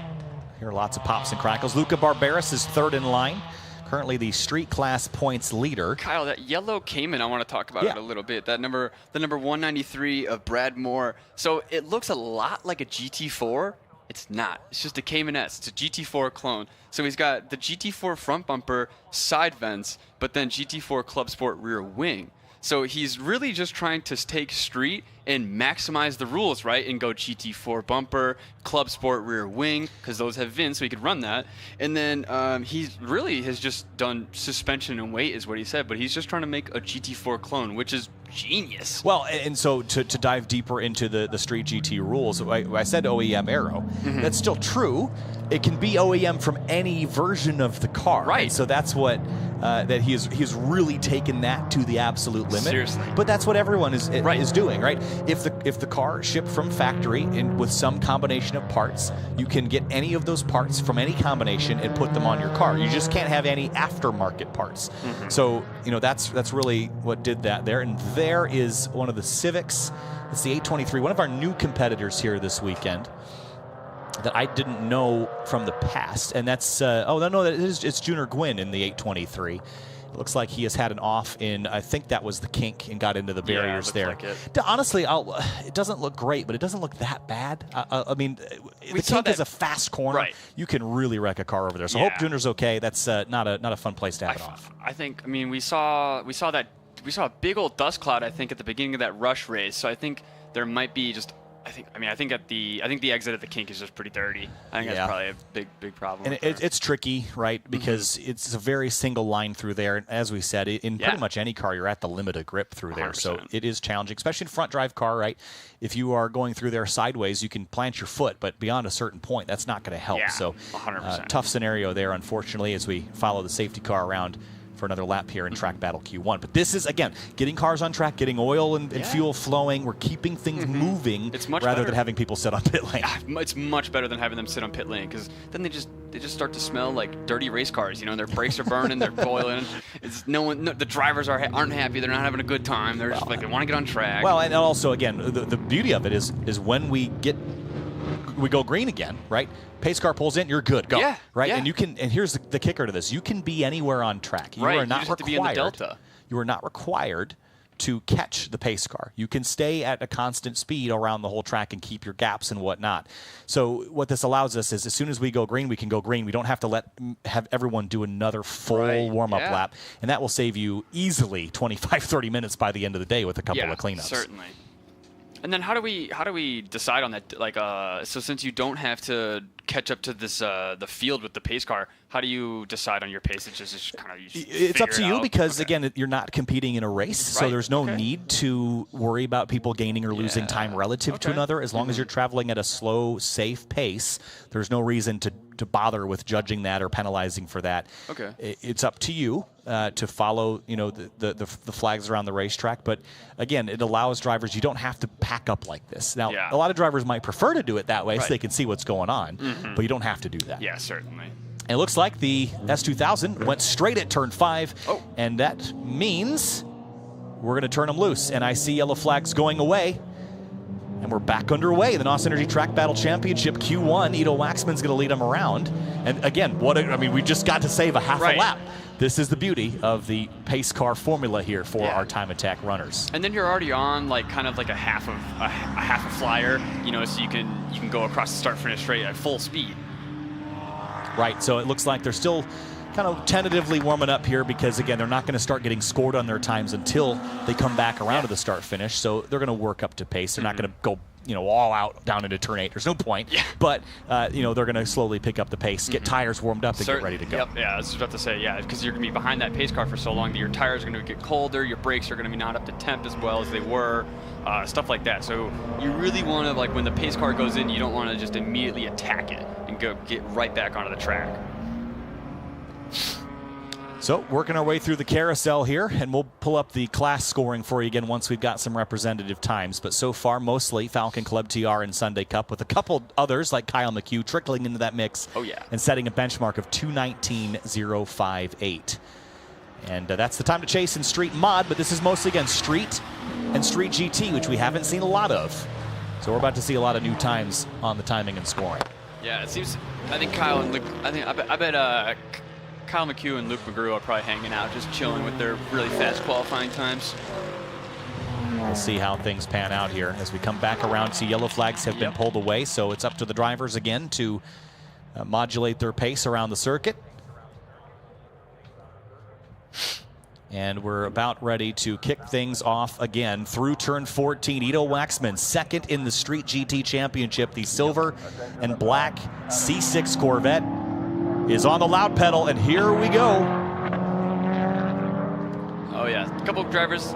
here are lots of pops and crackles. Luca Barberis is 3rd in line. currently the street class points leader. Kyle, that yellow Cayman, I want to talk about it a little bit. That the number 193 of Brad Moore. So it looks a lot like a GT4. It's not. It's just a Cayman S. It's a GT4 clone. So he's got the GT4 front bumper, side vents, but then GT4 Club Sport rear wing. So he's really just trying to take street and maximize the rules, right? And go GT4 bumper, Club Sport rear wing, because those have VIN, so he could run that. And then he really has just done suspension and weight, is what he said. But he's just trying to make a GT4 clone, which is genius. Well, and so to dive deeper into the Street GT rules, I said OEM aero. That's still true. It can be OEM from any version of the car. Right. And so that's what that he's really taken that to the absolute limit. Seriously. But that's what everyone is doing, right? If the car shipped from factory and with some combination of parts, you can get any of those parts from any combination and put them on your car. You just can't have any aftermarket parts. So that's really what did that there. And there is one of the Civics. It's the 823, one of our new competitors here this weekend that I didn't know from the past, and that's it's Junior Gwynn in the 823. It looks like he has had an off in, I think that was the kink, and got into the barriers there. Like it. Honestly, it doesn't look great, but it doesn't look that bad. I mean, the kink is a fast corner. Right. You can really wreck a car over there. So hope Junior's okay. That's not a fun place to have it off. I think. I mean, we saw a big old dust cloud, I think, at the beginning of that rush race. So I think there might be just. I think the exit at the kink is just pretty dirty. I think that's probably a big problem. And it's tricky, right? Because it's a very single line through there. And as we said, in pretty much any car, you're at the limit of grip through there. 100%. So it is challenging, especially in a front drive car, right? If you are going through there sideways, you can plant your foot, but beyond a certain point, that's not going to help. Yeah, so 100%. Tough scenario there, unfortunately, as we follow the safety car around for another lap here in Track Battle Q1. But this is, again, getting cars on track, getting oil and fuel flowing. We're keeping things moving rather than having people sit on pit lane. Yeah, it's much better than having them sit on pit lane, because then they just start to smell like dirty race cars. Their brakes are burning, they're boiling. The drivers aren't happy. They're not having a good time. They're just like, they want to get on track. Well, and also, again, the beauty of it is when we go green again, right? Pace car pulls in, you're good. Go. Right? Yeah. And here's the kicker to this. You can be anywhere on track. You are not you just have to be in the delta. You are not required to catch the pace car. You can stay at a constant speed around the whole track and keep your gaps and whatnot. So what this allows us is, as soon as we go green, we can go green. We don't have to have everyone do another full warm-up lap. And that will save you easily 25, 30 minutes by the end of the day with a couple of cleanups. Certainly. And then how do we decide on that? Like, so since you don't have to catch up to this the field with the pace car, how do you decide on your pace? It's just kind of it's up to you because again, you're not competing in a race, so there's no need to worry about people gaining or losing time relative to another. As long as you're traveling at a slow, safe pace, there's no reason to bother with judging that or penalizing for that. Okay, it's up to you to follow the flags around the racetrack. But again, it allows drivers. You don't have to pack up like this. Now, a lot of drivers might prefer to do it that way so they can see what's going on, but you don't have to do that. Yeah, certainly. And it looks like the S2000 went straight at turn 5, and that means we're going to turn them loose. And I see yellow flags going away, and we're back underway. The NOS Energy Track Battle Championship Q1. Ido Waxman's going to lead them around. And again, we just got to save a half a lap. This is the beauty of the pace car formula here for our time attack runners. And then you're already on kind of like a half a flyer, so you can go across the start finish straight at full speed. Right, so it looks like they're still kind of tentatively warming up here because, again, they're not going to start getting scored on their times until they come back around to the start finish. So they're going to work up to pace. They're not going to go all out down into turn 8. There's no point. But, they're going to slowly pick up the pace, get tires warmed up, and get ready to go. Yep. Yeah, I was about to say, because you're going to be behind that pace car for so long that your tires are going to get colder, your brakes are going to be not up to temp as well as they were, stuff like that. So you really want to, when the pace car goes in, you don't want to just immediately attack it and go get right back onto the track. So working our way through the carousel here, and we'll pull up the class scoring for you again once we've got some representative times. But so far, mostly Falcon Club TR and Sunday Cup, with a couple others like Kyle McHugh trickling into that mix and setting a benchmark of 2:19.058. And that's the time to chase in Street Mod, but this is mostly, again, Street and Street GT, which we haven't seen a lot of. So we're about to see a lot of new times on the timing and scoring. Yeah, it seems. I think Kyle and I bet Kyle McHugh and Luke McGrew are probably hanging out, just chilling with their really fast qualifying times. We'll see how things pan out here as we come back around. See, yellow flags have been pulled away, so it's up to the drivers again to modulate their pace around the circuit. And we're about ready to kick things off again through turn 14. Ido Waxman, second in the Street GT Championship. The silver and black C6 Corvette is on the loud pedal, and here we go. Oh yeah, a couple of drivers.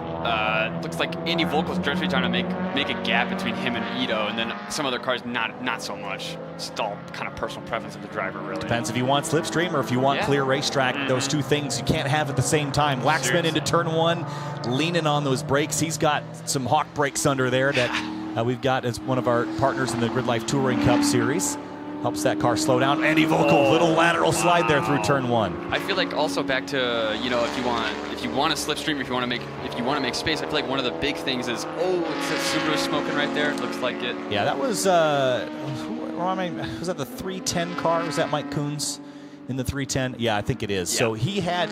Looks like Andy Volkel's actually trying to make a gap between him and Ido, and then some other cars not so much. It's all kind of personal preference of the driver, really. Depends if you want slipstream or if you want clear racetrack. Those two things you can't have at the same time. Waxman into turn 1, leaning on those brakes. He's got some hawk brakes under there that we've got as one of our partners in the GRIDLIFE Touring Cup Series. Helps that car slow down. Andy Volkel, little lateral slide there through turn 1. I feel like also back to, you know, if you want to slipstream, if you want to make space, I feel like one of the big things is, it's that Subaru smoking right there. It looks like it. Yeah, that was was that the 310 car? Was that Mike Coons in the 310? Yeah, I think it is. Yeah. So he had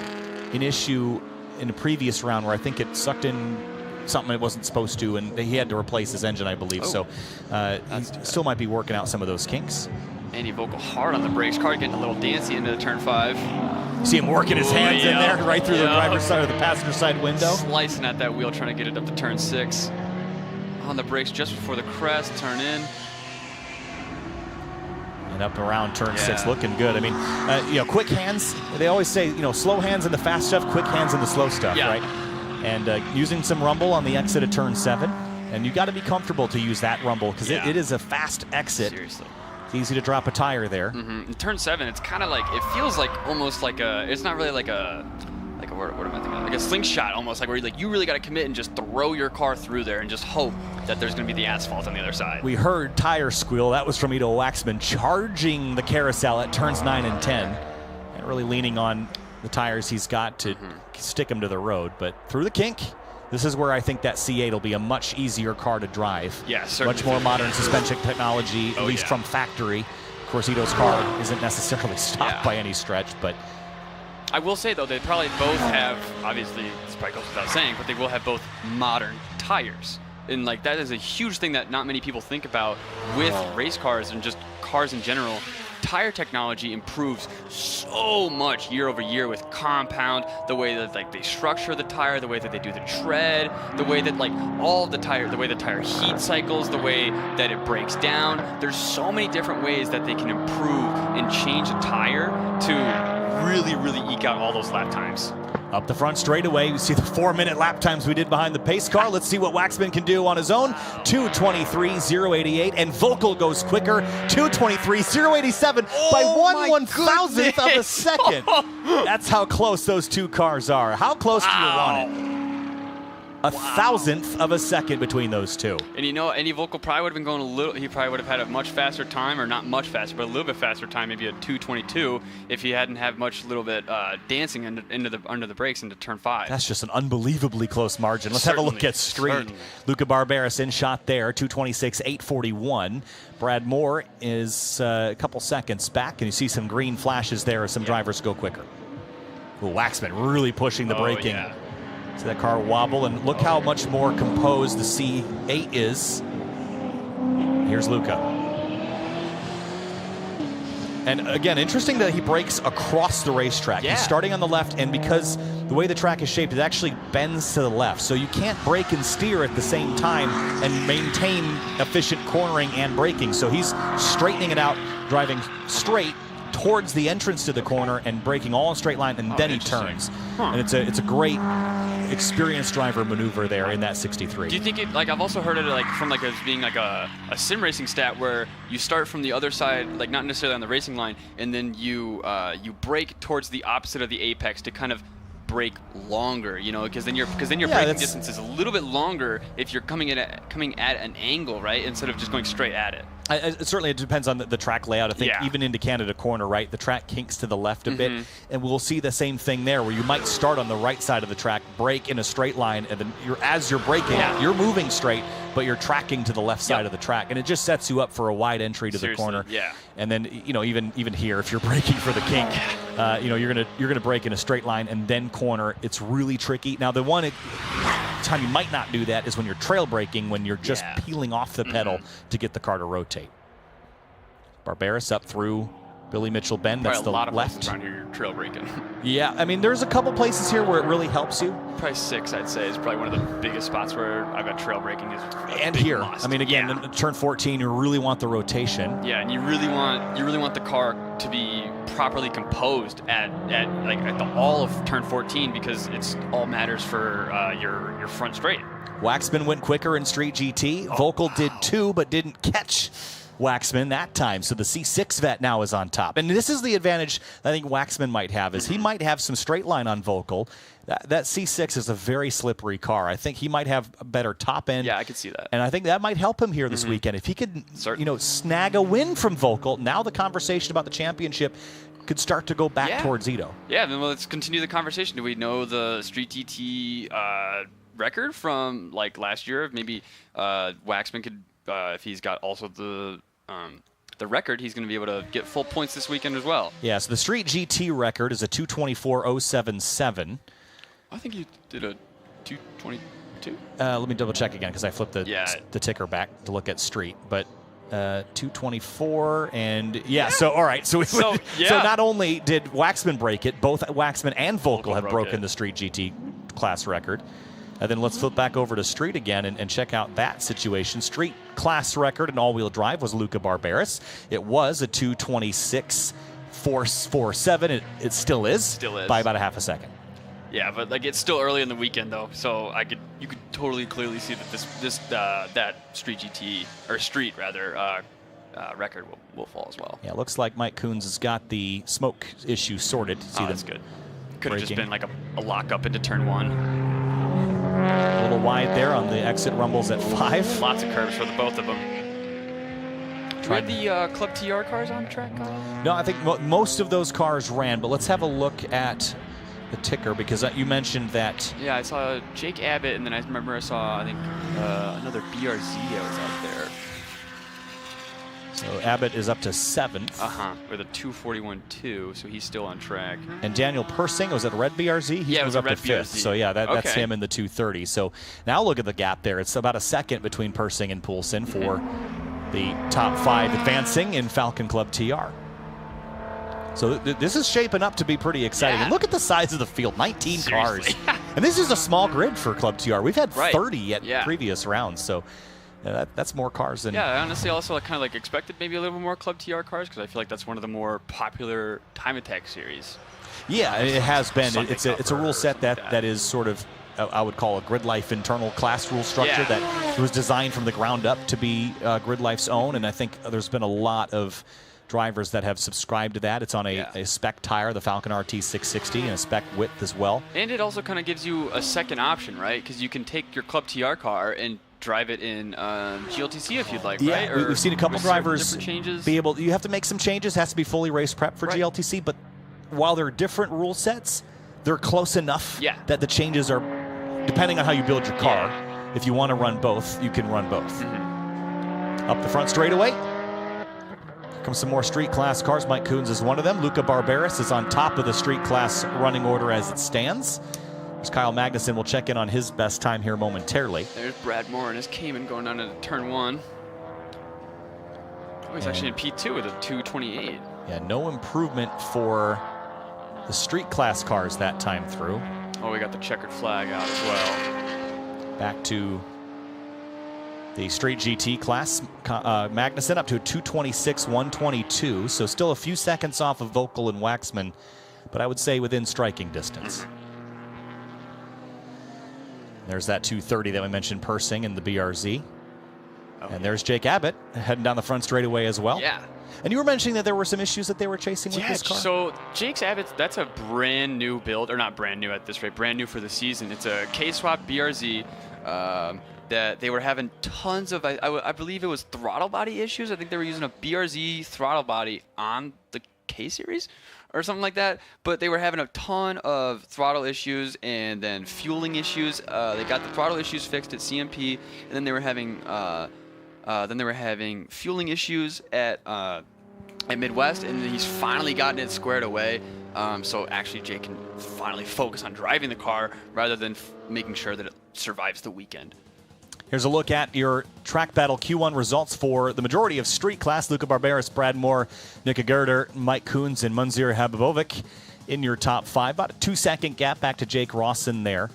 an issue in the previous round where I think it sucked in something it wasn't supposed to, and he had to replace his engine, I believe. So he still might be working out some of those kinks. Andy Volkel hard on the brakes. Car getting a little dancy into the turn 5. See him working his hands in there, right through the driver's side or the passenger side window. Slicing at that wheel, trying to get it up to turn 6. On the brakes just before the crest, turn in. And up around turn 6, looking good. I mean, you know, quick hands. They always say, you know, slow hands in the fast stuff, quick hands in the slow stuff, right? And using some rumble on the exit of turn 7. And you got to be comfortable to use that rumble because it is a fast exit. Seriously. It's easy to drop a tire there. In turn 7, it's kind of like, it feels like almost like a, it's not really like a what am I thinking of? Like a slingshot almost, like where you really got to commit and just throw your car through there and just hope that there's going to be the asphalt on the other side. We heard tire squeal. That was from Ido Waxman charging the carousel at turns 9 and 10 and really leaning on the tires he's got to stick him to the road. But through the kink, this is where I think that C8 will be a much easier car to drive. Yeah, certainly. Much more modern suspension technology, at least from factory. Of course, Ido's car isn't necessarily stock by any stretch, but I will say, though, they probably both have, obviously, this probably goes without saying, but they will have both modern tires. And, like, that is a huge thing that not many people think about with race cars and just cars in general. Tire technology improves so much year over year with compound, the way that like they structure the tire, the way that they do the tread, the way that like all of the tire, the way the tire heat cycles, the way that it breaks down. There's so many different ways that they can improve and change a tire to really eke out all those lap times. Up the front straightaway, you see the 4-minute lap times we did behind the pace car. Let's see what Waxman can do on his own. 2:23.088, and Volkel goes quicker. 2:23.087 by 1/1000th of a second. That's how close those two cars are. How close do you want it? A thousandth of a second between those two. And you know, Andy Volkel probably would have been going a little, he probably would have had a much faster time, or not much faster, but a little bit faster time, maybe a 2:22, if he hadn't had much little bit dancing under the brakes into turn 5. That's just an unbelievably close margin. Let's have a look at street. Luca Barberis in shot there, 2:26.841. Brad Moore is a couple seconds back, and you see some green flashes there as some drivers go quicker. Ooh, Waxman really pushing the braking. See that car wobble, and look how much more composed the C8 is. Here's Luca. And again, interesting that he brakes across the racetrack. He's starting on the left, and because the way the track is shaped, it actually bends to the left. So you can't brake and steer at the same time and maintain efficient cornering and braking. So he's straightening it out, driving straight towards the entrance to the corner and braking all in straight line, and then he turns. And it's a great experienced driver maneuver there in that 63. Do you think it, like, I've also heard it like from like as being like a sim racing stat where you start from the other side, like not necessarily on the racing line, and then you brake towards the opposite of the apex to kind of brake longer, you know, because then your braking distance is a little bit longer if you're coming at an angle, right, instead of just going straight at it. Certainly, it depends on the track layout. I think even into Canada Corner, right, the track kinks to the left a bit, and we'll see the same thing there, where you might start on the right side of the track, brake in a straight line, and then as you're braking, you're moving straight, but you're tracking to the left side of the track, and it just sets you up for a wide entry to the corner. And then even here, if you're braking for the kink, you're gonna brake in a straight line and then corner. It's really tricky. Now, the one time you might not do that is when you're trail braking, when you're just peeling off the pedal to get the car to rotate. Barberis up through Billy Mitchell Bend. That's the left. A lot of places around here you're trail braking. Yeah, I mean, there's a couple places here where it really helps you. Probably 6, I'd say, is probably one of the biggest spots where I've got trail braking. And here, I mean, again, in turn 14, you really want the rotation. Yeah, and you really want the car to be properly composed at the all of turn 14, because it's all matters for your front straight. Waxman went quicker in Street GT. Volkel did too, but didn't catch Waxman that time. So the C6 vet now is on top. And this is the advantage I think Waxman might have, is he might have some straight line on Volkel. That C6 is a very slippery car. I think he might have a better top end. Yeah, I could see that. And I think that might help him here this weekend. If he could, snag a win from Volkel, now the conversation about the championship could start to go back towards Ito. Yeah, then let's continue the conversation. Do we know the Street GT record from like last year? Maybe Waxman could, if he's got also the record, he's going to be able to get full points this weekend as well. Yeah, so the Street GT record is a 224.077. I think you did a 222. Let me double check again, because I flipped the ticker back to look at Street. But 224, and so all right. So not only did Waxman break it, both Waxman and Volkel have broken the Street GT class record. And then let's flip back over to Street again and check out that situation. Street class record in all-wheel drive was Luca Barberis. It was a 226.447. It still is. By about a half a second. Yeah, but like it's still early in the weekend though, so you could totally clearly see that that Street GT or Street rather record will fall as well. Yeah, it looks like Mike Coons has got the smoke issue sorted. That's good. Could have just been like a lock up into turn 1. A little wide there on the exit rumbles at 5. Lots of curves for the both of them. Were the Club TR cars on track? No, I think most of those cars ran, but let's have a look at the ticker, because you mentioned that. Yeah, I saw Jake Abbott, and then I remember I saw, I think, another BRZ that was out there. So Abbott is up to 7th. With a 241.2, so he's still on track. And Daniel Persing was at Red BRZ. He was up to 5th. So yeah, that's him in the 230. So now look at the gap there. It's about a second between Persing and Poulsen for the top 5 advancing in Falcon Club TR. So this is shaping up to be pretty exciting. And look at the size of the field, 19 cars. And this is a small grid for Club TR. We've had 30 at previous rounds. So that's more cars than. Yeah, I honestly also kind of expected maybe a little more Club TR cars, because I feel like that's one of the more popular time attack series. Yeah, it has been. It's a rule set that is sort of, I would call a GRIDLIFE internal class rule structure that was designed from the ground up to be GRIDLIFE's own, and I think there's been a lot of drivers that have subscribed to that. It's on a spec tire, the Falcon RT 660, and a spec width as well. And it also kind of gives you a second option, right? Because you can take your Club TR car and drive it in GLTC if you'd like, right? Yeah, we've seen a couple drivers changes. be able. You have to make some changes. Has to be fully race prep for GLTC. But while they're different rule sets, they're close enough that the changes are, depending on how you build your car. If you want to run both, you can run both. Up the front straightaway. Here comes some more street class cars. Mike Coons is one of them. Luca Barberis is on top of the street class running order as it stands. There's Kyle Magnuson. We'll check in on his best time here momentarily. There's Brad Moore and his Cayman going down into turn 1. Oh, he's actually in P2 with a 228. Yeah, no improvement for the street class cars that time through. Oh, we got the checkered flag out as well. Back to the street GT class. Magnuson up to a 226.122, so still a few seconds off of Volkel and Waxman, but I would say within striking distance. There's that 230 that we mentioned, Persing and the BRZ. And there's Jake Abbott heading down the front straightaway as well. Yeah. And you were mentioning that there were some issues that they were chasing with this car. So Jake's Abbott, that's a brand new build, or not brand new at this rate, brand new for the season. It's a K-swap BRZ. that they were having tons of, I believe it was throttle body issues. I think they were using a BRZ throttle body on the K Series or something like that. But they were having a ton of throttle issues and then fueling issues. They got the throttle issues fixed at CMP, and then they were having fueling issues at Midwest, and he's finally gotten it squared away. So actually Jake can finally focus on driving the car rather than making sure that it survives the weekend. Here's a look at your Track Battle Q1 results for the majority of street class. Luca Barberis, Brad Moore, Nika Gerder, Mike Koons, and Munzir Habibovic in your top 5. About a 2-second gap back to Jake Rawson there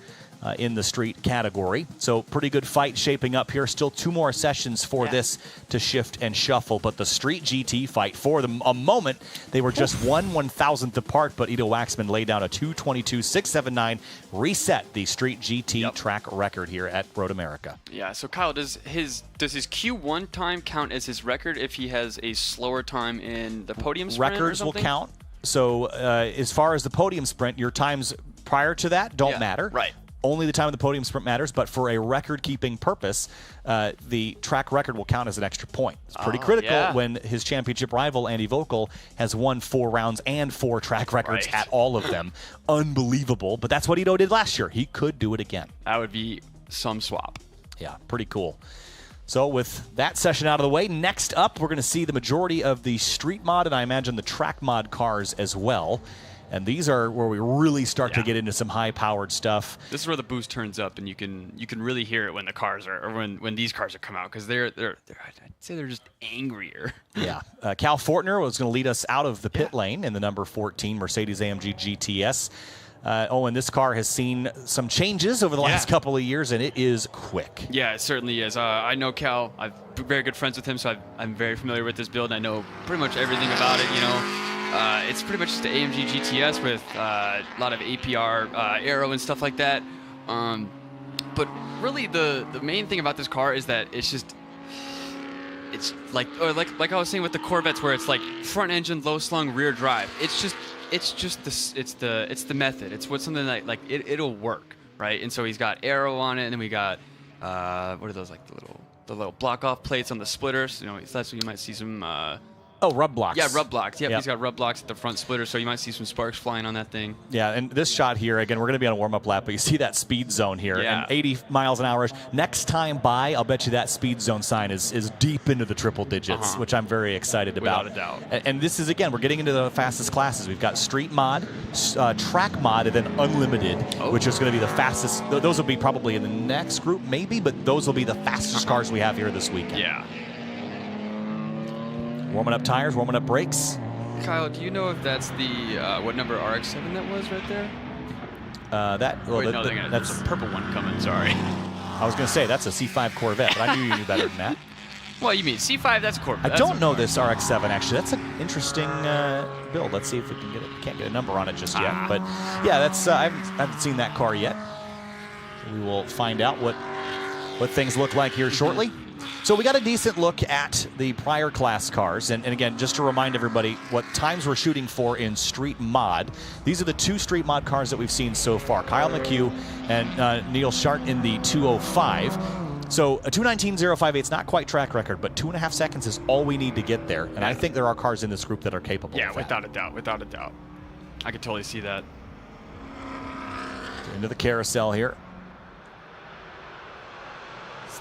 in the street category. So pretty good fight shaping up here. Still 2 more sessions for this to shift and shuffle. But the street GT fight, for a moment, they were just 1/1000th apart, but Ido Waxman laid down a 2:22.679, reset the street GT track record here at Road America. Yeah, so Kyle, does his Q1 time count as his record if he has a slower time in the podium sprint? Records will count. So as far as the podium sprint, your times prior to that don't matter. Right. Only the time of the podium sprint matters, but for a record-keeping purpose, the track record will count as an extra point. It's pretty critical when his championship rival, Andy Vogel, has won 4 rounds and 4 track records at all of them. Unbelievable, but that's what Ido did last year. He could do it again. That would be some swap. Yeah, pretty cool. So with that session out of the way, next up, we're going to see the majority of the street mod, and I imagine the track mod cars as well. And these are where we really start to get into some high-powered stuff. This is where the boost turns up, and you can really hear it when the cars are, or when these cars are come out, because they're I'd say they're just angrier. Yeah, Cal Fortner was going to lead us out of the pit lane in the number 14 Mercedes-AMG GTS. And this car has seen some changes over the last couple of years, and it is quick. Yeah, it certainly is. I know Cal. I'm very good friends with him, so I'm very familiar with this build. I know pretty much everything about it. You know, it's pretty much just the AMG GTS with a lot of APR aero and stuff like that. But really, the main thing about this car is that it's like I was saying with the Corvettes, where it's like front engine, low slung, rear drive. It's the method. It's something that it'll work, right? And so he's got aero on it, and then we got what are those, like the little block off plates on the splitters? You know, that's when you might see some. Rub blocks. Yeah, rub blocks. Yep, he's got rub blocks at the front splitter, so you might see some sparks flying on that thing. Yeah, and this shot here, again, we're going to be on a warm-up lap, but you see that speed zone here, and 80 miles an hour. Next time by, I'll bet you that speed zone sign is deep into the triple digits, which I'm very excited about. Without a doubt. And this is, again, we're getting into the fastest classes. We've got street mod, track mod, and then unlimited, which is going to be the fastest. Those will be probably in the next group, maybe, but those will be the fastest cars we have here this weekend. Yeah. Warming up tires, warming up brakes. Kyle, do you know if that's the what number RX-7 that was right there? There's a purple one coming. Sorry. I was going to say that's a C5 Corvette, but I knew you knew better than that. Well, you mean C5? That's a Corvette. I don't know this RX-7 actually. That's an interesting build. Let's see if we can get it. Can't get a number on it just yet, but yeah, that's I haven't seen that car yet. We will find out what things look like here shortly. So we got a decent look at the prior class cars, and again, just to remind everybody what times we're shooting for in street mod. These are the 2 street mod cars that we've seen so far. Kyle McHugh and Neil Shart in the 205. So a 2:19.058 is not quite track record, but 2.5 seconds is all we need to get there, and I think there are cars in this group that are capable of that. Yeah, without a doubt. I could totally see that. Into the carousel here.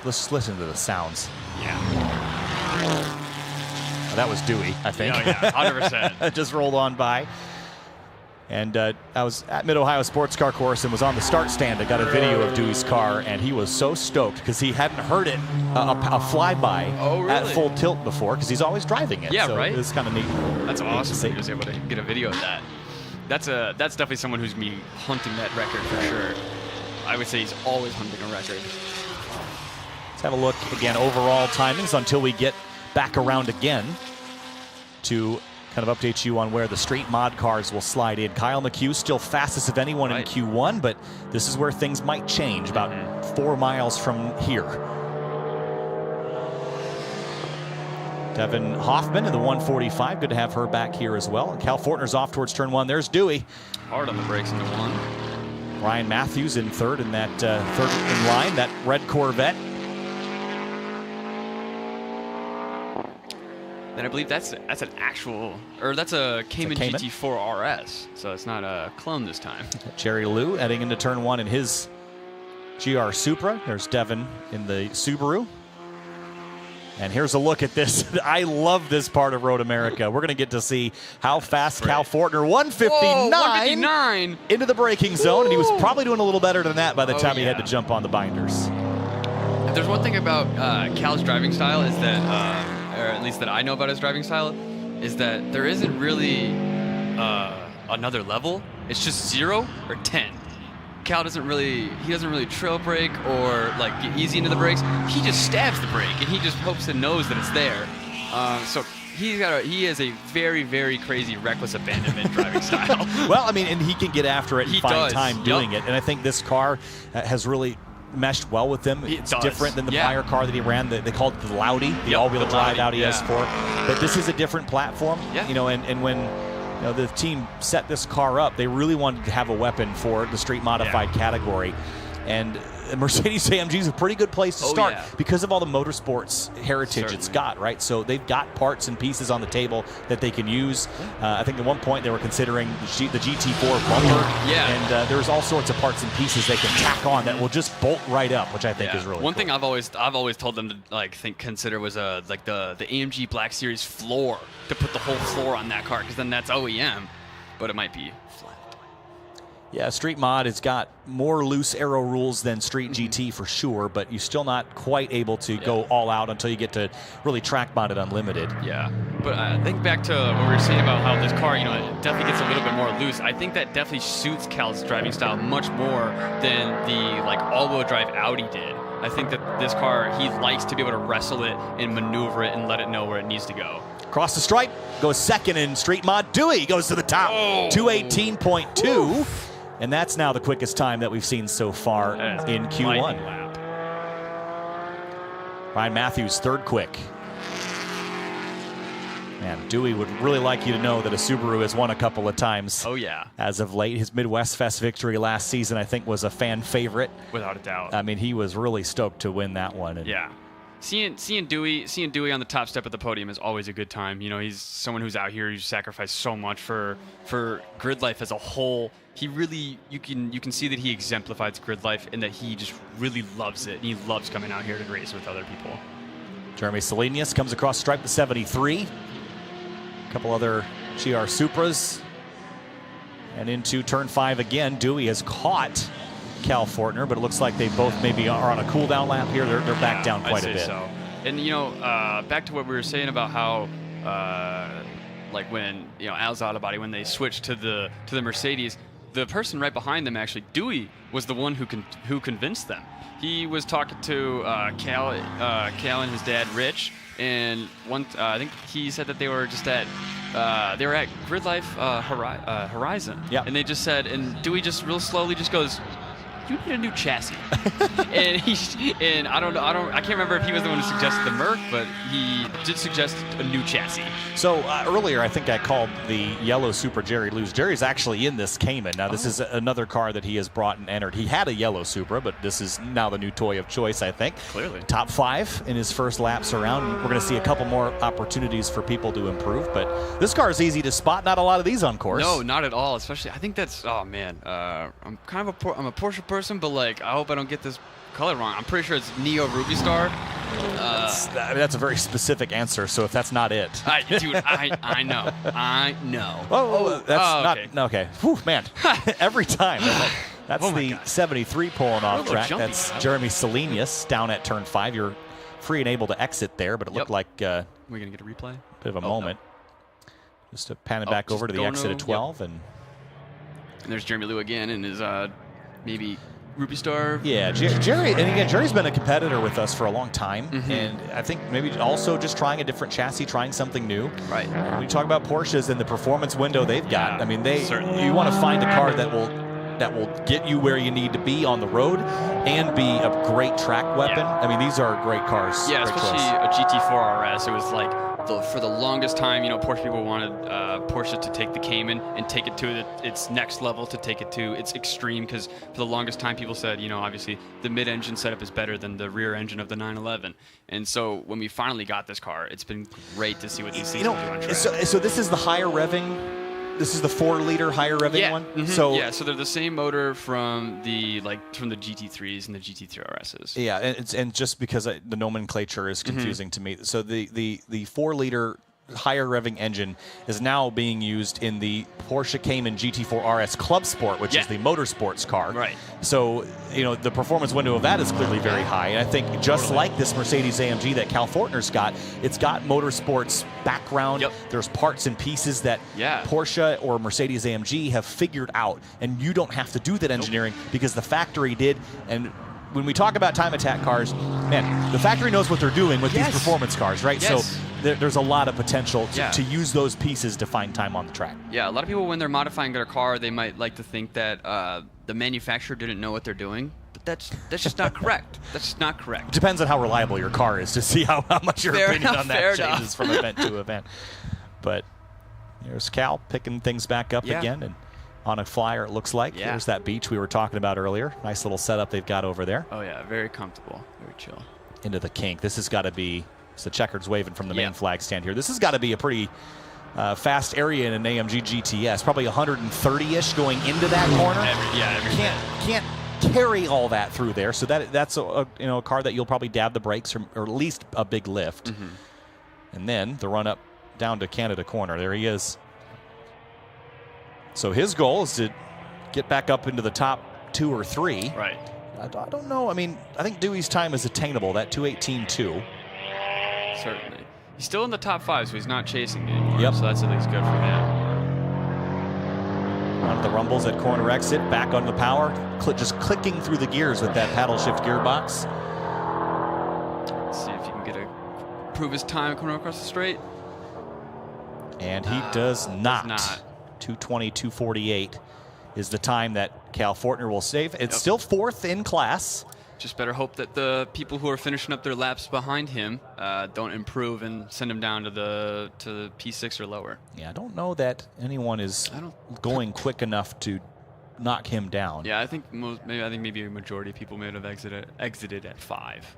Let's listen to the sounds. Yeah. That was Dewey, I think. Oh, yeah, 100%. Just rolled on by. And I was at Mid-Ohio Sports Car Course and was on the start stand. I got a video of Dewey's car, and he was so stoked because he hadn't heard it, a flyby at full tilt before, because he's always driving it. Yeah, so right? It was kind of neat. That's awesome. He was able to get a video of that. That's definitely someone who's going to be hunting that record for sure. I would say he's always hunting a record. Have a look again, overall timings, until we get back around again to kind of update you on where the street mod cars will slide in. Kyle McHugh still fastest of anyone in Q1, but this is where things might change, about 4 miles from here. Devin Hoffman in the 145, good to have her back here as well. And Cal Fortner's off towards turn 1. There's Dewey. Hard on the brakes into 1. Ryan Matthews in third in that third in line, that red Corvette. then I believe that's an actual, or that's a Cayman GT4 RS. So it's not a clone this time. Jerry Liu heading into turn 1 in his GR Supra. There's Devin in the Subaru. And here's a look at this. I love this part of Road America. We're going to get to see how fast Cal Fortner, 159, 159 into the braking zone. And he was probably doing a little better than that by the time he had to jump on the binders. If there's one thing about Cal's driving style is that, or at least that I know about his driving style, is that there isn't really another level. It's just 0 or 10. Cal doesn't really trail brake or like get easy into the brakes. He just stabs the brake and he just hopes and knows that it's there. So he has a very, very crazy reckless abandonment driving style. Well, I mean, and he can get after it and find time doing it. And I think this car has really meshed well with him. It's different than the prior car that he ran. They called it the Loudy, the all-wheel drive Audi S4. But this is a different platform. You know, and when the team set this car up, they really wanted to have a weapon for the street modified category. And Mercedes-AMG is a pretty good place to start because of all the motorsports heritage it's got, right? So they've got parts and pieces on the table that they can use. I think at one point they were considering the GT4 bumper. And there's all sorts of parts and pieces they can tack on that will just bolt right up, which I think is really One cool. thing I've always told them to consider was like the AMG Black Series floor, to put the whole floor on that car, because then that's OEM, but it might be flat. Yeah, Street Mod has got more loose aero rules than Street GT for sure, but you're still not quite able to go all out until you get to really track mod it unlimited. Yeah, but I think back to what we were saying about how this car, it definitely gets a little bit more loose. I think that definitely suits Cal's driving style much more than the all-wheel drive Audi did. I think that this car, he likes to be able to wrestle it and maneuver it and let it know where it needs to go. Across the stripe, goes second in Street Mod. Dewey goes to the top, 218.2. And that's now the quickest time that we've seen so far in Q1. Ryan Matthews, third quick. Man, Dewey would really like you to know that a Subaru has won a couple of times. Oh, yeah. As of late. His Midwest Fest victory last season, I think, was a fan favorite. Without a doubt. I mean, he was really stoked to win that one. And yeah. Seeing Dewey on the top step of the podium is always a good time. He's someone who's out here who's sacrificed so much for grid life as a whole. He really, you can see that he exemplifies grid life and that he just really loves it. And he loves coming out here to race with other people. Jeremy Salinas comes across stripe to 73. A couple other GR Supras. And into turn 5 again. Dewey has caught Cal Fortner, but it looks like they both maybe are on a cool down lap here. They're back down quite a bit. So. And back to what we were saying about how when Al's Auto Body, when they switched to the Mercedes, the person right behind them, actually Dewey, was the one who convinced them. He was talking to Cal and his dad Rich, and I think he said that they were just at GridLife Horizon. Yeah. And they just said, and Dewey just real slowly just goes, "You need a new chassis." and I can't remember if he was the one who suggested the Merc, but he did suggest a new chassis. So earlier, I think I called the yellow Supra Jerry Liu's. Jerry's actually in this Cayman. Now, this is another car that he has brought and entered. He had a yellow Supra, but this is now the new toy of choice, I think. Clearly. Top 5 in his first laps around. We're going to see a couple more opportunities for people to improve, but this car is easy to spot. Not a lot of these on course. No, not at all. Especially, I think that's, I'm kind of I'm a Porsche person, but I hope I don't get this color wrong. I'm pretty sure it's Neo Ruby Star. That's a very specific answer, so if that's not it. Dude, I know. That's not okay. Whew, man. Every time. That's the 73 pulling off track. That's Jeremy Salinas down at turn 5. You're free and able to exit there, but it looked like we're gonna get a replay. Bit of a moment. No. Just to pan it back over to the exit at 12 and there's Jeremy Liu again and his maybe Ruby Star. Yeah, Jerry, and again, Jerry's been a competitor with us for a long time, and I think maybe also just trying a different chassis, trying something new. Right. When you talk about Porsches and the performance window they've got, I mean, you want to find a car that will get you where you need to be on the road and be a great track weapon. I mean, these are great cars. Yeah, especially a GT4 RS. It was for the longest time, Porsche people wanted Porsche to take the Cayman and take it to its next level, to take it to its extreme, because for the longest time people said, obviously the mid-engine setup is better than the rear engine of the 911. And so when we finally got this car, it's been great to see what these things can do on track. So this is the higher revving. This is the 4-liter higher revving one. Mm-hmm. So they're the same motor from the GT3s and the GT3 RSs. Yeah, and just because the nomenclature is confusing to me. So the 4-liter higher revving engine is now being used in the Porsche Cayman GT4 RS Club Sport, which is the motorsports car. Right. So, the performance window of that is clearly very high. And I think just like this Mercedes AMG that Cal Fortner's got, it's got motorsports background. Yep. There's parts and pieces that Porsche or Mercedes AMG have figured out, and you don't have to do that engineering because the factory did. And when we talk about time attack cars, man, the factory knows what they're doing with these performance cars, right? Yes. So there's a lot of potential to use those pieces to find time on the track. Yeah, a lot of people, when they're modifying their car, they might like to think that the manufacturer didn't know what they're doing. But that's just not correct. That's just not correct. Depends on how reliable your car is to see how much your opinion on that changes from event to event. But here's Cal picking things back up again, and on a flyer, it looks like. There's that beach we were talking about earlier. Nice little setup they've got over there. Oh, yeah, very comfortable, very chill. Into the kink. This has got to be, it's the checkers waving from the main flag stand here. This has got to be a pretty fast area in an AMG GTS, probably 130-ish going into that corner. Can't carry all that through there, so that's a car that you'll probably dab the brakes or at least a big lift. Mm-hmm. And then the run up down to Canada corner. There he is. So his goal is to get back up into the top 2 or 3. Right. I don't know. I mean, I think Dewey's time is attainable, that 2:18.2. Certainly. He's still in the top 5, so he's not chasing anymore. So that's at least good for him. On the rumbles at corner exit, back on the power, just clicking through the gears with that paddle shift gearbox. Let's see if he can prove his time coming across the straight. And he does not. 2:20.248 is the time that Cal Fortner will save. It's still 4th in class. Just better hope that the people who are finishing up their laps behind him don't improve and send him down to the P6 or lower. Yeah, I don't know that anyone is going quick enough to knock him down. Yeah, I think maybe a majority of people may have exited at 5.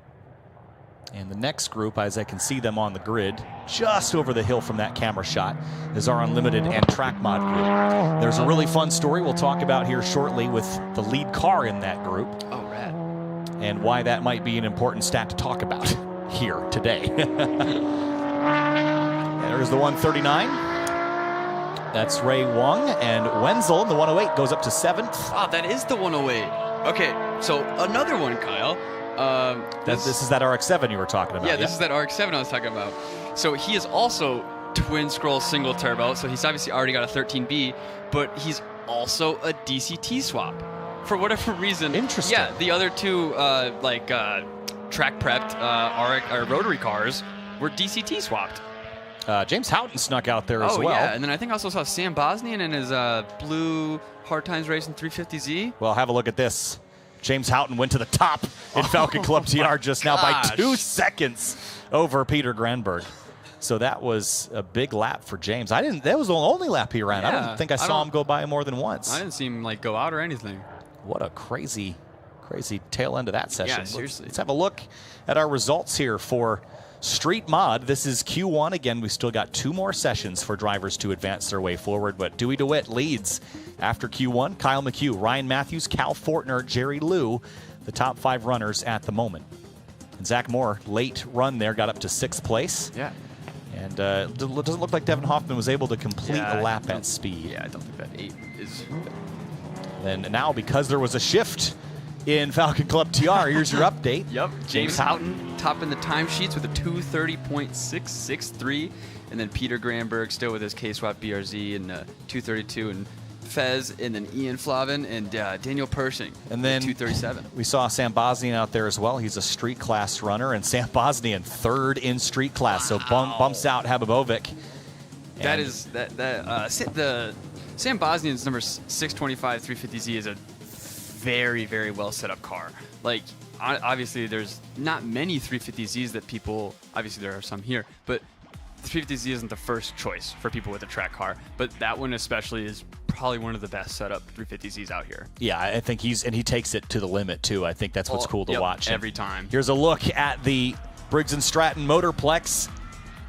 And the next group, as I can see them on the grid, just over the hill from that camera shot, is our Unlimited and Track Mod group. There's a really fun story we'll talk about here shortly with the lead car in that group. Oh, rad. And why that might be an important stat to talk about here today. There's the 139. That's Ray Wong. And Wenzel in the 108 goes up to 7th. Ah, that is the 108. Okay, so another one, Kyle. This is that RX-7 you were talking about. Yeah, this is that RX-7 I was talking about. So he is also twin scroll single turbo, so he's obviously already got a 13B, but he's also a DCT swap. For whatever reason. Interesting. Yeah, the other two track prepped rotary cars were DCT swapped. James Houghton snuck out there as well. Oh, yeah, and then I think I also saw Sam Bosnian in his blue Hard Times Racing 350Z. Well, have a look at this. James Houghton went to the top in Falcon Club TR just now by 2 seconds over Peter Granberg. So that was a big lap for James. That was the only lap he ran. Yeah, I don't think I saw him go by more than once. I didn't see him go out or anything. What a crazy tail end of that session. Yeah, seriously. Let's have a look at our results here for Street Mod. This is Q1. Again, we still got 2 more sessions for drivers to advance their way forward, but Dewey DeWitt leads after Q1. Kyle McHugh, Ryan Matthews, Cal Fortner, Jerry Liu, the top 5 runners at the moment. And Zach Moore, late run there, got up to 6th place. Yeah. And it doesn't look like Devin Hoffman was able to complete a lap at speed. Yeah, I don't think that 8 is... Then now, because there was a shift in Falcon Club TR, here's your update. Yep, James Houghton topping the timesheets with a 2:30.663, and then Peter Granberg still with his K-Swap BRZ and 2:32, and Fez, and then Ian Flavin and Daniel Pershing. And then 2:37. We saw Sam Bosnian out there as well. He's a street class runner, and Sam Bosnian 3rd in street class, so bumps out Habibovic. That is the Sam Bosnian's number 625 350Z is a very, very well set up car. Like, obviously there's not many 350Zs that people, obviously there are some here, but 350Z isn't the first choice for people with a track car, but that one especially is probably one of the best setup 350Zs out here. Yeah, I think he takes it to the limit too. I think that's what's cool to watch. Every time. Here's a look at the Briggs & Stratton Motorplex,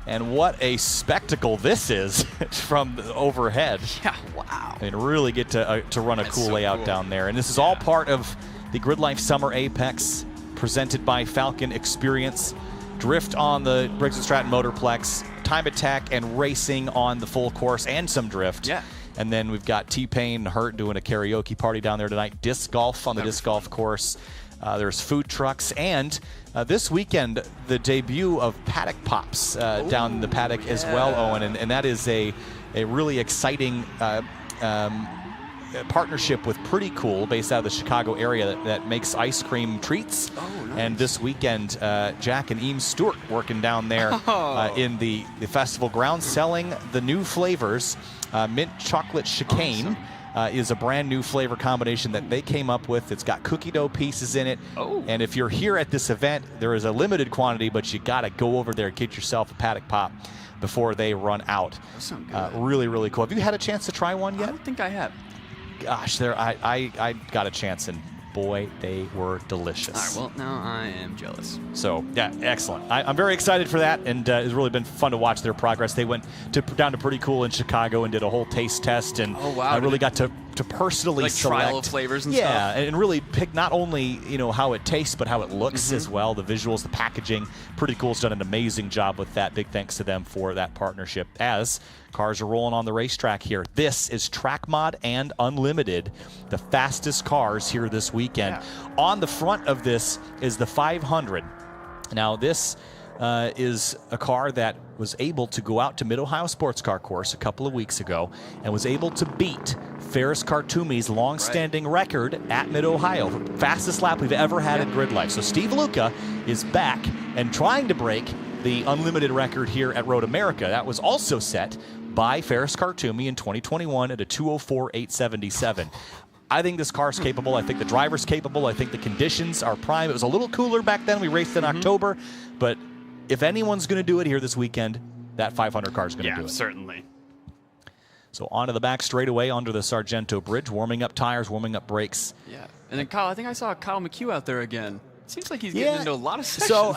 and what a spectacle this is from overhead. Yeah, wow. I mean, really get to run a cool layout down there. And this is all part of the GRIDLIFE Summer Apex presented by Falcon Experience. Drift on the Briggs & Stratton Motorplex, time attack and racing on the full course, and some drift. Yeah. And then we've got T-Pain and Hurt doing a karaoke party down there tonight. Disc golf on the disc golf course. There's food trucks, and this weekend the debut of Paddock Pops down in the paddock as well, Owen, and that is a really exciting partnership with Pretty Cool, based out of the Chicago area, that makes ice cream treats. Oh, nice. And this weekend, Jack and Eames Stewart working down there in the festival grounds, selling the new flavors. Mint Chocolate Chicane. Awesome. Is a brand new flavor combination that they came up with. It's got cookie dough pieces in it. Oh. And if you're here at this event, there is a limited quantity, but you got to go over there and get yourself a Paddock Pop before they run out. That sounds good. Really, really cool. Have you had a chance to try one I yet? don't think I have. Gosh, I got a chance, and boy, they were delicious. All right, well, now I am jealous. So, yeah, excellent. I'm very excited for that, and it's really been fun to watch their progress. They went down to Pretty Cool in Chicago and did a whole taste test, and I really got to personally select trial of flavors and stuff. stuff. And really pick not only how it tastes, but how it looks as well. The visuals, the packaging. Pretty Cool's done an amazing job with that. Big thanks to them for that partnership. As cars are rolling on the racetrack here, this is Track Mod and Unlimited, the fastest cars here this weekend. Yeah. On the front of this is the 500. Now this is a car that was able to go out to Mid-Ohio Sports Car Course a couple of weeks ago and was able to beat Ferris Kartumi's long-standing record at Mid-Ohio. Fastest lap we've ever had in GRIDLIFE. So Steve Luca is back and trying to break the unlimited record here at Road America. That was also set by Ferris Kartumi in 2021 at a 204.877. I think this car's capable. I think the driver's capable. I think the conditions are prime. It was a little cooler back then. We raced in October, but if anyone's going to do it here this weekend, that 500 car is going to do it. Yeah, certainly. So onto the back straightaway, under the Sargento Bridge, warming up tires, warming up brakes. Yeah, and then Kyle, I think I saw Kyle McHugh out there again. Seems like he's getting into a lot of sessions. So,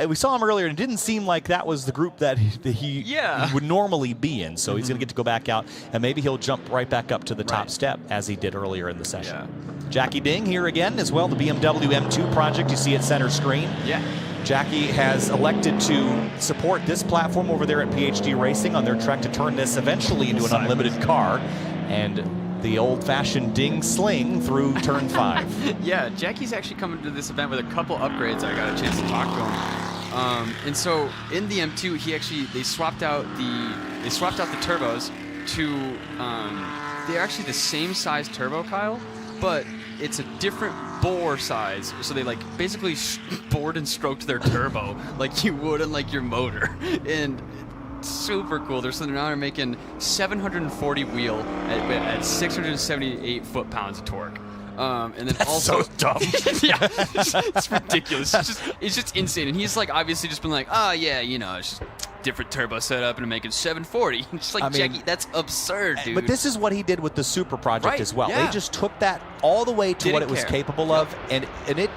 we saw him earlier, and it didn't seem like that was the group that he would normally be in. So he's going to get to go back out, and maybe he'll jump right back up to the top step as he did earlier in the session. Yeah. Jackie Ding here again as well, the BMW M2 project. You see it center screen. Yeah. Jackie has elected to support this platform over there at PhD Racing on their trek to turn this eventually into an unlimited car. And the old-fashioned ding sling through turn 5. Yeah, Jackie's actually coming to this event with a couple upgrades. I got a chance to talk to him. And so in the M2, they swapped out the turbos to they're actually the same size turbo, Kyle, but it's a different bore size. So they basically bored and stroked their turbo like you would on your motor. And super cool. They're now they're making 740 wheel at 678 foot-pounds of torque. And then That's also so dumb. yeah, it's ridiculous. It's just insane. And he's obviously just been it's just different turbo setup and making 740. It's Jackie, that's absurd, dude. But this is what he did with the Super project as well. Yeah. They just took that all the way to what it was capable of, and it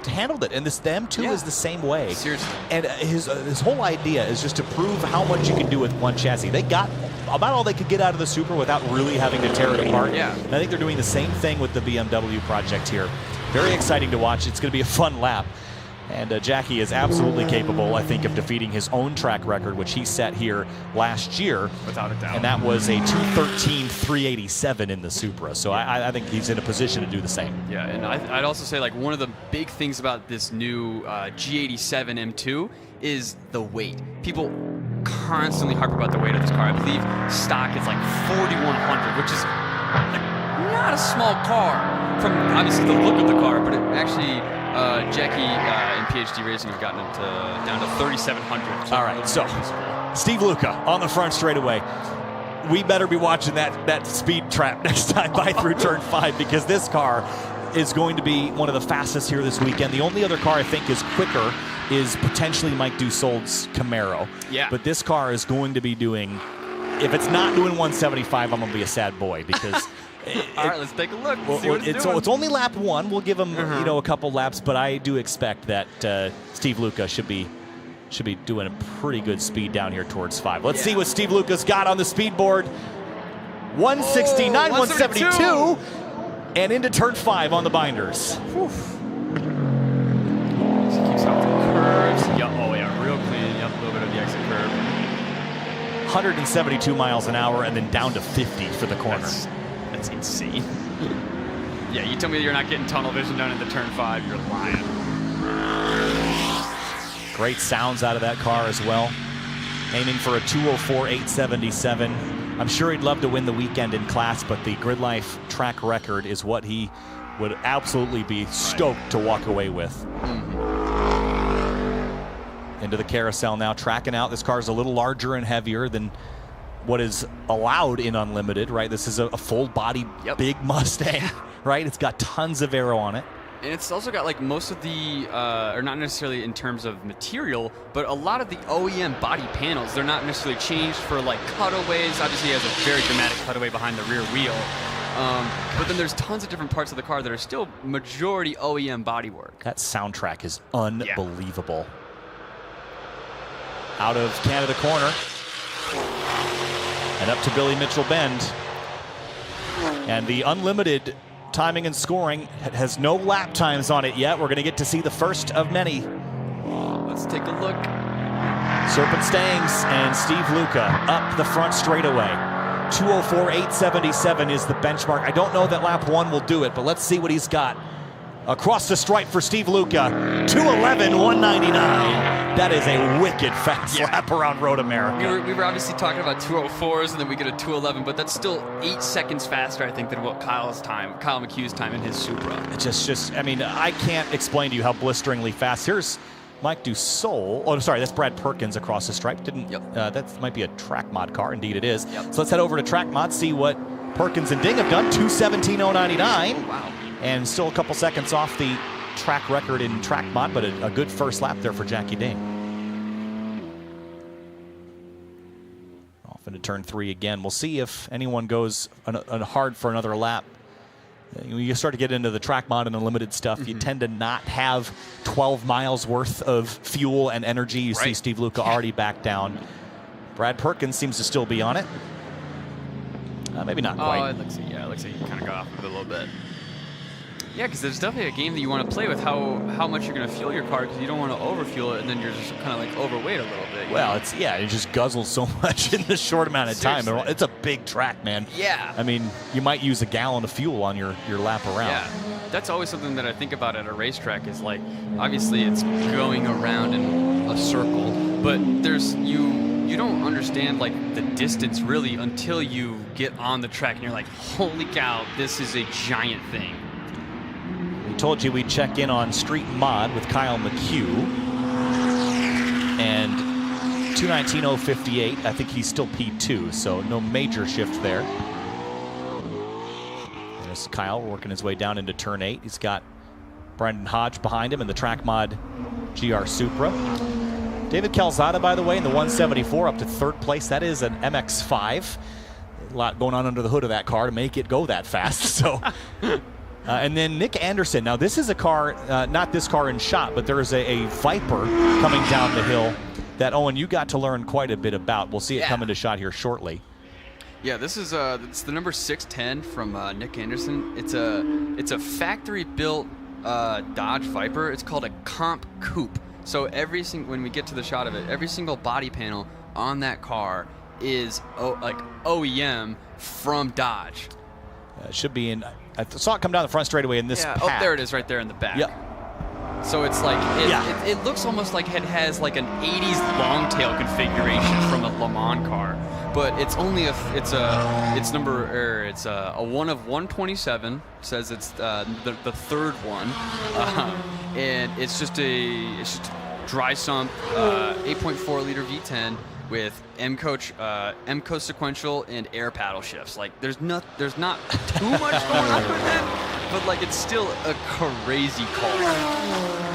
handled it. And the M2 is the same way. Seriously. And his whole idea is just to prove how much you can do with one chassis. They got about all they could get out of the Super without really having to tear it apart. Yeah. And I think they're doing the same thing with the BMW project here. Very exciting to watch. It's going to be a fun lap. And Jackie is absolutely capable, I think, of defeating his own track record, which he set here last year. Without a doubt. And that was a 213.387 in the Supra. So I think he's in a position to do the same. Yeah, and I'd also say one of the big things about this new G87 M2 is the weight. People constantly harp about the weight of this car. I believe stock is 4,100, which is not a small car from obviously the look of the car, but it actually Jackie in PhD Racing have gotten it down to 3,700. All right, so Steve Luca on the front straightaway. We better be watching that speed trap next time by through turn 5, because this car is going to be one of the fastest here this weekend. The only other car I think is quicker is potentially Mike Dussault's Camaro. Yeah. But this car is going to be doing, if it's not doing 175, I'm going to be a sad boy because... All right, let's take a look. See what it's only lap 1. We'll give him a couple laps, but I do expect that Steve Luca should be doing a pretty good speed down here towards 5. Let's see what Steve Luca's got on the speed board. 169, 172, and into turn 5 on the binders. Whew. He keeps off the curves. Yep. Oh yeah, real clean. Yep, a little bit of the exit curve. 172 miles an hour and then down to 50 for the corner. That's insane. Yeah, you tell me you're not getting tunnel vision down into turn 5, you're lying. Great sounds out of that car as well. Aiming for a 204.877. I'm sure he'd love to win the weekend in class, but the GRIDLIFE track record is what he would absolutely be stoked to walk away with. Into the carousel now, tracking out. This car is a little larger and heavier than what is allowed in Unlimited, right? This is a full body, big Mustang, right? It's got tons of aero on it. And it's also got like most of the, or not necessarily in terms of material, but a lot of the OEM body panels, they're not necessarily changed for like cutaways. Obviously, he has a very dramatic cutaway behind the rear wheel. But then there's tons of different parts of the car that are still majority OEM bodywork. That soundtrack is unbelievable. Out of Canada corner. And up to Billy Mitchell Bend. And the Unlimited timing and scoring has no lap times on it yet. We're going to get to see the first of many. Let's take a look. Serpent Stangs and Steve Luca up the front straightaway. 204.877 is the benchmark. I don't know that lap 1 will do it, but let's see what he's got. Across the stripe for Steve Luca, 211.199. That is a wicked fast lap around Road America. We were obviously talking about 204s, and then we get a 211, but that's still 8 seconds faster, I think, than what Kyle McHugh's time in his Supra. I mean, I can't explain to you how blisteringly fast. Here's Mike Dussault. Oh, sorry, that's Brad Perkins across the stripe. That might be a track mod car. Indeed, it is. So let's head over to track mod, see what Perkins and Ding have done. 217.099. Oh, wow. And still a couple seconds off the track record in track mod, but a good first lap there for Jackie Ding. Off into turn 3 again. We'll see if anyone goes hard for another lap. When you start to get into the track mod and Unlimited stuff, you tend to not have 12 miles worth of fuel and energy. You see Steve Luca already back down. Brad Perkins seems to still be on it. Maybe not quite. Oh, it looks like you kind of got off of it a little bit. Yeah, because there's definitely a game that you want to play with how much you're going to fuel your car, because you don't want to overfuel it and then you're just kind of like overweight a little bit. Well, it just guzzles so much in this short amount of time. It's a big track, man. Yeah. I mean, you might use a gallon of fuel on your lap around. Yeah, that's always something that I think about at a racetrack is like, obviously it's going around in a circle, but you don't understand like the distance really until you get on the track and you're like, holy cow, this is a giant thing. Told you we'd check in on Street Mod with Kyle McHugh. And 219.058, I think he's still P2, so no major shift there. There's Kyle working his way down into turn 8. He's got Brendan Hodge behind him in the Track Mod GR Supra. David Calzada, by the way, in the 174 up to 3rd place. That is an MX-5. A lot going on under the hood of that car to make it go that fast, so... and then Nick Anderson. Now, this is a car, not this car in shot, but there is a Viper coming down the hill that, Owen, you got to learn quite a bit about. We'll see it come into shot here shortly. Yeah, this is it's the number 610 from Nick Anderson. It's a factory-built Dodge Viper. It's called a Comp Coupe. So when we get to the shot of it, every single body panel on that car is like OEM from Dodge. It should be in. I saw it come down the front straightaway in this pack. Oh, there it is right there in the back. Yep. So it's like, it looks almost like it has like an 80s long tail configuration from a Le Mans car. But it's only it's a 1 of 127, says it's the 3rd one. And it's just dry sump 8.4 liter V10 with M-Coach sequential and air paddle shifts. Like there's not too much going on with it, but like it's still a crazy car.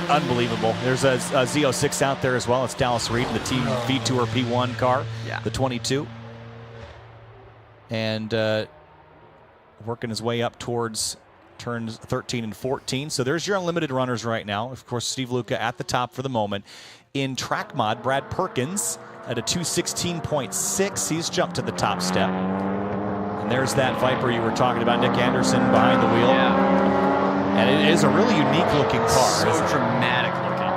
Unbelievable. There's a Z06 out there as well. It's Dallas Reed in the Team V2 or P1 car, the 22. And working his way up towards turns 13 and 14. So there's your unlimited runners right now. Of course, Steve Luca at the top for the moment. In track mod, Brad Perkins at a 216.6. He's jumped to the top step. And there's that Viper you were talking about, Nick Anderson behind the wheel. Yeah. And it is a really unique looking car. So dramatic looking.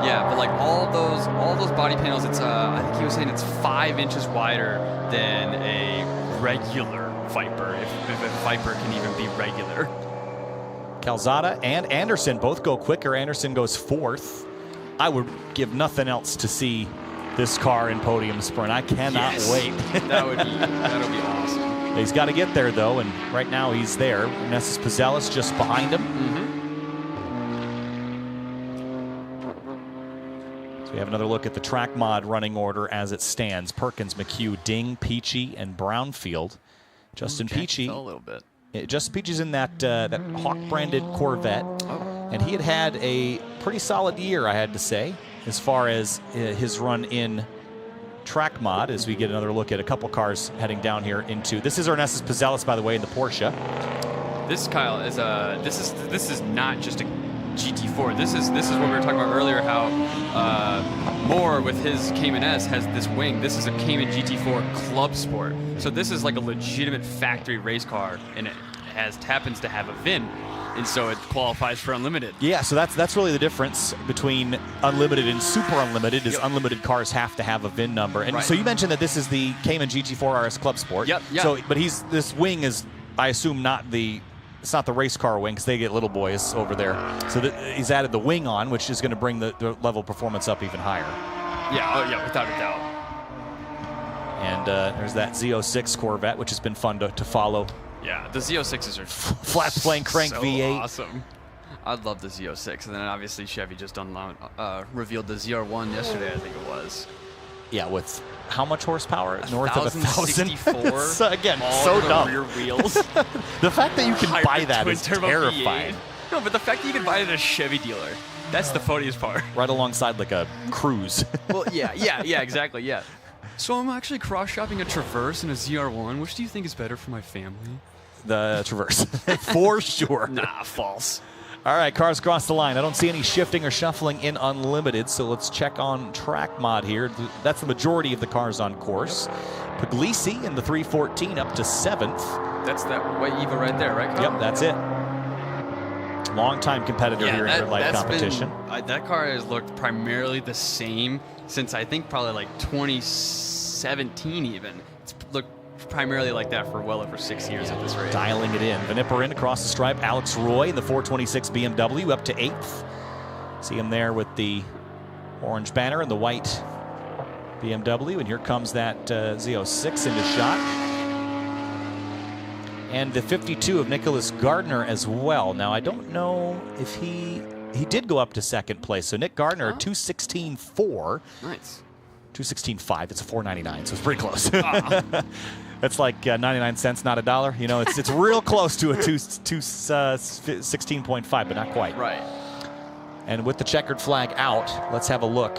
Yeah, but like all those body panels, it's I think he was saying it's 5 inches wider than a regular Viper, if a Viper can even be regular. Calzada and Anderson both go quicker. Anderson goes 4th. I would give nothing else to see this car in podium sprint. I cannot wait. That'll be awesome. He's got to get there though, and right now he's there. Nessus Pizelis just behind him. So we have another look at the track mod running order as it stands. Perkins, McHugh, Ding, Peachy, and Brownfield. Justin Peachy. A little bit. Justin Peachy's in that Hawk-branded Corvette, and he had a pretty solid year, I had to say, as far as his run in track mod. As we get another look at a couple cars heading down here into this is Ernestus Pizelis, by the way, in the Porsche. This, Kyle, is this is not just a GT4. This is what we were talking about earlier. How Moore with his Cayman S has this wing. This is a Cayman GT4 Club Sport. So this is like a legitimate factory race car, and it happens to have a VIN, and so it qualifies for unlimited. Yeah, so that's really the difference between unlimited and super unlimited. Is unlimited cars have to have a VIN number, and so you mentioned that this is the Cayman GT4 RS Club Sport. Yep. So, but this wing is, I assume, it's not the race car wing, because they get little boys over there. So he's added the wing on, which is going to bring the level of performance up even higher. Yeah, without a doubt. And there's that Z06 Corvette, which has been fun to follow. Yeah, the Z06s are flat plane crank so V8. Awesome. I love the Z06, and then obviously Chevy just revealed the ZR1 yesterday, I think it was. Yeah, with how much horsepower? North of 1,000. So, again, so dumb. Rear wheels. The fact that you can buy that is terrifying. No, but the fact that you can buy it at a Chevy dealer, that's the funniest part. Right alongside like a Cruise. Well, yeah, exactly, yeah. So I'm actually cross-shopping a Traverse and a ZR1. Which do you think is better for my family? The Traverse, for sure. Nah, false. All right, cars cross the line. I don't see any shifting or shuffling in unlimited, so let's check on track mod here. That's the majority of the cars on course. Puglisi in the 314 up to 7th. That's that white Eva right there, right, Kyle? Yep, that's it. Long-time competitor here in grid-life competition. That car has looked primarily the same since I think probably like 2017 even. It's looked primarily like that for well over 6 years at this rate. Dialing it in. Vaniparin across the stripe. Alex Roy in the 426 BMW up to 8th. See him there with the orange banner and the white BMW. And here comes that Z06 into shot. And the 52 of Nicholas Gardner as well. Now, I don't know if he did go up to 2nd place. So Nick Gardner, 216.4. Nice. 216.5. It's a 4.99, so it's pretty close. That's like 99 cents, not a dollar. You know, it's real close to a 16.5, but not quite. Right. And with the checkered flag out, let's have a look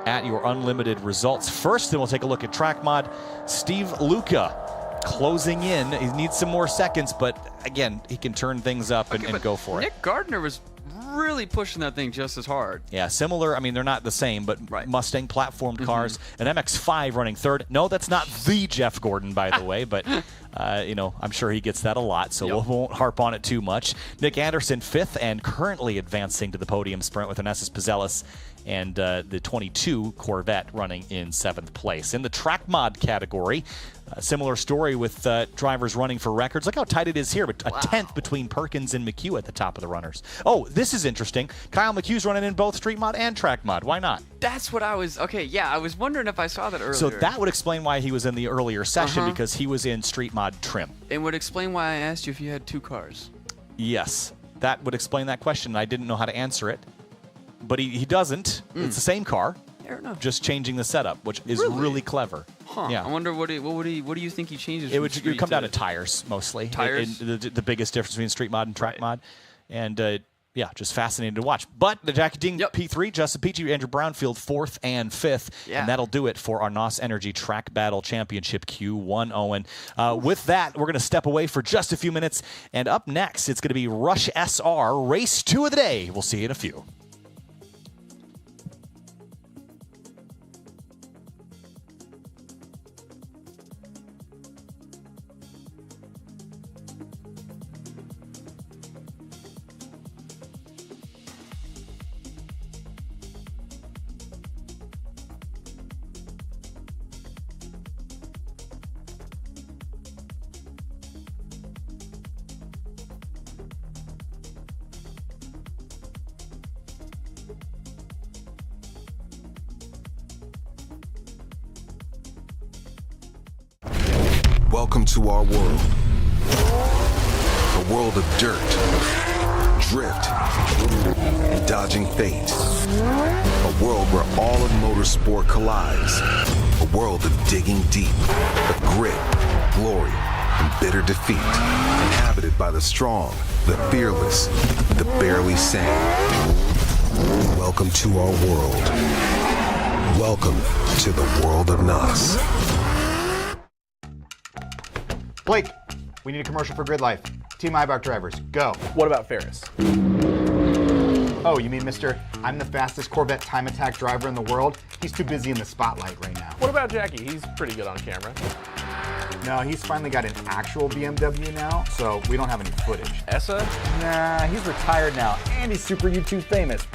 at your unlimited results. First, then we'll take a look at track mod. Steve Luca closing in. He needs some more seconds, but again, he can turn things up and go for it. Nick Gardner was really pushing that thing just as hard. Yeah, similar. I mean, they're not the same, but Mustang platformed cars. An MX-5 running 3rd. No, that's not the Jeff Gordon, by the way, but you know, I'm sure he gets that a lot, so we won't harp on it too much. Nick Anderson 5th and currently advancing to the podium sprint with Ernestus Pizelis and the 22 Corvette running in 7th place. In the track mod category, a similar story with drivers running for records. Look how tight it is here, but a 10th between Perkins and McHugh at the top of the runners. Oh, this is interesting. Kyle McHugh's running in both street mod and track mod. Why not? That's what I was, I was wondering if I saw that earlier. So that would explain why he was in the earlier session, because he was in street mod trim. It would explain why I asked you if you had 2 cars. Yes, that would explain that question. I didn't know how to answer it, but he doesn't. It's the same car. Fair enough. Just changing the setup, which is really clever. Huh. Yeah. I wonder what do you think he changes? It would come down to tires mostly. Tires? The biggest difference between street mod and track mod. And yeah, just fascinating to watch. But the Jackie Ding P3, Justin Peachy, Andrew Brownfield, 4th and 5th. Yeah. And that'll do it for our NOS Energy Track Battle Championship Q1, Owen. With that, we're going to step away for just a few minutes. And up next, it's going to be Rush SR, Race 2 of the day. We'll see you in a few. Welcome to our world. A world of dirt, drift, and dodging fate. A world where all of motorsport collides. A world of digging deep, of grit, glory, and bitter defeat. Inhabited by the strong, the fearless, the barely sane. Welcome to our world. Welcome to the world of NOS. Blake, we need a commercial for GRIDLIFE. Team Ibach drivers, go. What about Ferris? Oh, you mean Mr. I'm the fastest Corvette time attack driver in the world? He's too busy in the spotlight right now. What about Jackie? He's pretty good on camera. No, he's finally got an actual BMW now, so we don't have any footage. Essa? Nah, he's retired now, and he's super YouTube famous.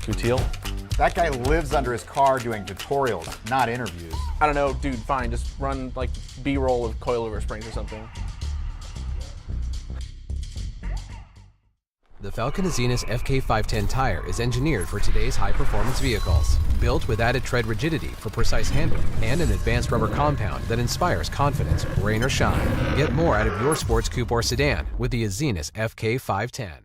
Guteel? That guy lives under his car doing tutorials, not interviews. I don't know, dude, fine. Just run like B-roll of coilover springs or something. The Falcon Azenas FK510 tire is engineered for today's high-performance vehicles. Built with added tread rigidity for precise handling and an advanced rubber compound that inspires confidence, rain or shine. Get more out of your sports coupe or sedan with the Azenas FK510.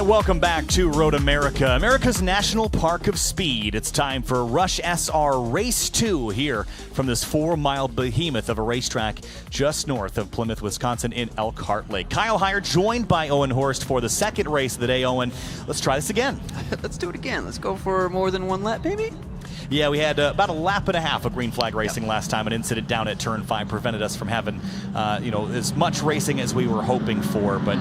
right, welcome back to Road America, America's National Park of Speed. It's time for Rush SR Race 2 here from this 4-mile behemoth of a racetrack just north of Plymouth, Wisconsin in Elkhart Lake. Kyle Heyer joined by Owen Horst for the second race of the day. Owen, let's try this again. Let's do it again. Let's go for more than one lap, maybe? Yeah, we had about a lap and a half of green flag racing last time. An incident down at turn 5 prevented us from having, as much racing as we were hoping for. But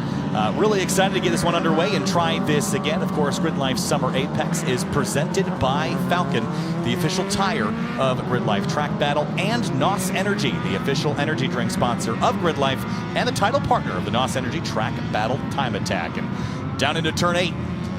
really excited to get this one underway and try this again. Of course, GRIDLIFE Summer Apex is presented by Falcon, the official tire of GRIDLIFE Track Battle, and NOS Energy, the official energy drink sponsor of GRIDLIFE and the title partner of the NOS Energy Track Battle Time Attack. And down into turn 8.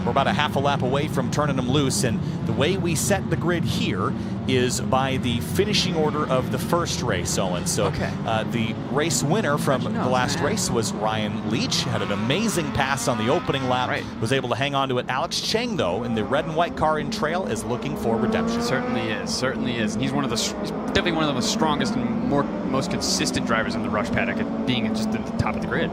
We're about a half a lap away from turning them loose, and the way we set the grid here is by the finishing order of the first race, Owen. So the race winner from the last race was Ryan Leach. Had an amazing pass on the opening lap. Was able to hang on to it. Alex Cheng, though, in the red and white car in trail, is looking for redemption. Certainly is. And he's definitely one of the strongest and most consistent drivers in the Rush paddock at being just at the top of the grid.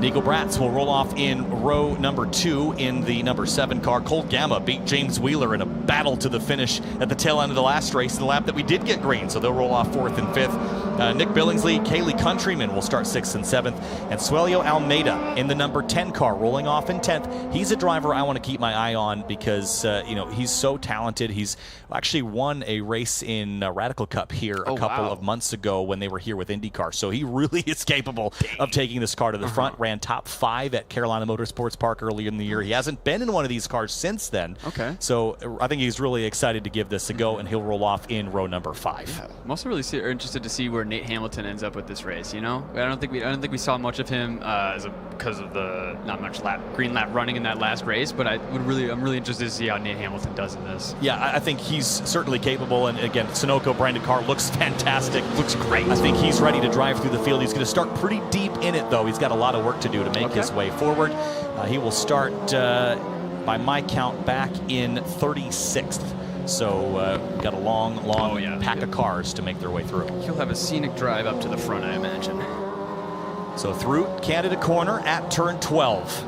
Nico Bratz will roll off in row number 2 in the number 7 car. Cole Gamma beat James Wheeler in a battle to the finish at the tail end of the last race, the lap that we did get green, so they'll roll off 4th and 5th. Nick Billingsley, Kaylee Countryman will start 6th and 7th, and Suelio Almeida in the number 10 car, rolling off in 10th. He's a driver I want to keep my eye on because he's so talented. He's actually won a race in Radical Cup here a couple of months ago when they were here with IndyCar, so he really is capable of taking this car to the front. Ran top 5 at Carolina Motorsports Park earlier in the year. He hasn't been in one of these cars since then. So I think he's really excited to give this a go, and he'll roll off in row number 5. Yeah. I'm also really interested to see where Nate Hamilton ends up with this race. I don't think we saw much of him because of the not much green lap running in that last race. But I'm really interested to see how Nate Hamilton does in this. Yeah, I think he's certainly capable. And again, Sunoco branded car looks fantastic. Looks great. I think he's ready to drive through the field. He's going to start pretty deep in it, though. He's got a lot of work to do to make his way forward. He will start, by my count, back in 36th. So got a long pack of cars to make their way through. He'll have a scenic drive up to the front, I imagine. So through Canada Corner at turn 12.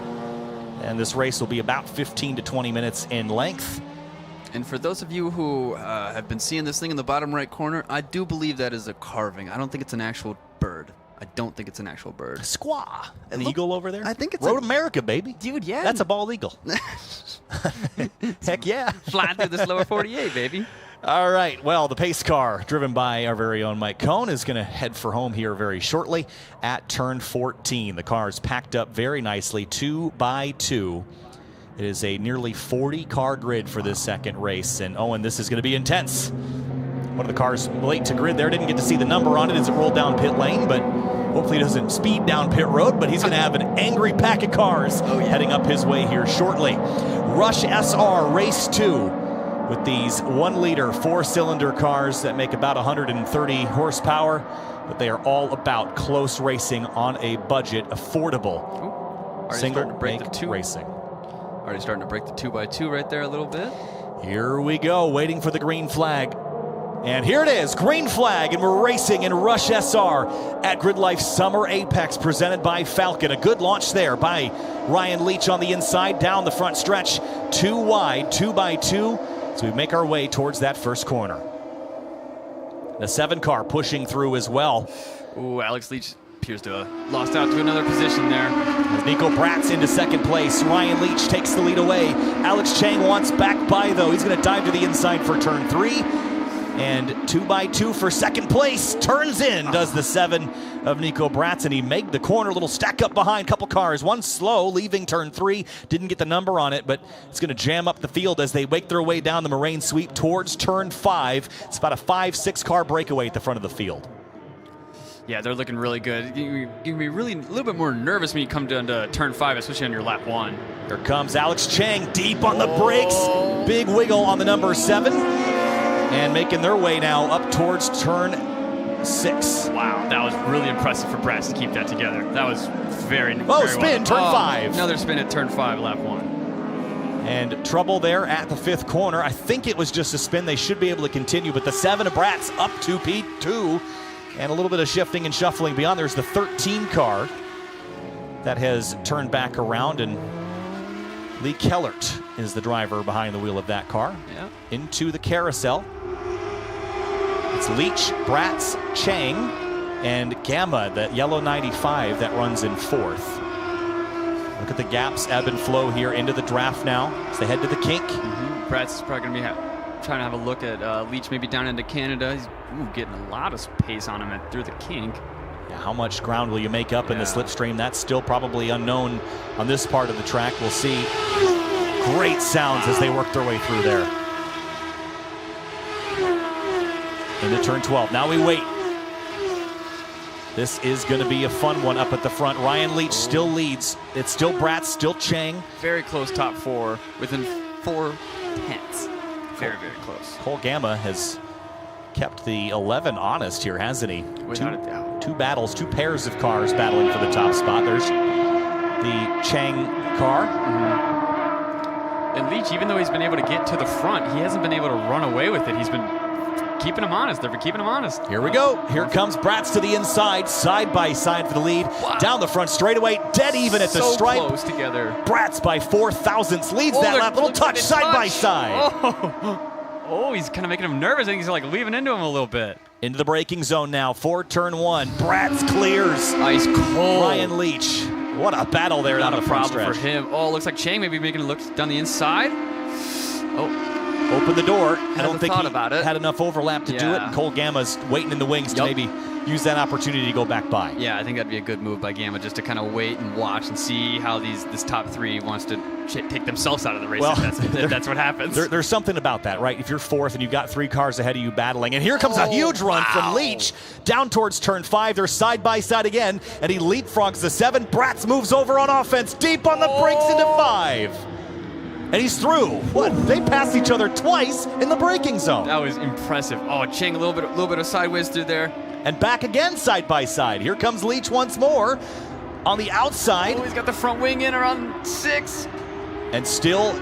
And this race will be about 15 to 20 minutes in length. And for those of you who have been seeing this thing in the bottom right corner, I do believe that is a carving. I don't think it's an actual bird. I don't think it's an actual bird. Squaw. An eagle over there? I think it's Road America, baby. Dude, yeah. That's a bald eagle. Heck yeah. Flying through this lower 48, baby. All right. Well, the pace car, driven by our very own Mike Cohn, is going to head for home here very shortly at turn 14. The car's packed up very nicely, 2 by 2. It is a nearly 40-car grid for this second race. And, Owen, this is going to be intense. One of the cars late to grid there. Didn't get to see the number on it as it rolled down pit lane, but hopefully he doesn't speed down pit road, but he's going to have an angry pack of cars heading up his way here shortly. Rush SR Race 2 with these 1-liter 4-cylinder cars that make about 130 horsepower, but they are all about close racing on a budget, affordable, single-bank racing. Already starting to break the 2x2 right there a little bit. Here we go, waiting for the green flag. And here it is, green flag, and we're racing in Rush SR at GRIDLIFE Summer Apex, presented by Falcon. A good launch there by Ryan Leach on the inside, down the front stretch, 2 wide, 2 by 2, as we make our way towards that first corner. The 7 car pushing through as well. Ooh, Alex Leach appears to have lost out to another position there. As Nico Bratz into second place, Ryan Leach takes the lead away. Alex Cheng wants back by, though. He's going to dive to the inside for turn 3. And 2 by 2 for second place. Turns in, does the 7 of Nico Bratz, and he made the corner. A little stack up behind, couple cars. One slow, leaving turn 3. Didn't get the number on it, but it's going to jam up the field as they make their way down the moraine sweep towards turn 5. It's about a 5-6 car breakaway at the front of the field. Yeah, they're looking really good. You can be really a little bit more nervous when you come down to turn 5, especially on your lap 1. Here comes Alex Cheng, deep on the brakes. Big wiggle on the number 7. And making their way now up towards turn 6. Wow, that was really impressive for Bratz to keep that together. That was very spin, well. Turn 5. Another spin at turn 5, lap 1. And trouble there at the 5th corner. I think it was just a spin. They should be able to continue, but the 7 of Bratz up to P2. And a little bit of shifting and shuffling beyond. There's the 13 car that has turned back around and Lee Kellert is the driver behind the wheel of that car. Yeah. Into the carousel. It's Leach, Bratz, Chang, and Gamma, the yellow 95 that runs in 4th. Look at the gaps, ebb and flow here into the draft now as they head to the kink. Bratz is probably going to be trying to have a look at Leach maybe down into Canada. He's getting a lot of pace on him through the kink. Yeah, how much ground will you make up in the slipstream? That's still probably unknown on this part of the track. We'll see. Great sounds as they work their way through there. Into turn 12. Now we wait. This is going to be a fun one up at the front. Ryan Leach still leads. It's still Bratz, still Chang. Very close top 4, within 4 tenths. Very, very close. Cole Gamma has kept the 11 honest here, hasn't he? Without a doubt. 2 battles, 2 pairs of cars battling for the top spot. There's the Chang car. And Leach, even though he's been able to get to the front, he hasn't been able to run away with it. He's been keeping him honest. They're keeping him honest. Here we go. Here comes Bratz to the inside, side by side for the lead. Wow. Down the front straightaway, dead even at the stripe. So close together. Bratz by 4 thousandths leads that lap. Little touch side by side. Oh, he's kind of making him nervous. I think he's like leaving into him a little bit. Into the braking zone now for turn 1. Bratz clears. Ice cold. Ryan Leach. What a battle there down the front stretch. Not a problem for him. Oh, looks like Chang maybe making a look down the inside. Oh. Open the door. I don't think he about it. had enough overlap to do it. And Cole Gamma's waiting in the wings to maybe use that opportunity to go back by. Yeah, I think that'd be a good move by Gamma, just to kind of wait and watch and see how this top 3 wants to take themselves out of the race. Well, that's what happens. There's something about that, right? If you're 4th and you've got 3 cars ahead of you battling, and here comes a huge run from Leach down towards turn 5. They're side by side again, and he leapfrogs the 7. Bratz moves over on offense, deep on the brakes into 5. And he's through. What? They passed each other twice in the braking zone. That was impressive. Oh, Chang, a little bit of sideways through there. And back again side by side. Here comes Leach once more on the outside. Oh, he's got the front wing in around 6. And still,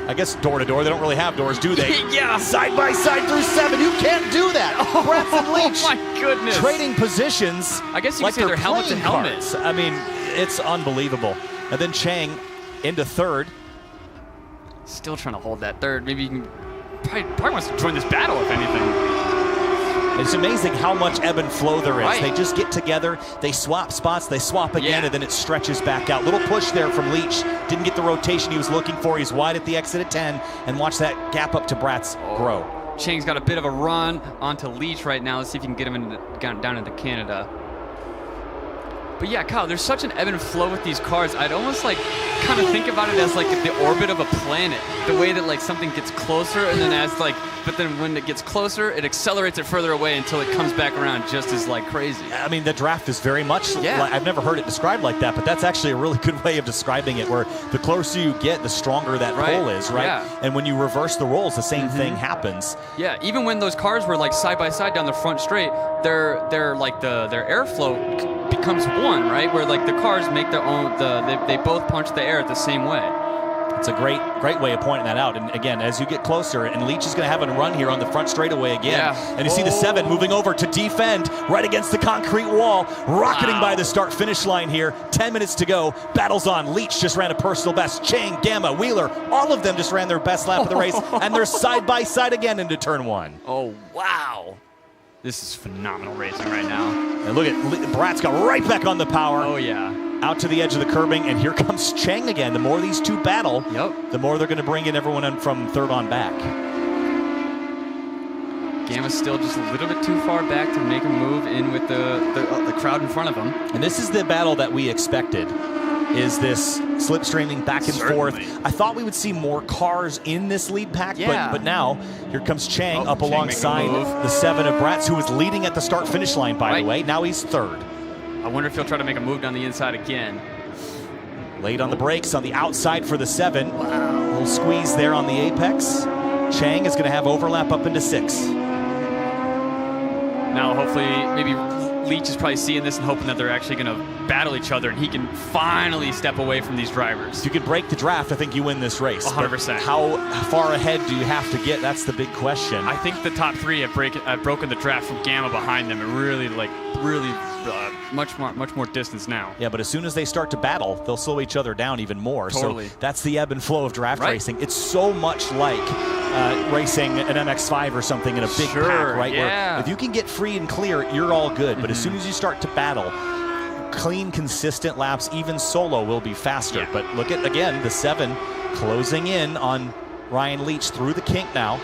I guess door to door. They don't really have doors, do they? Yeah. Side by side through 7. You can't do that. Bratz and Leach. Oh my goodness. Trading positions. I guess you like could say they're helmet to helmet. Cards. I mean, it's unbelievable. And then Chang into 3rd. Still trying to hold that 3rd. Maybe you can probably wants to join this battle, if anything. It's amazing how much ebb and flow there is. They just get together, they swap spots, they swap again, and then it stretches back out. Little push there from Leach. Didn't get the rotation he was looking for. He's wide at the exit at 10, and watch that gap up to Bratz grow. Chang's got a bit of a run onto Leach right now. Let's see if you can get him down into Canada. But yeah, Kyle, there's such an ebb and flow with these cars. I'd almost like kind of think about it as like the orbit of a planet. The way that like something gets closer and then but then when it gets closer, it accelerates it further away until it comes back around just as like crazy. I mean, the draft is very much, I've never heard it described like that, but that's actually a really good way of describing it, where the closer you get, the stronger that pull is, right? Yeah. And when you reverse the roles, the same thing happens. Yeah, even when those cars were like side by side down the front straight, their airflow becomes one, right? Where like the cars make their own, they both punch the air the same way. It's a great way of pointing that out. And again, as you get closer, and Leach is going to have a run here on the front straightaway again. And you see the 7 moving over to defend right against the concrete wall, rocketing by the start-finish line here. 10 minutes to go. Battles on. Leach just ran a personal best. Chang, Gamma, Wheeler, all of them just ran their best lap of the race, and they're side by side again into turn 1. Oh, wow. This is phenomenal racing right now. And look at Bratz got right back on the power. Oh, yeah. Out to the edge of the curbing, and here comes Chang again. The more these two battle, the more they're going to bring in everyone in from 3rd on back. Gamma's still just a little bit too far back to make a move in with the crowd in front of him. And this is the battle that we expected, is this slipstreaming back and forth. I thought we would see more cars in this lead pack, but now here comes Chang up alongside the 7 of Bratz, who was leading at the start-finish line, by the way. Now he's 3rd. I wonder if he'll try to make a move down the inside again. Late on the brakes on the outside for the 7. A little squeeze there on the apex. Chang is going to have overlap up into 6. Now hopefully maybe Leach is probably seeing this and hoping that they're actually going to battle each other, and he can finally step away from these drivers. If you can break the draft, I think you win this race. 100%. How far ahead do you have to get? That's the big question. I think the top three have broken the draft from Gamma behind them, and really much more distance now. Yeah, but as soon as they start to battle, they'll slow each other down even more. Totally. So that's the ebb and flow of draft racing. It's so much like racing an MX-5 or something in a big pack, right? Yeah. Where if you can get free and clear, you're all good. But as soon as you start to battle, clean, consistent laps, even solo will be faster. Yeah. But look at, again, the 7 closing in on Ryan Leach through the kink now.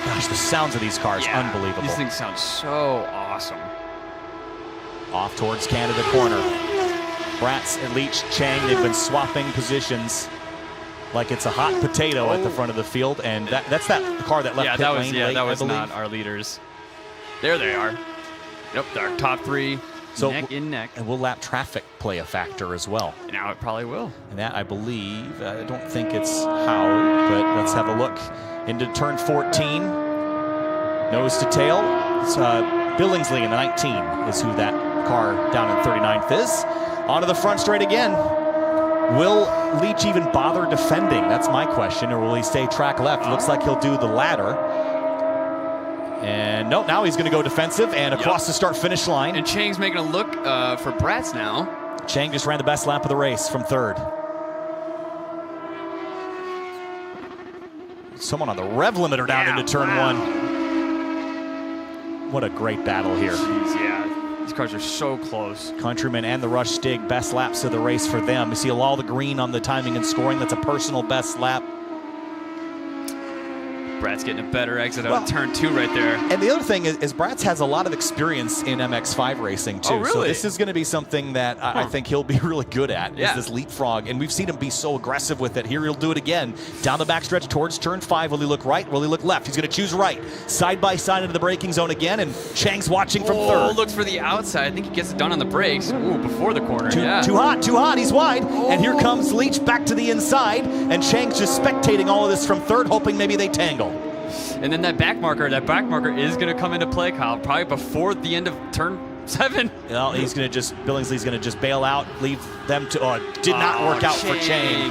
Gosh, the sounds of these cars, unbelievable. These things sound so awesome. Off towards Canada corner. Bratz and Leach, Chang, they've been swapping positions like it's a hot potato at the front of the field, and that's that car that left pit lane late, that was I believe. not our leaders. There they are. Yep, our top 3 neck in neck. And will lap traffic play a factor as well? Now it probably will. And that, I believe, I don't think it's how, but let's have a look into turn 14. Nose to tail. It's Billingsley in the 19 is who that car down in 39th is. Onto the front straight again. Will Leach even bother defending? That's my question. Or will he stay track left? Looks like he'll do the latter. And no, now he's going to go defensive and across the start-finish line. And Chang's making a look for Bratz now. Chang just ran the best lap of the race from 3rd. Someone on the rev limiter down into turn 1. What a great battle here. Jeez, yeah. These cars are so close. Countryman and the Rush Stig, best laps of the race for them. You see all the green on the timing and scoring. That's a personal best lap. Bratz getting a better exit out of turn 2 right there. And the other thing is Bratz has a lot of experience in MX-5 racing too. Oh, really? So this is going to be something that I think he'll be really good at, is this leapfrog. And we've seen him be so aggressive with it. Here he'll do it again. Down the backstretch towards turn 5. Will he look right? Will he look left? He's going to choose right. Side by side into the braking zone again, and Chang's watching from 3rd. Looks for the outside. I think he gets it done on the brakes. Ooh, before the corner. Too hot. He's wide. And here comes Leach back to the inside, and Chang's just spectating all of this from 3rd, hoping maybe they tangle. And then that back marker is going to come into play, Kyle, probably before the end of turn 7. Well, he's going to Billingsley's going to just bail out, leave them to, did not work out for Chang.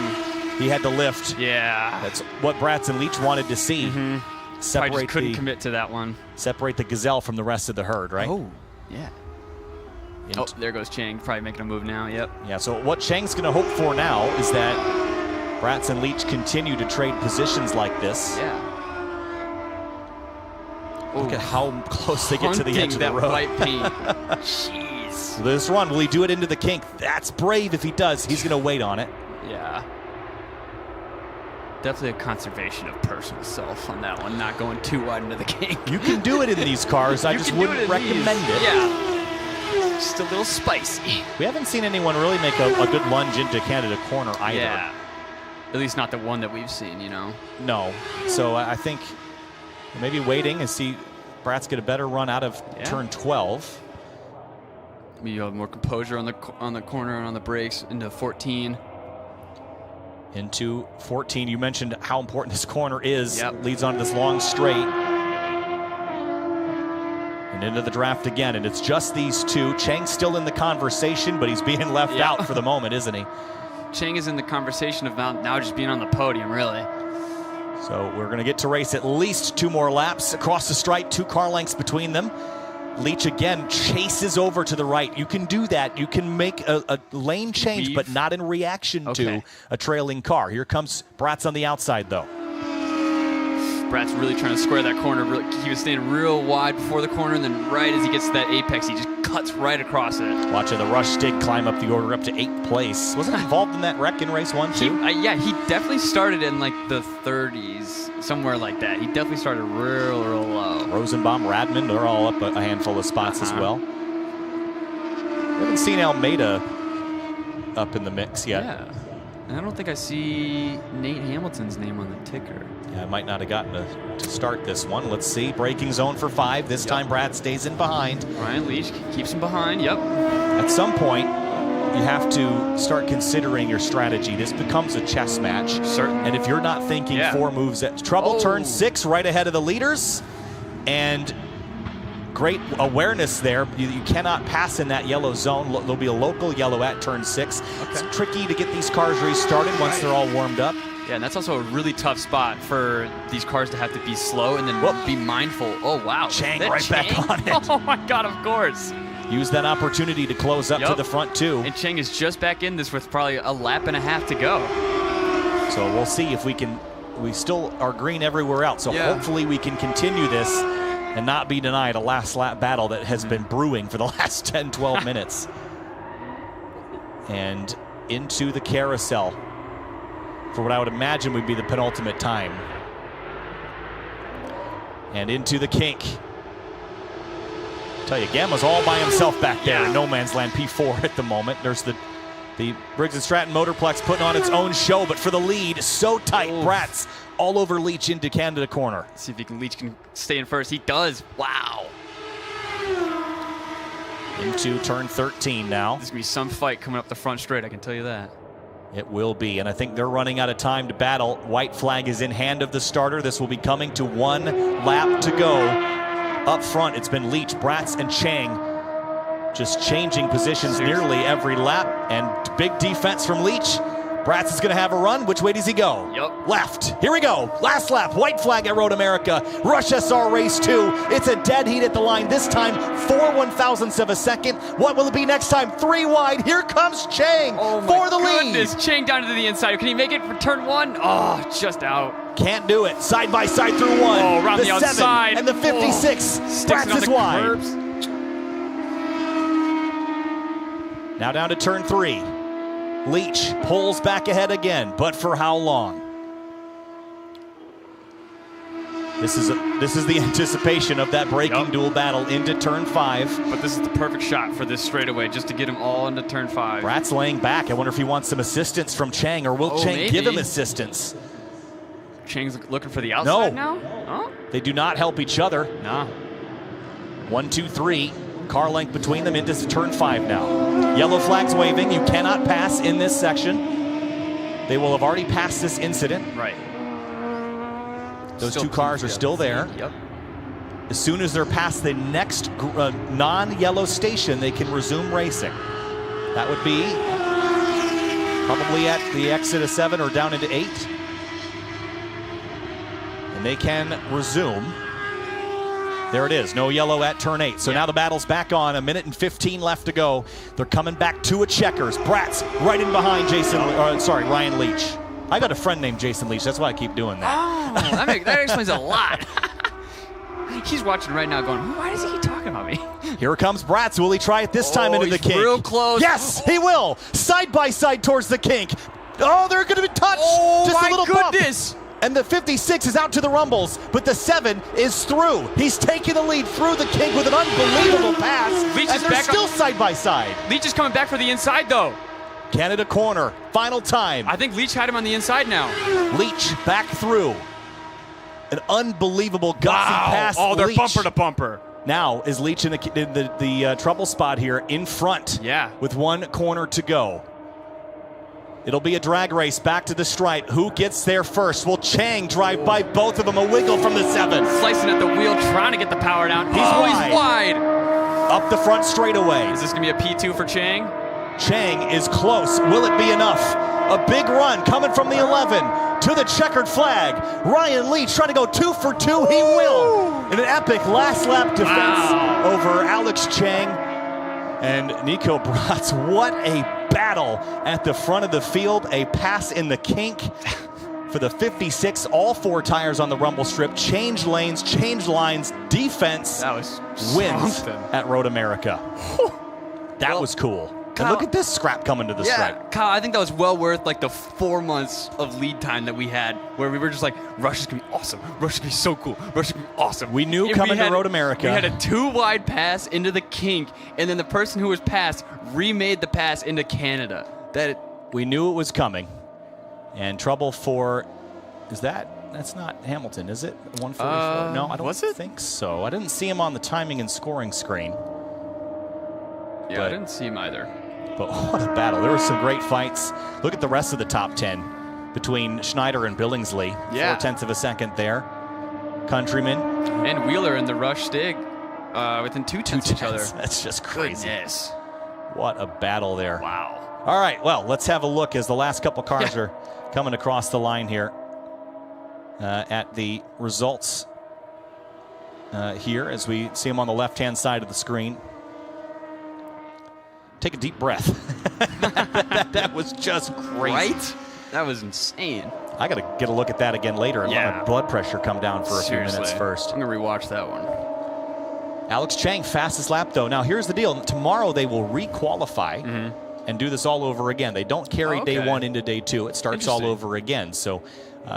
He had to lift. Yeah. That's what Bratz and Leach wanted to see. Separate just couldn't commit to that one. Separate the Gazelle from the rest of the herd, right? Oh, yeah. There goes Chang, probably making a move now, yep. Yeah, so what Chang's going to hope for now is that Bratz and Leach continue to trade positions like this. Yeah. Look at how close they get to the edge of the road. White paint. Jeez. So this run, will he do it into the kink? That's brave if he does. He's going to wait on it. Yeah. Definitely a conservation of personal self on that one, not going too wide into the kink. You can do it in these cars. I just wouldn't recommend it. Yeah. Just a little spicy. We haven't seen anyone really make a good lunge into Canada corner either. Yeah. At least not the one that we've seen, you know? No. So I think maybe waiting and see Bratz get a better run out of turn 12. You have more composure on the corner and on the brakes into 14. Into 14. You mentioned how important this corner is. Leads onto this long straight. And into the draft again. And it's just these two. Chang's still in the conversation, but he's being left out for the moment, isn't he? Chang is in the conversation of now just being on the podium, really. So we're going to get to race at least 2 more laps across the stripe, 2 car lengths between them. Leach again chases over to the right. You can do that. You can make a lane change, but not in reaction to a trailing car. Here comes Bratz on the outside, though. Bratz really trying to square that corner. He was staying real wide before the corner, and then right as he gets to that apex, he just cuts right across it. Watching the Rush Stig climb up the order up to 8th place. Wasn't he involved in that wreck in race 1, too? Yeah, he definitely started in like the 30s, somewhere like that. He definitely started real low. Rosenbaum, Radman, they're all up a handful of spots as well. We haven't seen Almeida up in the mix yet. Yeah. And I don't think I see Nate Hamilton's name on the ticker. Yeah, I might not have gotten to start this one. Let's see. Braking zone for 5. This time Bratz stays in behind. Ryan Leach keeps him behind. Yep. At some point, you have to start considering your strategy. This becomes a chess match. Certainly. And if you're not thinking 4 moves at trouble, turn 6 right ahead of the leaders. And great awareness there. You cannot pass in that yellow zone. There'll be a local yellow at turn 6. Okay. It's tricky to get these cars restarted once they're all warmed up. Yeah, and that's also a really tough spot for these cars to have to be slow and then be mindful. Oh, wow. Chang right back on it. Oh, my God, of course. Use that opportunity to close up to the front, too. And Chang is just back in this with probably a lap and a half to go. So we'll see if we can. We still are green everywhere else, so hopefully we can continue this and not be denied a last lap battle that has been brewing for the last 10, 12 minutes. And into the carousel for what I would imagine would be the penultimate time. And into the kink. Tell you, Gamma's all by himself back there in no man's land, P4 at the moment. There's the Briggs & Stratton Motorplex putting on its own show, but for the lead, so tight. Bratz all over Leach into Canada corner. See if Leach can stay in first. He does. Wow. Into turn 13 now. There's going to be some fight coming up the front straight, I can tell you that. It will be, and I think they're running out of time to battle. White flag is in hand of the starter. This will be coming to 1 lap to go. Up front, it's been Leach, Bratz, and Chang just changing positions nearly every lap, and big defense from Leach. Bratz is going to have a run. Which way does he go? Yep. Left. Here we go. Last lap. White flag at Road America. Rush SR Race 2. It's a dead heat at the line. This time, 4/1000ths of a second. What will it be next time? 3 wide. Here comes Chang for the lead. Chang down to the inside. Can he make it for turn 1? Oh, just out. Can't do it. Side by side through 1. Oh, around the 7 outside. and the 56. Bratz is wide. Curbs. Now down to turn 3. Leach pulls back ahead again, but for how long? This is the anticipation of that braking duel battle into turn 5. But this is the perfect shot for this straightaway, just to get him all into turn 5. Bratz laying back. I wonder if he wants some assistance from Chang, or will Chang give him assistance? Chang's looking for the outside now? Oh. They do not help each other. No. 1, 2, 3. Car length between them into turn 5 now. Yellow flags waving. You cannot pass in this section. They will have already passed this incident. Right. Those two cars are still there. Yep. As soon as they're past the next non-yellow station, they can resume racing. That would be probably at the exit of 7 or down into 8. And they can resume. There it is, no yellow at turn 8. So now the battle's back on, 1 minute and 15 left to go. They're coming back to a checkers. Bratz right in behind Ryan Leach. I got a friend named Jason Leach, that's why I keep doing that. Oh, that explains a lot. He's watching right now going, why does he keep talking about me? Here comes Bratz. Will he try it this time into the kink? Real close. Yes, he will. Side by side towards the kink. Oh, they're going to be touched. Oh, just a little goodness. bump. And the 56 is out to the rumbles, but the 7 is through. He's taking the lead through the kink with an unbelievable pass. Leach and is they're back still side by side. Leach is coming back for the inside, though. Canada corner, final time. I think Leach had him on the inside now. Leach back through. An unbelievable gutsy pass. Oh, they're Leach. bumper to bumper. Now is Leach in the trouble spot here in front. Yeah. With 1 corner to go. It'll be a drag race back to the stripe. Who gets there first? Will Chang drive by both of them? A wiggle from the 7. Slicing at the wheel, trying to get the power down. He's wide. Up the front straightaway. Is this going to be a P2 for Chang? Chang is close. Will it be enough? A big run coming from the 11 to the checkered flag. Ryan Leach trying to go 2 for 2. He will. In an epic last lap defense over Alex Chang and Nico Bratz. What a battle at the front of the field. A pass in the kink for the 56. All 4 tires on the rumble strip. Change lanes, change lines. Defense wins at Road America. That was cool. And look at this scrap coming to the stripe. Kyle, I think that was well worth like the 4 months of lead time that we had, where we were just like, Rush is gonna be awesome. Rush is gonna be so cool. Rush is gonna be awesome. We knew coming to Road America. We had a 2 wide pass into the kink, and then the person who was passed remade the pass into Canada. We knew it was coming. And trouble for, that's not Hamilton, is it? 144? No, I don't think so. I didn't see him on the timing and scoring screen. Yeah, I didn't see him either. But what a battle. There were some great fights. Look at the rest of the top 10 between Schneider and Billingsley. 0.4 of a second there. Countryman. And Wheeler in the Rush Stig. within 2 tenths of each other. That's just crazy. Goodness. What a battle there. Wow. All right, well, let's have a look as the last couple cars are coming across the line here at the results here as we see them on the left-hand side of the screen. Take a deep breath. that was just crazy. Right? That was insane. I got to get a look at that again later and let my blood pressure come down for a few minutes first. I'm going to rewatch that one. Alex Chang, fastest lap, though. Now, here's the deal. Tomorrow, they will re-qualify and do this all over again. They don't carry day 1 into day 2. It starts all over again. So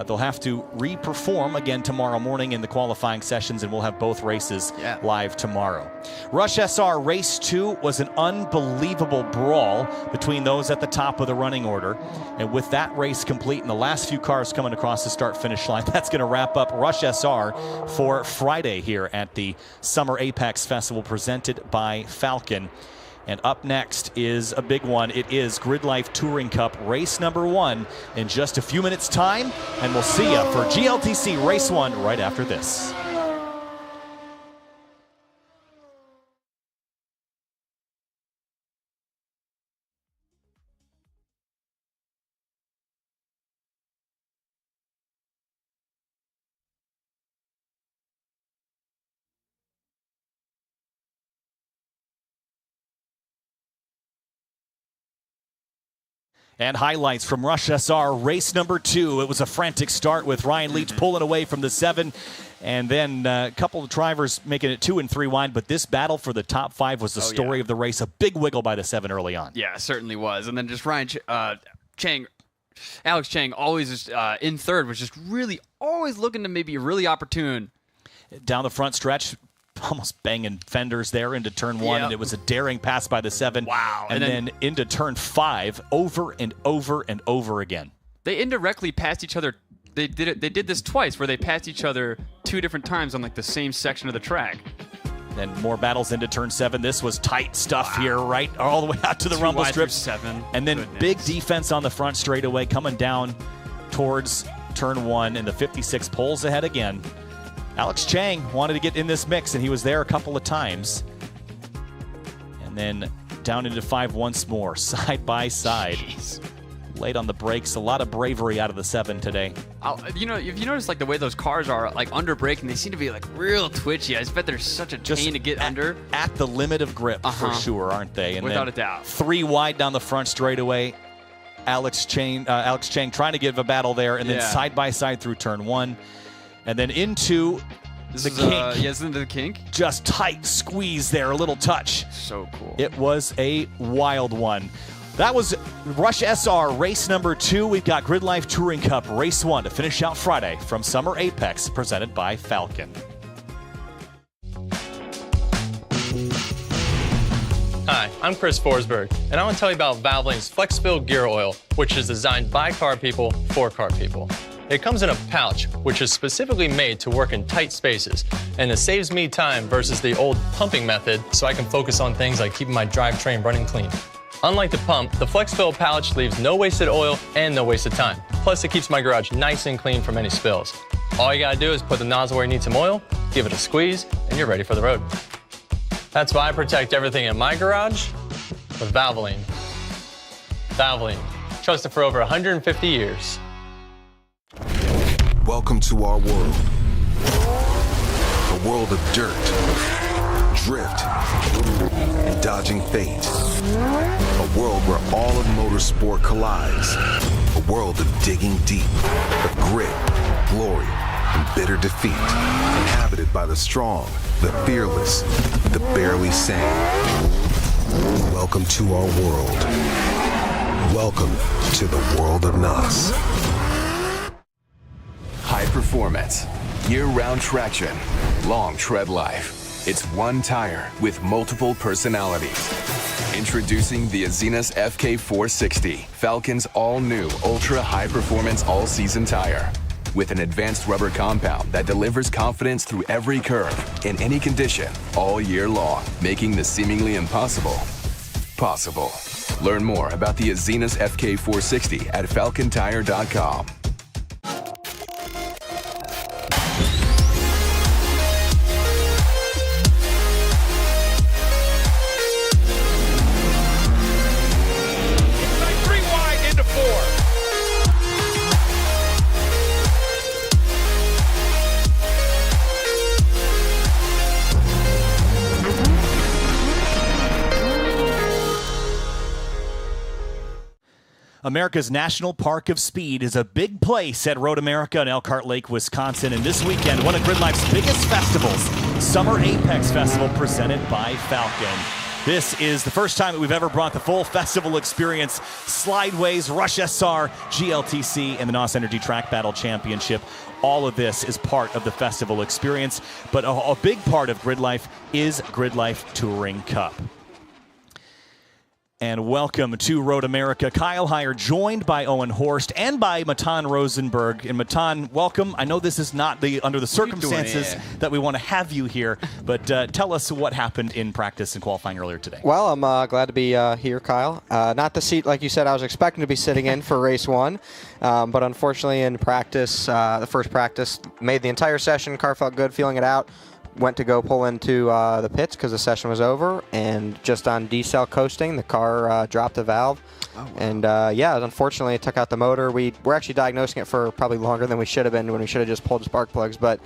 they'll have to re-perform again tomorrow morning in the qualifying sessions, and we'll have both races live tomorrow. Rush SR Race 2 was an unbelievable brawl between those at the top of the running order. And with that race complete and the last few cars coming across the start-finish line, that's going to wrap up Rush SR for Friday here at the Summer Apex Festival presented by Falcon. And up next is a big one. It is GRIDLIFE Touring Cup race number 1 in just a few minutes' time. And we'll see you for GLTC Race 1 right after this. And highlights from Rush SR race number 2. It was a frantic start with Ryan Leach pulling away from the 7. And then a couple of drivers making it 2 and 3 wide. But this battle for the top 5 was the story of the race. A big wiggle by the 7 early on. Yeah, it certainly was. And then just Alex Chang always just, in third was just really always looking to maybe really opportune. Down the front stretch, almost banging fenders there into turn 1, and it was a daring pass by the 7. Wow. And then into turn 5, over and over and over again. They indirectly passed each other. They did this twice, where they passed each other 2 different times on like the same section of the track. Then more battles into turn 7. This was tight stuff here, right all the way out to the rumble strip. 7. And then big defense on the front straightaway, coming down towards turn 1, and the 56 pulls ahead again. Alex Chang wanted to get in this mix, and he was there a couple of times. And then down into 5 once more, side by side. Jeez. Late on the brakes. A lot of bravery out of the 7 today. You know, if you notice like the way those cars are like under braking, they seem to be like real twitchy. I bet there's such a pain to get under. At the limit of grip for sure, aren't they? And without then a doubt. 3 wide down the front straightaway. Alex Chang trying to give a battle there, and then side by side through turn 1. And then into the kink. Into the kink. Just tight squeeze there, a little touch. So cool. It was a wild one. That was Rush SR race number 2. We've got GRIDLIFE Touring Cup race 1 to finish out Friday from Summer Apex, presented by Falcon. Hi, I'm Chris Forsberg, and I want to tell you about Valvoline's Flex-Fill Gear Oil, which is designed by car people for car people. It comes in a pouch, which is specifically made to work in tight spaces, and it saves me time versus the old pumping method, so I can focus on things like keeping my drivetrain running clean. Unlike the pump, the Flex-Fill pouch leaves no wasted oil and no wasted time. Plus, it keeps my garage nice and clean from any spills. All you gotta do is put the nozzle where you need some oil, give it a squeeze, and you're ready for the road. That's why I protect everything in my garage with Valvoline. Valvoline, trusted for over 150 years. Welcome to our world. A world of dirt, drift, and dodging fate. A world where all of motorsport collides. A world of digging deep, of grit, glory, and bitter defeat. Inhabited by the strong, the fearless, the barely sane. Welcome to our world. Welcome to the world of NOS. High performance, year-round traction, long tread life. It's one tire with multiple personalities. Introducing the Azenas FK460, Falcon's all-new ultra-high-performance all-season tire. With an advanced rubber compound that delivers confidence through every curve, in any condition, all year long, making the seemingly impossible possible. Learn more about the Azenas FK460 at falcontire.com. America's National Park of Speed is a big place at Road America in Elkhart Lake, Wisconsin. And this weekend, one of GridLife's biggest festivals, Summer Apex Festival, presented by Falcon. This is the first time that we've ever brought the full festival experience. Slideways, Rush SR, GLTC, and the NOS Energy TrackBattle Championship. All of this is part of the festival experience. But a big part of GridLife is GridLife Touring Cup. And welcome to Road America. Kyle Heyer joined by Owen Horst and by Matan Rosenberg. And Matan, welcome. I know this is not under the circumstances that we want to have you here, but tell us what happened in practice and qualifying earlier today. Well, I'm glad to be here, Kyle. Not the seat, like you said, I was expecting to be sitting in for race one, but unfortunately in practice, the first practice, made the entire session. Car felt good, feeling it out. Went to go pull into the pits because the session was over, and just on decel coasting, the car dropped a valve. Oh, wow. And yeah, unfortunately, it took out the motor. We're actually diagnosing it for probably longer than we should have been, when we should have just pulled spark plugs. But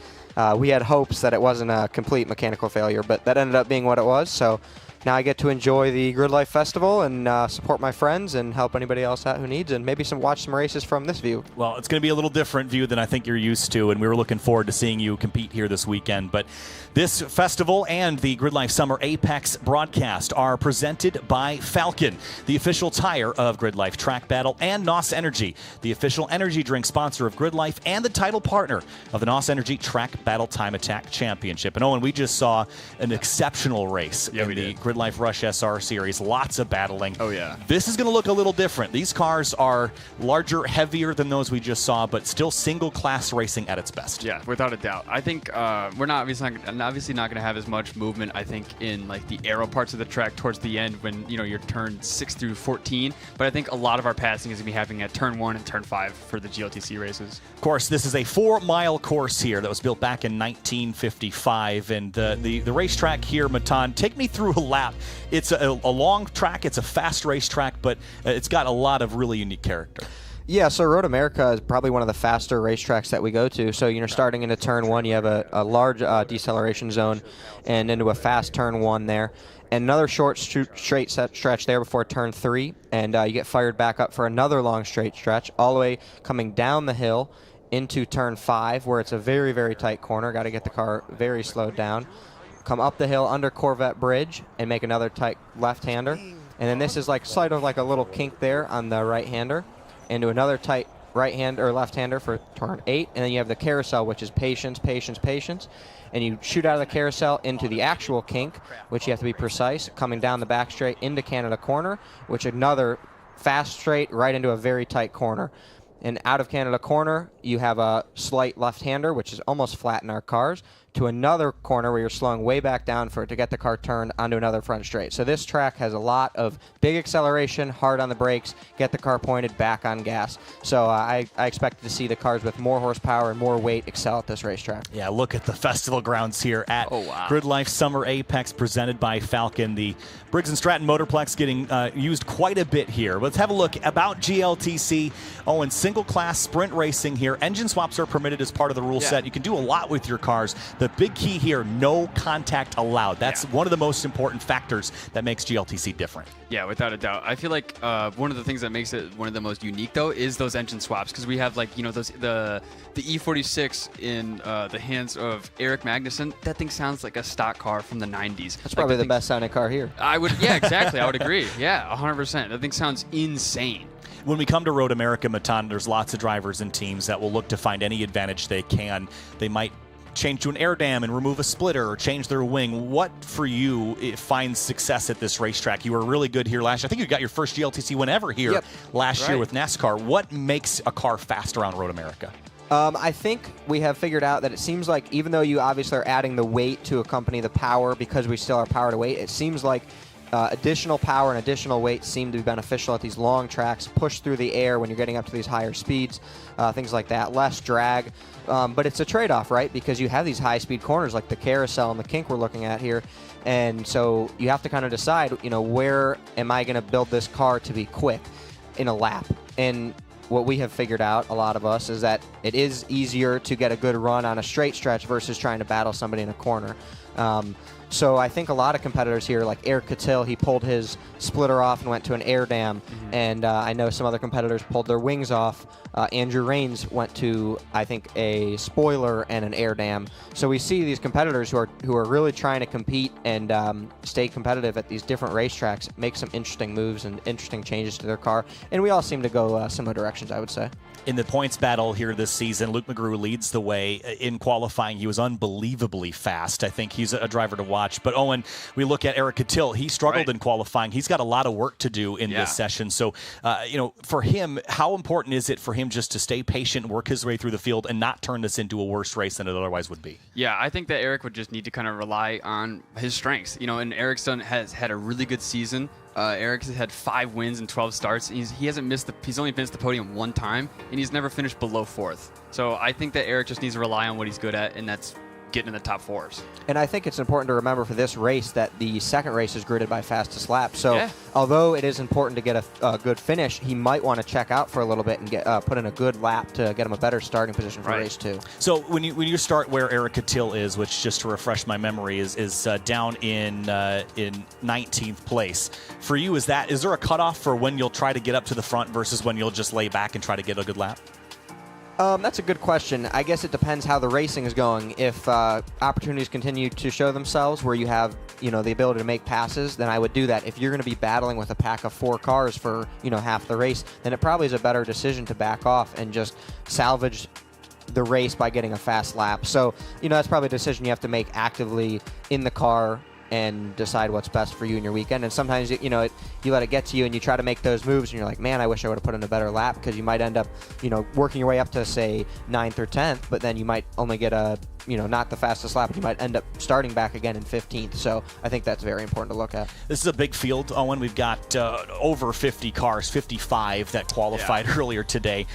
we had hopes that it wasn't a complete mechanical failure, but that ended up being what it was. So now I get to enjoy the GridLife Festival and support my friends and help anybody else out who needs, and maybe watch some races from this view. Well, it's going to be a little different view than I think you're used to, and we were looking forward to seeing you compete here this weekend. But this festival and the GridLife Summer Apex broadcast are presented by Falcon, the official tire of GridLife Track Battle, and NOS Energy, the official energy drink sponsor of GridLife and the title partner of the NOS Energy Track Battle Time Attack Championship. And Owen, we just saw an exceptional race in the GridLife Rush SR series. Lots of battling. Oh, yeah. This is going to look a little different. These cars are larger, heavier than those we just saw, but still single-class racing at its best. Yeah, without a doubt. I think we're not obviously not going to have as much movement, I think, in like the aero parts of the track towards the end when, you're turn 6 through 14. But I think a lot of our passing is going to be happening at turn 1 and turn 5 for the GLTC races. Of course, this is a 4-mile course here that was built back in 1955. And the racetrack here, Matan, take me through a lap. It's a long track. It's a fast racetrack, but it's got a lot of really unique character. Yeah, so Road America is probably one of the faster racetracks that we go to. So, starting into turn 1, you have a large deceleration zone and into a fast turn 1 there. And another short straight stretch there before turn 3. And you get fired back up for another long straight stretch, all the way coming down the hill into turn 5, where it's a very, very tight corner. Got to get the car very slowed down. Come up the hill under Corvette Bridge and make another tight left-hander. And then this is sort of like a little kink there on the right-hander, into another tight right-hand or left-hander for turn 8. And then you have the carousel, which is patience, patience, patience. And you shoot out of the carousel into the actual kink, which you have to be precise, coming down the back straight into Canada Corner, which another fast straight right into a very tight corner. And out of Canada Corner, you have a slight left-hander, which is almost flat in our cars, to another corner where you're slowing way back down for it to get the car turned onto another front straight. So this track has a lot of big acceleration, hard on the brakes, get the car pointed back on gas. So I expect to see the cars with more horsepower and more weight excel at this racetrack. Yeah, look at the festival grounds here at GridLife Summer Apex presented by Falcon. The Briggs & Stratton Motorplex getting used quite a bit here. Let's have a look about GLTC. Oh, and single-class sprint racing here. Engine swaps are permitted as part of the rule set. You can do a lot with your cars. The big key here, no contact allowed. That's one of the most important factors that makes GLTC different. Yeah, without a doubt. I feel like one of the things that makes it one of the most unique, though, is those engine swaps, because we have those the E46 in the hands of Eric Magnuson. That thing sounds like a stock car from the 90s. That's probably the best sounding car here. Yeah, exactly. I would agree. Yeah, 100%. That thing sounds insane. When we come to Road America, Matan, there's lots of drivers and teams that will look to find any advantage they can. They might change to an air dam and remove a splitter or change their wing. What for you finds success at this racetrack? You were really good here last year. I think you got your first GLTC win ever here last year with NASCAR. What makes a car fast around Road America? I think we have figured out that it seems like even though you obviously are adding the weight to accompany the power, because we still are power to weight, it seems like additional power and additional weight seem to be beneficial at these long tracks, push through the air when you're getting up to these higher speeds, things like that, less drag. But it's a trade-off, right? Because you have these high-speed corners like the carousel and the kink we're looking at here. And so you have to kind of decide, where am I going to build this car to be quick in a lap? And what we have figured out, a lot of us, is that it is easier to get a good run on a straight stretch versus trying to battle somebody in a corner. So I think a lot of competitors here, like Eric Catil, he pulled his splitter off and went to an air dam. And I know some other competitors pulled their wings off. Andrew Rains went to, I think, a spoiler and an air dam. So we see these competitors who are really trying to compete and stay competitive at these different racetracks, make some interesting moves and interesting changes to their car. And we all seem to go similar directions, I would say. In the points battle here this season, Luke McGrew leads the way. In qualifying, he was unbelievably fast. I think he's a driver to watch. But Owen, we look at Eric Catil. He struggled in qualifying. He's got a lot of work to do in this session. So, for him, how important is it for him just to stay patient, work his way through the field, and not turn this into a worse race than it otherwise would be? Yeah, I think that Eric would just need to kind of rely on his strengths. And Eric's has had a really good season. Eric has had 5 wins and 12 starts. He's only missed the podium 1 time, and he's never finished below 4th. So I think that Eric just needs to rely on what he's good at, and that's getting in the top 4s. And I think it's important to remember for this race that the second race is gridded by fastest lap. So although it is important to get a good finish, he might want to check out for a little bit and get put in a good lap to get him a better starting position for race 2. So when you start where Eric Catil is, which just to refresh my memory is down in 19th place. For you, is there a cutoff for when you'll try to get up to the front versus when you'll just lay back and try to get a good lap? That's a good question. I guess it depends how the racing is going. If opportunities continue to show themselves where you have, the ability to make passes, then I would do that. If you're going to be battling with a pack of 4 cars for, half the race, then it probably is a better decision to back off and just salvage the race by getting a fast lap. So, that's probably a decision you have to make actively in the car and decide what's best for you in your weekend. And sometimes, you let it get to you and you try to make those moves and you're like, man, I wish I would have put in a better lap, because you might end up, working your way up to, say, 9th or 10th, but then you might only get not the fastest lap. You might end up starting back again in 15th. So I think that's very important to look at. This is a big field, Owen. We've got over 50 cars, 55 that qualified earlier today.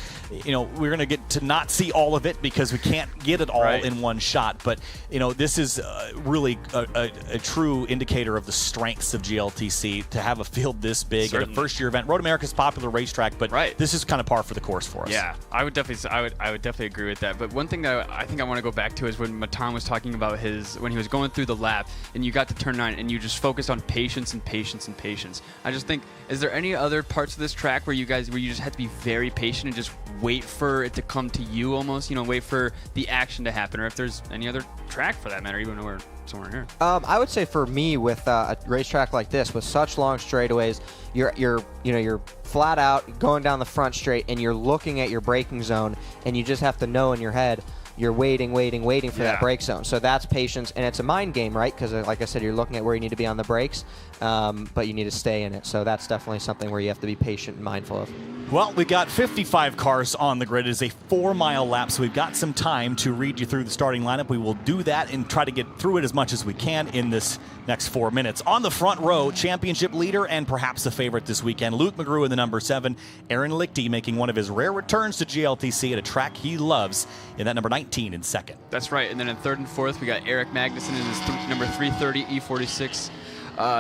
We're going to get to not see all of it because we can't get it all in one shot. But, this is really a true indicator of the strengths of GLTC to have a field this big at a first-year event. Road America's popular racetrack, but this is kind of par for the course for us. Yeah, I would definitely agree with that. But one thing that I think I want to go back to is when Matan was talking about when he was going through the lap and you got to turn 9 and you just focused on patience and patience and patience. I just think, is there any other parts of this track where you just have to be very patient and just wait for it to come to you almost, wait for the action to happen, or if there's any other track for that matter, even though we're somewhere here? I would say for me, with a racetrack like this, with such long straightaways, you're flat out going down the front straight and you're looking at your braking zone, and you just have to know in your head you're waiting for that brake zone. So that's patience, and it's a mind game, right? Because like I said, you're looking at where you need to be on the brakes, but you need to stay in it. So that's definitely something where you have to be patient and mindful of. Well, we got 55 cars on the grid. It is a 4-mile lap, so we've got some time to read you through the starting lineup. We will do that and try to get through it as much as we can in this next 4 minutes. On the front row, championship leader and perhaps the favorite this weekend, Luke McGrew in the number 7. Aaron Lichty making one of his rare returns to GLTC at a track he loves in that number 19 in second. That's right. And then in third and fourth, we got Eric Magnuson in his number 330 E46.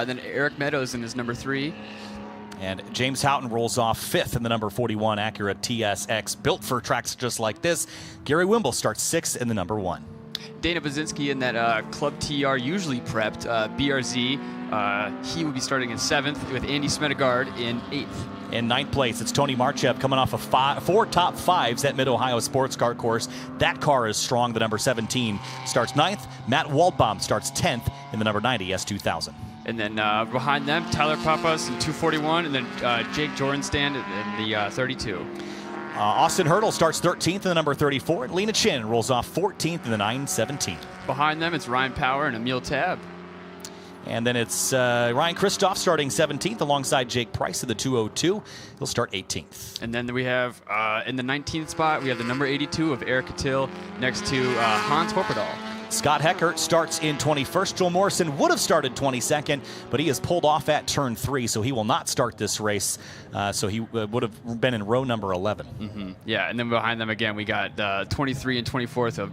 Then Eric Meadows in his number 3. And James Houghton rolls off 5th in the number 41 Acura TSX, built for tracks just like this. Gary Wimble starts 6th in the number 1. Dana Baczynski in that Club TR usually prepped BRZ. He will be starting in 7th with Andy Smedegard in 8th. In 9th place, it's Tony Marchev coming off of 4 top 5s at Mid-Ohio Sports Car Course. That car is strong. The number 17 starts 9th. Matt Waldbaum starts 10th in the number 90 S2000. And then behind them, Tyler Papas in 241, and then Jake Jordanstand in the 32. Austin Hurdle starts 13th in the number 34. Lena Chin rolls off 14th in the 917. Behind them, it's Ryan Power and Emil Tab. And then it's Ryan Christoph starting 17th alongside Jake Price of the 202. He'll start 18th. And then we have, in the 19th spot, we have the number 82 of Eric Catil next to Hans Hopperdahl. Scott Heckert starts in 21st. Joel Morrison would have started 22nd, but he is pulled off at turn 3, so he will not start this race. So he would have been in row number 11. Mm-hmm. Yeah, and then behind them again, we got 23 and 24th of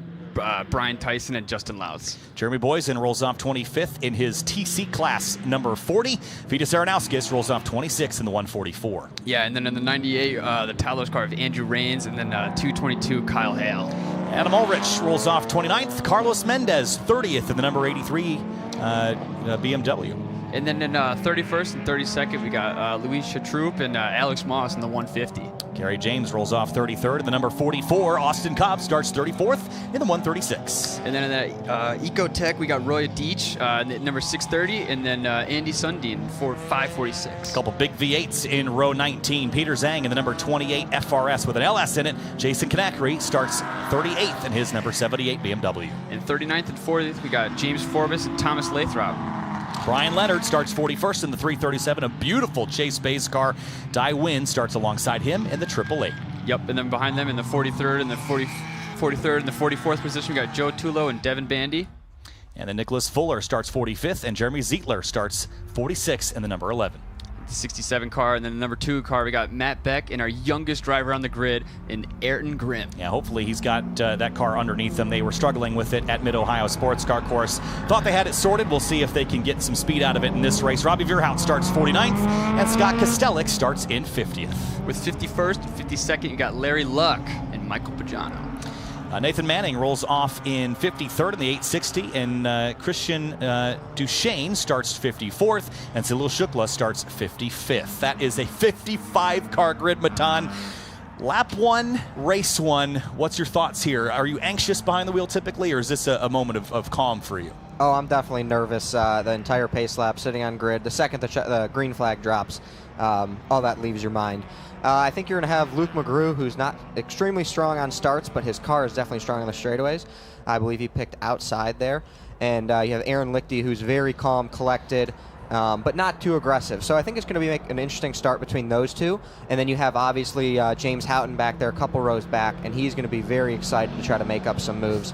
Brian Tyson and Justin Louts. Jeremy Boysen rolls off 25th in his TC class number 40. Vitas Aronauskis rolls off 26th in the 144. Yeah, and then in the 98, the Talos car of Andrew Rains, and then 222 Kyle Hale. Adam Ulrich rolls off 29th. Carlos Mendez 30th in the number 83 BMW. And then in 31st and 32nd, we got Luis Chatroup and Alex Moss in the 150. Gary James rolls off 33rd in the number 44. Austin Cobb starts 34th in the 136. And then in the Ecotech, we got Roy Deitch, number 630, and then Andy Sundin for 546. A couple big V8s in row 19. Peter Zhang in the number 28 FRS with an LS in it. Jason Kanakri starts 38th in his number 78 BMW. In 39th and 40th, we got James Forbes and Thomas Lathrop. Brian Leonard starts 41st in the 337, a beautiful Chase Bays car. Dai Wynn starts alongside him in the 888. Yep, and then behind them in the 43rd and the 43rd and the 44th position, we got Joe Tulo and Devin Bandy. And then Nicholas Fuller starts 45th, and Jeremy Zietler starts 46th in the number 11. The 67 car, and then the number 2 car, we got Matt Beck and our youngest driver on the grid in Ayrton Grimm. Yeah, hopefully he's got that car underneath them. They were struggling with it at Mid-Ohio Sports Car Course. Thought they had it sorted. We'll see if they can get some speed out of it in this race. Robbie Verhout starts 49th, and Scott Kostelik starts in 50th. With 51st and 52nd, you got Larry Luck and Michael Pagano. Nathan Manning rolls off in 53rd in the 860, and Christian Duchesne starts 54th, and Salil Shukla starts 55th. That is a 55-car grid, Matan. Lap 1, race 1. What's your thoughts here? Are you anxious behind the wheel typically, or is this a moment of calm for you? Oh, I'm definitely nervous. The entire pace lap, sitting on grid. The second the green flag drops, all that leaves your mind. I think you're going to have Luke McGrew, who's not extremely strong on starts, but his car is definitely strong on the straightaways. I believe he picked outside there. And you have Aaron Lichty, who's very calm, collected, but not too aggressive. So I think it's going to be an interesting start between those two. And then you have, obviously, James Houghton back there, a couple rows back, and he's going to be very excited to try to make up some moves.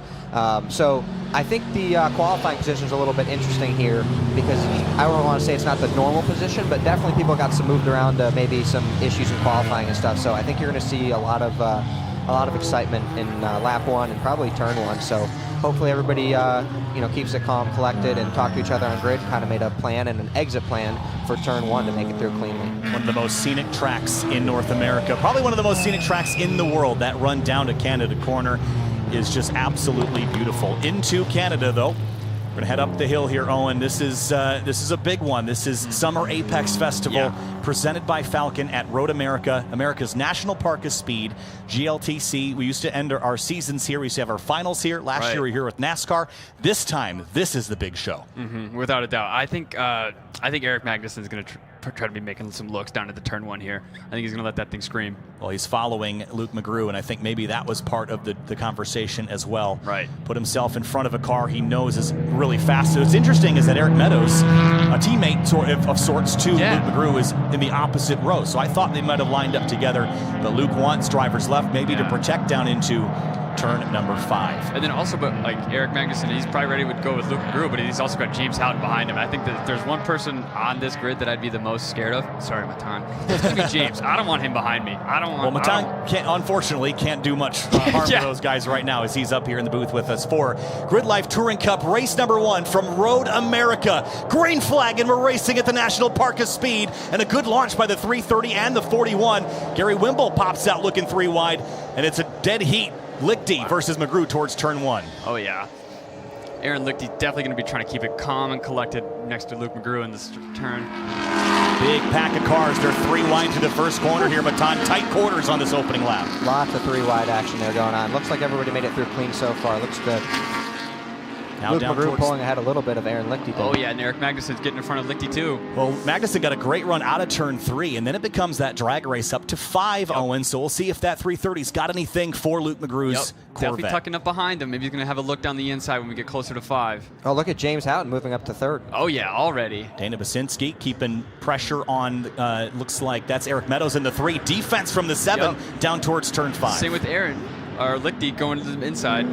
So I think the qualifying position is a little bit interesting here because I don't want to say it's not the normal position, but definitely people got some moved around, maybe some issues in qualifying and stuff. So I think you're going to see a lot of excitement in lap 1 and probably turn 1. So hopefully everybody keeps it calm, collected, and talk to each other on grid. Kind of made a plan and an exit plan for turn 1 to make it through cleanly. One of the most scenic tracks in North America, probably one of the most scenic tracks in the world. That run down to Canada Corner is just absolutely beautiful. Into Canada, though. We're gonna head up the hill here, Owen. This is a big one. This is Summer Apex Festival, presented by Falcon at Road America, America's National Park of Speed, GLTC. We used to end our seasons here. We used to have our finals here. Last year we were here with NASCAR. This time, this is the big show. Without a doubt. I think Eric Magnussen's gonna try to be making some looks down at the turn 1 here. I think he's going to let that thing scream. Well, he's following Luke McGrew, and I think maybe that was part of the conversation as well. Right. Put himself in front of a car he knows is really fast. So what's interesting is that Eric Meadows, a teammate of sorts to Luke McGrew, is in the opposite row. So I thought they might have lined up together, but Luke wants drivers left maybe to protect down into turn number 5. And then also, but like Eric Magnussen, he's probably ready to go with Luke McGrew, but he's also got James Houghton behind him. I think that there's one person on this grid that I'd be the most scared of. Sorry, Matan. It's going to be James. I don't want him behind me. Matan unfortunately can't do much harm to those guys right now as he's up here in the booth with us for GRIDLIFE Touring Cup race number 1 from Road America. Green flag, and we're racing at the National Park of Speed, and a good launch by the 330 and the 41. Gary Wimble pops out looking 3 wide, and it's a dead heat. Lichty versus McGrew towards turn 1. Oh, yeah. Aaron Lichty definitely going to be trying to keep it calm and collected next to Luke McGrew in this turn. Big pack of cars. They're 3 wide to the first corner here, Matan. Tight quarters on this opening lap. Lots of 3 wide action there going on. Looks like everybody made it through clean so far. Looks good. Now Luke McGrew pulling ahead a little bit of Aaron Lichty. Oh, yeah, and Eric Magnussen's getting in front of Lichty, too. Well, Magnussen got a great run out of turn 3, and then it becomes that drag race up to 5, Owen. So we'll see if that 330's got anything for Luke McGrew's Corvette. Definitely tucking up behind him. Maybe he's going to have a look down the inside when we get closer to 5. Oh, look at James Houghton moving up to 3rd. Oh, yeah, already. Dana Basinski keeping pressure on, looks like that's Eric Meadows in the 3. Defense from the 7 down towards turn 5. Same with Aaron, or Lichty going to the inside.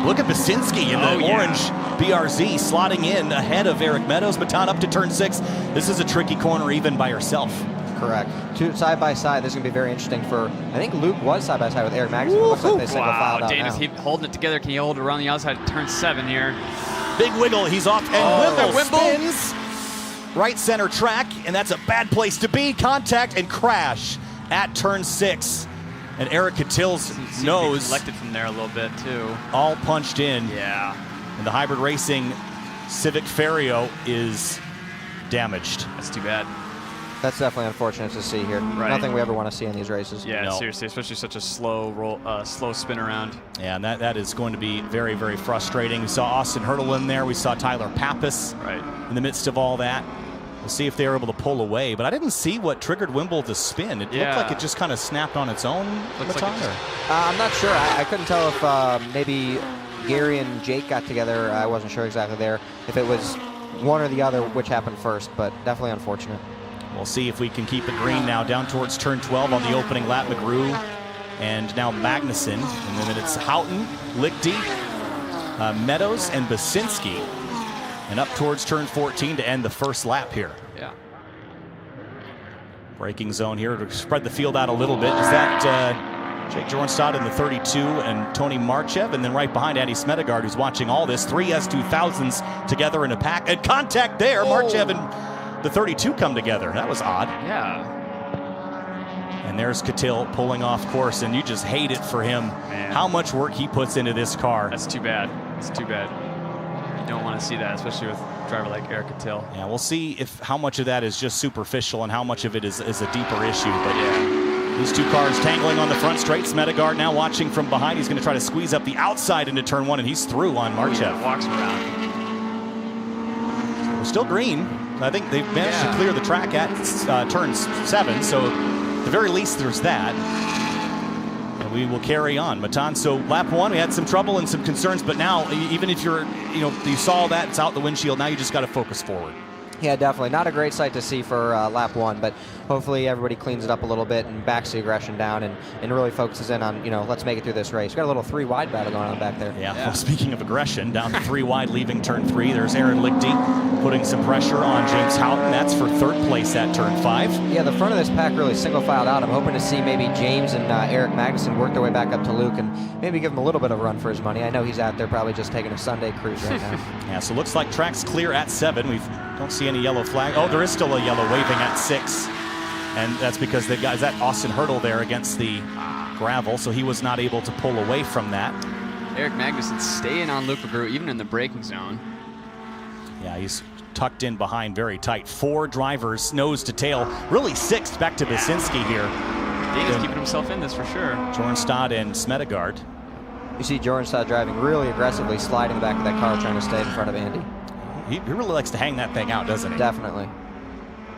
Look at Basinski in the orange BRZ slotting in ahead of Eric Meadows. Matan up to turn 6. This is a tricky corner even by herself. Correct. 2 side by side. This is going to be very interesting for, I think Luke was side by side with Eric Magnussen. Looks like they single filed out Dana's now. holding it together. Can he hold it around the outside of turn 7 here? Big wiggle. He's off. And Wimble spins right center track, and that's a bad place to be. Contact and crash at turn 6. And Eric Cattill's nose collected from there a little bit too. All punched in. Yeah. And the Hybrid Racing Civic Fario is damaged. That's too bad. That's definitely unfortunate to see here. Right. Nothing we ever want to see in these races. Yeah, seriously, especially such a slow roll, slow spin around. Yeah, and that is going to be very, very frustrating. We saw Austin Hurdle in there. We saw Tyler Pappas in the midst of all that. We'll see if they were able to pull away. But I didn't see what triggered Wimble to spin. It looked like it just kind of snapped on its own. I'm not sure. I couldn't tell if maybe Gary and Jake got together. I wasn't sure exactly there. If it was one or the other, which happened first, but definitely unfortunate. We'll see if we can keep it green now down towards turn 12 on the opening lap. McGrew and now Magnussen. And then it's Houghton, Lichty, Meadows, and Basinski. And up towards turn 14 to end the first lap here. Yeah. Braking zone here to spread the field out a little bit. Is that Jake Jornstad in the 32 and Tony Marchev? And then right behind Andy Smedegaard, who's watching all this. 3 S2000s together in a pack. And contact there. Marchev and the 32 come together. That was odd. Yeah. And there's Cattill pulling off course, and you just hate it for him. Man. How much work he puts into this car. That's too bad. It's too bad. You don't want to see that, especially with a driver like Eric Cattill. Yeah, we'll see if how much of that is just superficial and how much of it is a deeper issue. But yeah, these two cars tangling on the front straight. Smedegaard now watching from behind. He's going to try to squeeze up the outside into turn 1, and he's through on Marchev. Walks around. We're still green. I think they've managed to clear the track at turn 7, so at the very least there's that. And we will carry on. Matan, so lap 1, we had some trouble and some concerns, but now even if you're, you saw that, it's out the windshield, now you just got to focus forward. Yeah, definitely. Not a great sight to see for lap 1, but hopefully everybody cleans it up a little bit and backs the aggression down and really focuses in on, let's make it through this race. We've got a little 3 wide battle going on back there. Yeah. Well, speaking of aggression, down to 3 wide leaving turn 3. There's Aaron Lichty putting some pressure on James Houghton. That's for 3rd place at turn 5. Yeah, the front of this pack really single filed out. I'm hoping to see maybe James and Eric Magnussen work their way back up to Luke and maybe give him a little bit of a run for his money. I know he's out there probably just taking a Sunday cruise right now. Yeah, so looks like track's clear at 7. We don't see any yellow flag. Oh, there is still a yellow waving at 6. And that's because they've got that Austin Hurdle there against the gravel, so he was not able to pull away from that. Eric Magnussen staying on Luke McGrew, even in the braking zone. Yeah, he's tucked in behind very tight. 4 drivers, nose to tail. Really 6 back to Basinski here. Dana's keeping himself in this for sure. Jornstad and Smedegaard. You see Jornstad driving really aggressively, sliding the back of that car, trying to stay in front of Andy. He really likes to hang that thing out, doesn't he? Definitely.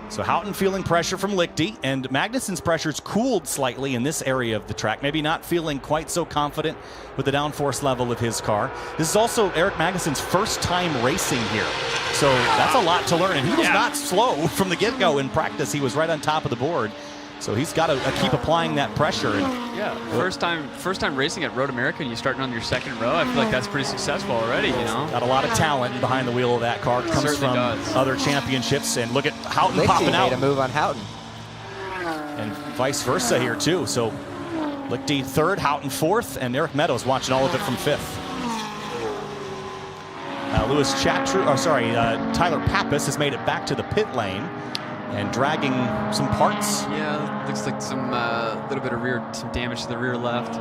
So Houghton feeling pressure from Lichty, and Magnussen's pressure's cooled slightly in this area of the track. Maybe not feeling quite so confident with the downforce level of his car. This is also Eric Magnussen's first time racing here. So that's a lot to learn. And he was not slow from the get-go in practice. He was right on top of the board. So he's got to keep applying that pressure. And first time racing at Road America, and you're starting on your 2nd row. I feel like that's pretty successful already, Got a lot of talent behind the wheel of that car. It comes from other championships. And look at Houghton Lichty popping out. made a move on Houghton. And vice versa here, too. So Lichty 3rd, Houghton 4th, and Eric Meadows watching all of it from 5th. Tyler Pappas has made it back to the pit lane and dragging some parts. Yeah, looks like some little bit of some damage to the rear left.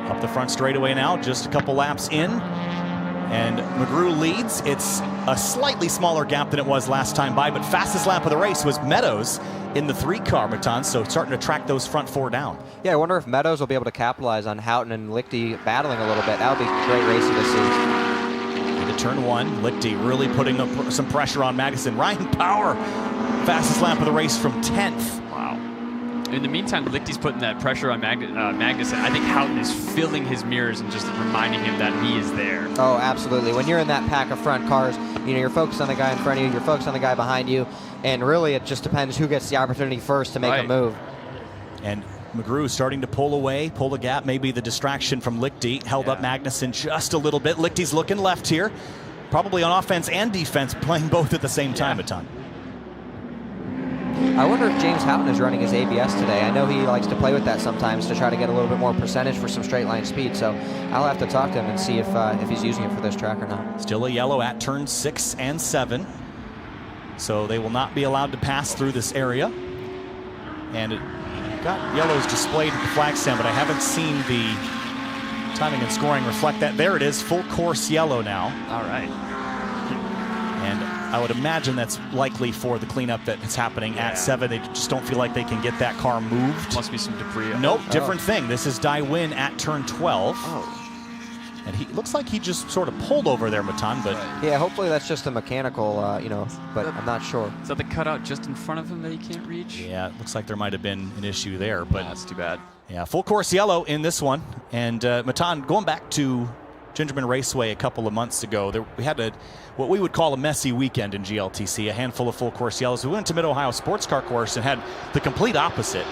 Up the front straightaway now, just a couple laps in. And McGrew leads. It's a slightly smaller gap than it was last time by, but fastest lap of the race was Meadows in the 3 car, Matan, so starting to track those front 4 down. Yeah, I wonder if Meadows will be able to capitalize on Houghton and Lichty battling a little bit. That would be great racing to see. Into turn 1, Lichty really putting up some pressure on Magnussen. Ryan Power, fastest lap of the race from 10th. Wow. In the meantime, Lichty's putting that pressure on Magnussen. I think Houghton is filling his mirrors and just reminding him that he is there. Oh, absolutely. When you're in that pack of front cars, you're focused on the guy in front of you, you're focused on the guy behind you, and really it just depends who gets the opportunity first to make a move. And McGrew starting to pull away, pull the gap. Maybe the distraction from Lichty held up Magnussen just a little bit. Lichty's looking left here, probably on offense and defense, playing both at the same time a ton. I wonder if James Houghton is running his ABS today. I know he likes to play with that sometimes to try to get a little bit more percentage for some straight line speed, so I'll have to talk to him and see if he's using it for this track or not. Still a yellow at turns 6 and 7, so they will not be allowed to pass through this area. And I've got yellows displayed at the flag stand, but I haven't seen the timing and scoring reflect that. There it is, full course yellow now. All right. And I would imagine that's likely for the cleanup that's happening at 7. They just don't feel like they can get that car moved. Must be some debris. Nope, different thing. This is Dai Win at turn 12. Oh. And he looks like he just sort of pulled over there, Matan, but... Yeah, hopefully that's just a mechanical, but I'm not sure. Is that the cutout just in front of him that he can't reach? Yeah, it looks like there might have been an issue there, but... That's too bad. Yeah, full course yellow in this one. And Matan, going back to Gingerman Raceway a couple of months ago, we had what we would call a messy weekend in GLTC, a handful of full course yellows. We went to Mid-Ohio Sports Car Course and had the complete opposite.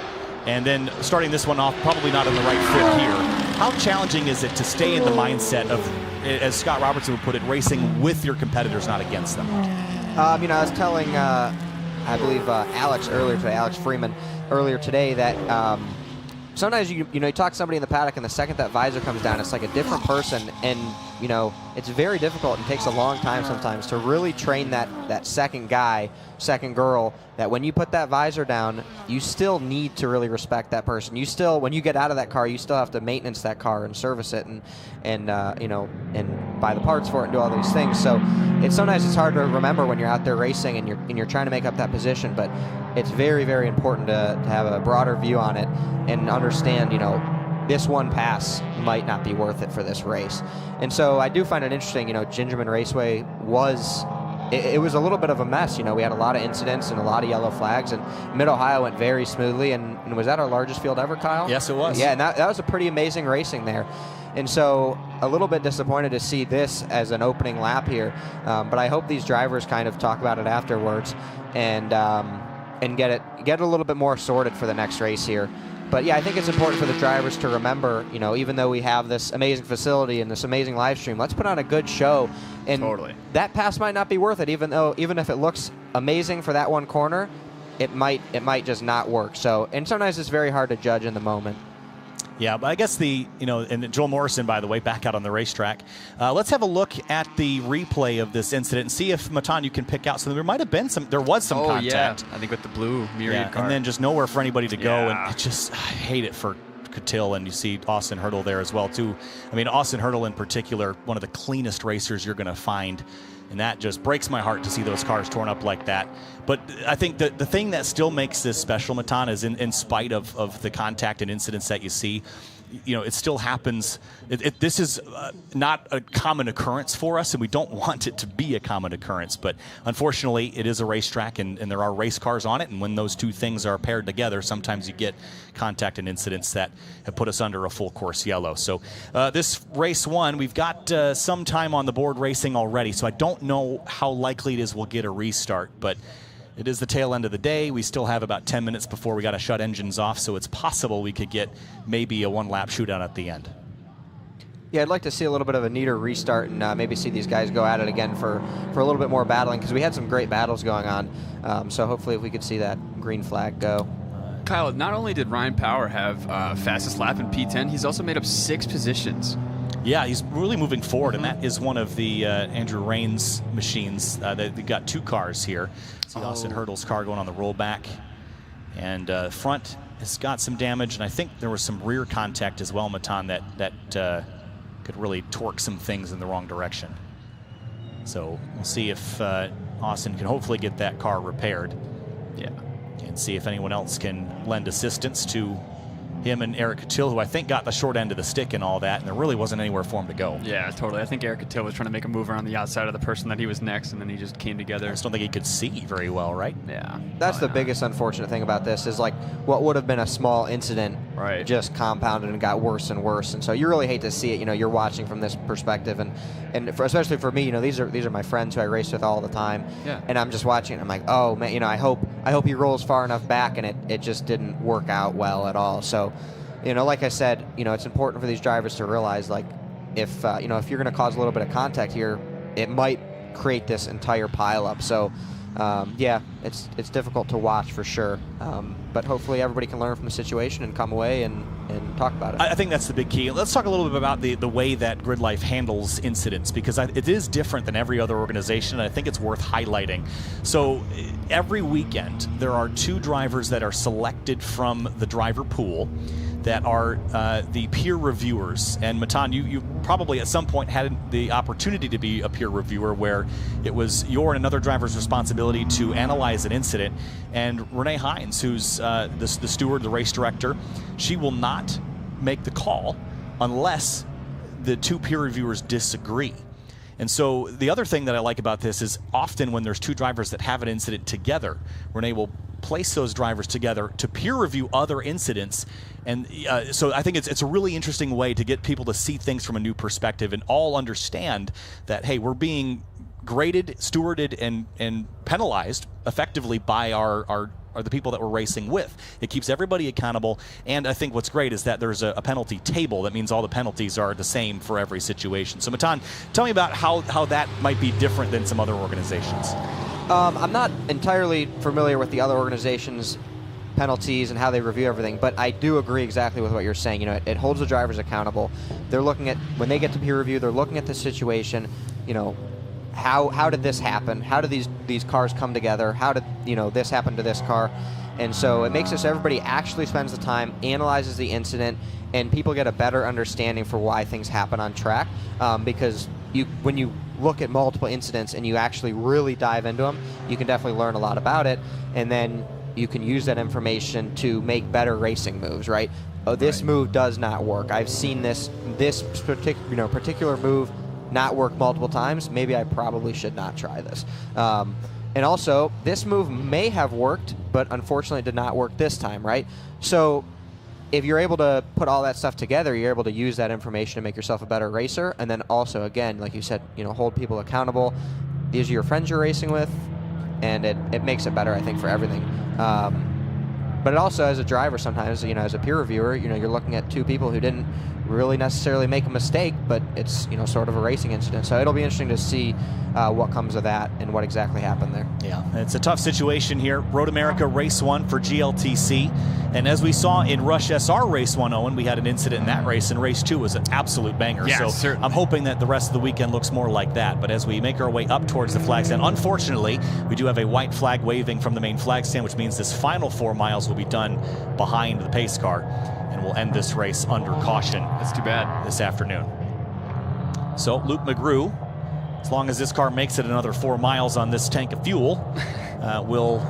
And then starting this one off, probably not in the right fit here. How challenging is it to stay in the mindset of, as Scott Robertson would put it, racing with your competitors, not against them? I was telling, I believe, Alex Freeman earlier today that sometimes you talk to somebody in the paddock, and the second that visor comes down, it's like a different person, and it's very difficult and takes a long time sometimes to really train that second guy, second girl, that when you put that visor down, you still need to really respect that person. You still, when you get out of that car, you still have to maintenance that car and service it and buy the parts for it and do all these things. So sometimes it's hard to remember when you're out there racing and you're trying to make up that position, but it's very, very important to have a broader view on it and understand, this one pass might not be worth it for this race. And so I do find it interesting, Gingerman Raceway was a little bit of a mess. We had a lot of incidents and a lot of yellow flags, and Mid-Ohio went very smoothly, and was that our largest field ever, Kyle? Yes, it was. Yeah, and that was a pretty amazing racing there. And so a little bit disappointed to see this as an opening lap here, but I hope these drivers kind of talk about it afterwards and get a little bit more sorted for the next race here. But yeah, I think it's important for the drivers to remember, even though we have this amazing facility and this amazing live stream, let's put on a good show. And that pass might not be worth it, even if it looks amazing for that one corner, it might just not work. So, and sometimes it's very hard to judge in the moment. Yeah, but I guess and Joel Morrison, by the way, back out on the racetrack. Let's have a look at the replay of this incident and see if, Matan, you can pick out something. There might have been there was some contact. Yeah, I think with the blue Myriad car. And then just nowhere for anybody to go. And I hate it for Catil, and you see Austin Hurdle there as well, too. I mean, Austin Hurdle in particular, one of the cleanest racers you're going to find. And that just breaks my heart to see those cars torn up like that. But I think the thing that still makes this special, Matan, is in spite of the contact and incidents that you see, it still happens. This is not a common occurrence for us, and we don't want it to be a common occurrence. But unfortunately, it is a racetrack, and there are race cars on it. And when those two things are paired together, sometimes you get contact and incidents that have put us under a full course yellow. So this race 1, we've got some time on the board racing already. So I don't know how likely it is we'll get a restart, but it is the tail end of the day. We still have about 10 minutes before we got to shut engines off, so it's possible we could get maybe a one-lap shootout at the end. Yeah, I'd like to see a little bit of a neater restart and maybe see these guys go at it again for a little bit more battling, because we had some great battles going on. So hopefully if we could see that green flag go. Kyle, not only did Ryan Power have fastest lap in P10, he's also made up 6 positions. Yeah, he's really moving forward, and that is one of the Andrew Rains machines. They've got 2 cars here. See Austin Hurdle's car going on the rollback. And front has got some damage, and I think there was some rear contact as well, Matan, that could really torque some things in the wrong direction. So we'll see if Austin can hopefully get that car repaired. Yeah. And see if anyone else can lend assistance to him and Eric Catil, who I think got the short end of the stick and all that, and there really wasn't anywhere for him to go. Yeah, totally. I think Eric Catil was trying to make a move around the outside of the person that he was next, and then he just came together. I just don't think he could see very well, right? Yeah. That's the biggest unfortunate thing about this, is like what would have been a small incident just compounded and got worse and worse. And so you really hate to see it. You're watching from this perspective, and especially for me, these are my friends who I race with all the time. Yeah. And I'm just watching it. I'm like, oh man, I hope he rolls far enough back, and it just didn't work out well at all. So, like I said, it's important for these drivers to realize, like, if you're going to cause a little bit of contact here, it might create this entire pileup. So, yeah, it's difficult to watch for sure. But hopefully everybody can learn from the situation and come away and talk about it. I think that's the big key. Let's talk a little bit about the way that GridLife handles incidents, because it is different than every other organization, and I think it's worth highlighting. So every weekend, there are 2 drivers that are selected from the driver pool that are the peer reviewers. And Matan, you probably at some point had the opportunity to be a peer reviewer where it was your and another driver's responsibility to analyze an incident. And Renee Hines, who's the steward, the race director, she will not make the call unless the 2 peer reviewers disagree. And so the other thing that I like about this is often when there's 2 drivers that have an incident together, Renee will place those drivers together to peer review other incidents. And so I think it's a really interesting way to get people to see things from a new perspective and all understand that, hey, we're being graded, stewarded, and penalized effectively by our the people that we're racing with. It keeps everybody accountable, and I think what's great is that there's a penalty table. That means all the penalties are the same for every situation. So Matan, tell me about how that might be different than some other organizations. I'm not entirely familiar with the other organizations' penalties and how they review everything, but I do agree exactly with what you're saying. You know, it holds the drivers accountable. They're looking at, when they get to peer review, they're looking at the situation, you know, how did this happen? How did these cars come together? How did, you know, this happen to this car? And so it makes it so everybody actually spends the time, analyzes the incident, and people get a better understanding for why things happen on track. Because when you look at multiple incidents and you actually really dive into them, you can definitely learn a lot about it, and then you can use that information to make better racing moves, right? Oh, this move does not work. I've seen this particular move not work multiple times. Maybe I probably should not try this. And also, this move may have worked, but unfortunately did not work this time, right? So if you're able to put all that stuff together, you're able to use that information to make yourself a better racer. And then also, again, like you said, you know, hold people accountable. These are your friends you're racing with, and it makes it better, I think, for everything. But it also, as a driver, sometimes, you know, as a peer reviewer, you know, you're looking at 2 people who didn't really necessarily make a mistake, but it's, you know, sort of a racing incident. So it'll be interesting to see what comes of that and what exactly happened there. Yeah, it's a tough situation here. Road America Race 1 for GLTC. And as we saw in Rush SR Race 1, Owen, we had an incident in that race, and Race 2 was an absolute banger. Yeah, so certainly. I'm hoping that the rest of the weekend looks more like that. But as we make our way up towards the flag stand, unfortunately, we do have a white flag waving from the main flag stand, which means this final 4 miles will be done behind the pace car. And we'll end this race under caution. That's too bad. This afternoon. So Luke McGrew, as long as this car makes it another 4 miles on this tank of fuel, will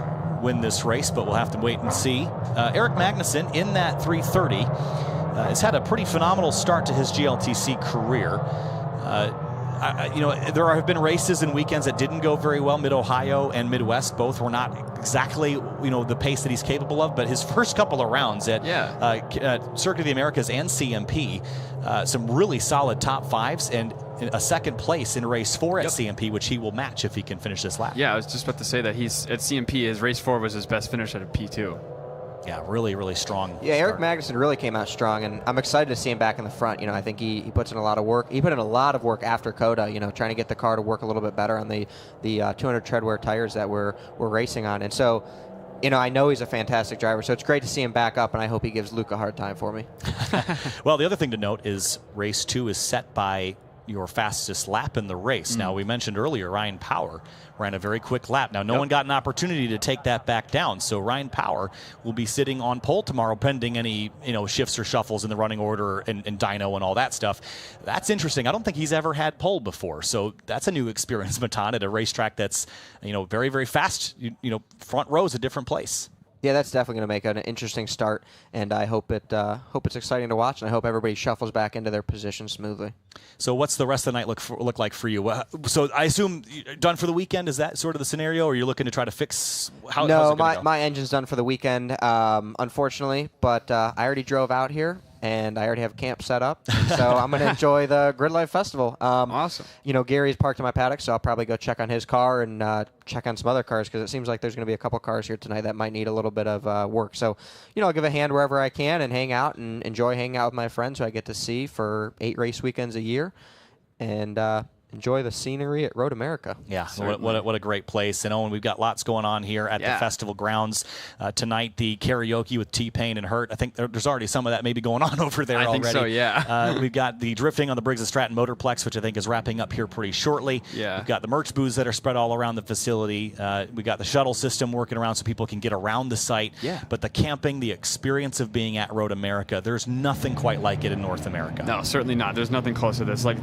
win this race, but we'll have to wait and see. Eric Magnuson in that 330 has had a pretty phenomenal start to his GLTC career. You know, there have been races and weekends that didn't go very well. Mid-Ohio and Midwest both were not exactly, you know, the pace that he's capable of, but his first couple of rounds at Circuit of the Americas and CMP, some really solid top 5s and a 2nd place in race 4 at CMP, which he will match if he can finish this lap. Yeah, I was just about to say that he's at CMP, his race 4 was his best finish at a P2. Yeah, really, really strong. Yeah, Eric Magnuson really came out strong, and I'm excited to see him back in the front. You know, I think he puts in a lot of work. He put in a lot of work after COTA, you know, trying to get the car to work a little bit better on the 200 treadwear tires that we're racing on. And so, you know, I know he's a fantastic driver, so it's great to see him back up, and I hope he gives Luke a hard time for me. Well, the other thing to note is race 2 is set by your fastest lap in the race. Now, we mentioned earlier Ryan Power ran a very quick lap. Now, no one got an opportunity to take that back down, so Ryan Power will be sitting on pole tomorrow pending any, you know, shifts or shuffles in the running order and dyno and all that stuff. That's interesting. I don't think he's ever had pole before, so that's a new experience, Matan, at a racetrack that's, you know, very, very fast. You know, front row's a different place. Yeah, that's definitely going to make an interesting start, and I hope it's exciting to watch, and I hope everybody shuffles back into their position smoothly. So what's the rest of the night look like for you? So I assume done for the weekend? Is that sort of the scenario, or are you looking to try to fix how? No, my engine's done for the weekend, unfortunately, but I already drove out here, and I already have camp set up, so I'm going to enjoy the GRIDLIFE Festival. Awesome. You know, Gary's parked in my paddock, so I'll probably go check on his car and check on some other cars, because it seems like there's going to be a couple cars here tonight that might need a little bit of work. So, you know, I'll give a hand wherever I can and hang out and enjoy hanging out with my friends who I get to see for 8 race weekends a year. And enjoy the scenery at Road America. Yeah, what a great place. And Owen, we've got lots going on here at the festival grounds tonight. The karaoke with T-Pain and Hurt. I think there's already some of that maybe going on over there already. I think so, yeah. We've got the drifting on the Briggs & Stratton Motorplex, which I think is wrapping up here pretty shortly. Yeah. We've got the merch booths that are spread all around the facility. We've got the shuttle system working around so people can get around the site. Yeah. But the camping, the experience of being at Road America, there's nothing quite like it in North America. No, certainly not. There's nothing close to this. Like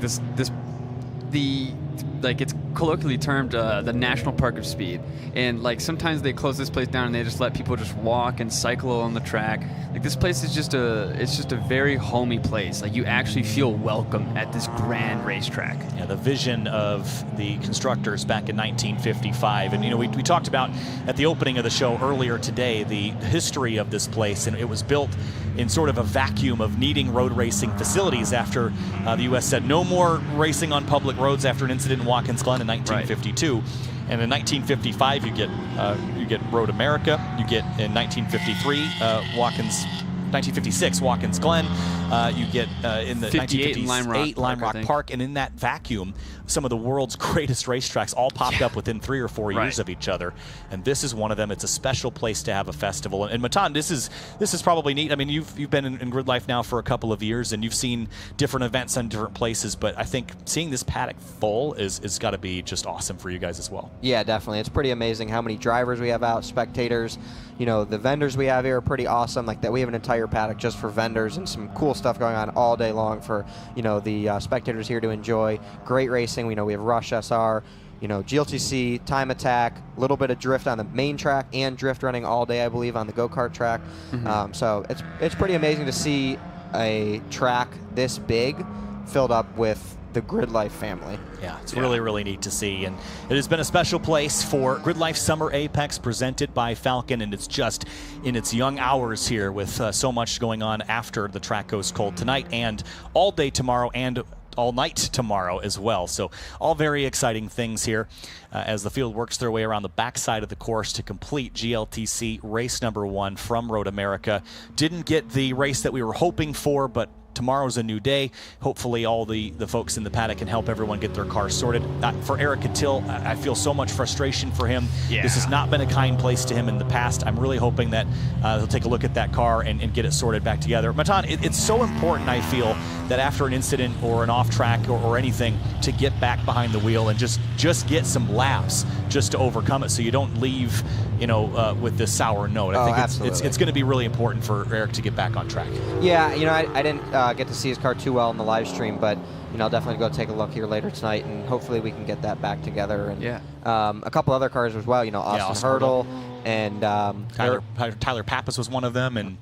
it's colloquially termed the National Park of Speed, and like sometimes they close this place down and they just let people just walk and cycle on the track. Like this place is just a very homey place. Like you actually feel welcome at this grand racetrack. Yeah, the vision of the constructors back in 1955, and we talked about at the opening of the show earlier today the history of this place, and it was built in sort of a vacuum of needing road racing facilities after the U.S. said no more racing on public roads after an incident in Watkins Glen in 1952. Right. And in 1955, you get Road America. You get in 1953 1956 Watkins Glen. You get in the 1958 Lime Rock Park, and in that vacuum, some of the world's greatest racetracks all popped up within 3 or 4 years of each other, and this is one of them. It's a special place to have a festival. And Matan, this is probably neat. I mean, you've been in GRIDLIFE now for a couple of years, and you've seen different events in different places, but I think seeing this paddock full is got to be just awesome for you guys as well. Yeah, definitely. It's pretty amazing how many drivers we have out, spectators. The vendors we have here are pretty awesome. Like that, we have an entire paddock just for vendors and some cool stuff going on all day long for the spectators here to enjoy. Great racing. We have Rush SR, GLTC, Time Attack, a little bit of drift on the main track, and drift running all day, I believe, on the go-kart track. Mm-hmm. So it's pretty amazing to see a track this big filled up with the GRIDLIFE family. Yeah, it's really, really neat to see. And it has been a special place for GRIDLIFE Summer Apex presented by Falcon, and it's just in its young hours here with so much going on after the track goes cold tonight and all day tomorrow and all night tomorrow as well. So all very exciting things here as the field works their way around the backside of the course to complete GLTC race number 1 from Road America. Didn't get the race that we were hoping for, but tomorrow's a new day. Hopefully all the folks in the paddock can help everyone get their cars sorted. For Eric Catil, I feel so much frustration for him. Yeah. This has not been a kind place to him in the past. I'm really hoping that he'll take a look at that car and get it sorted back together. Matan, it's so important, I feel, that after an incident or an off track or anything, to get back behind the wheel and just get some laps just to overcome it so you don't leave with this sour note. I think it's going to be really important for Eric to get back on track. Yeah, I didn't get to see his car too well in the live stream, but I'll definitely go take a look here later tonight, and hopefully we can get that back together. And a couple other cars as well. Austin Hurdle and Tyler Pappas was one of them, and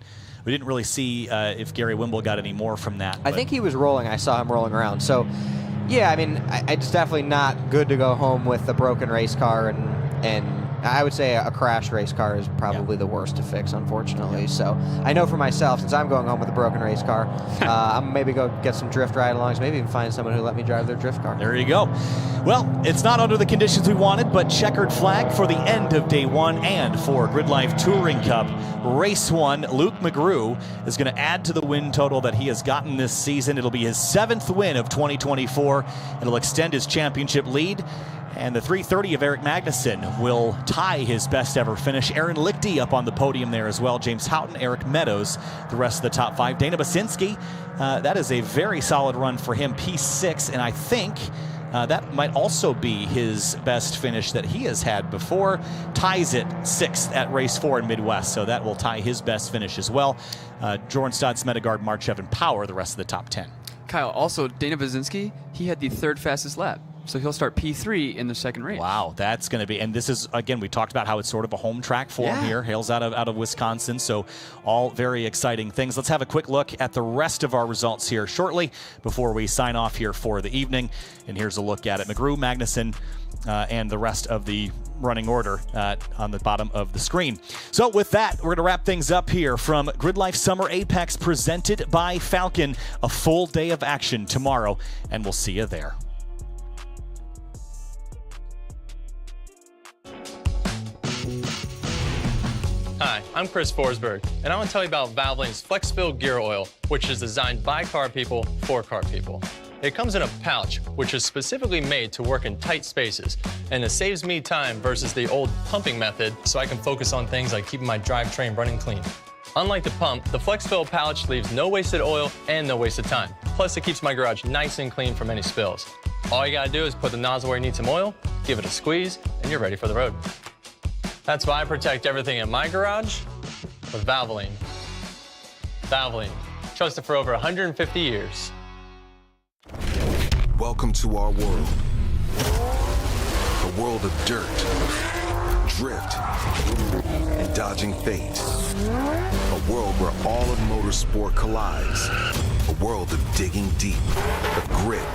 we didn't really see if Gary Wimble got any more from that. I think he was rolling. I saw him rolling around. So, yeah, I mean, it's definitely not good to go home with a broken race car, and I would say a crash race car is probably the worst to fix, unfortunately. So I know for myself, since I'm going home with a broken race car, I'm maybe go get some drift ride-alongs, maybe even find someone who let me drive their drift car. There you go. Well, it's not under the conditions we wanted, but checkered flag for the end of day 1 and for GRIDLIFE Touring Cup Race 1. Luke McGrew is going to add to the win total that he has gotten this season. It'll be his 7th win of 2024. It'll extend his championship lead. And the 330 of Eric Magnuson will tie his best ever finish. Aaron Lichty up on the podium there as well. James Houghton, Eric Meadows, the rest of the top 5. Dana Basinski, that is a very solid run for him, P6. And I think that might also be his best finish that he has had before. Ties it 6th at race 4 in Midwest, so that will tie his best finish as well. Jordan Stodd, Smedegard, March Evan Power, the rest of the top 10. Kyle, also Dana Basinski, he had the 3rd fastest lap. So he'll start P3 in the 2nd race. Wow, that's going to be, and this is, again, we talked about how it's sort of a home track for him here. Hails out of Wisconsin, so all very exciting things. Let's have a quick look at the rest of our results here shortly before we sign off here for the evening. And here's a look at it. McGrew, Magnuson, and the rest of the running order on the bottom of the screen. So with that, we're going to wrap things up here from GRIDLIFE Summer Apex presented by Falcon. A full day of action tomorrow, and we'll see you there. Hi, I'm Chris Forsberg, and I want to tell you about Valvoline's Flex-Fill Gear Oil, which is designed by car people for car people. It comes in a pouch, which is specifically made to work in tight spaces, and it saves me time versus the old pumping method, so I can focus on things like keeping my drivetrain running clean. Unlike the pump, the FlexFill pouch leaves no wasted oil and no wasted time. Plus, it keeps my garage nice and clean from any spills. All you gotta do is put the nozzle where you need some oil, give it a squeeze, and you're ready for the road. That's why I protect everything in my garage with Valvoline. Valvoline, trusted for over 150 years. Welcome to our world. A world of dirt, drift, and dodging fate. A world where all of motorsport collides. A world of digging deep, of grit,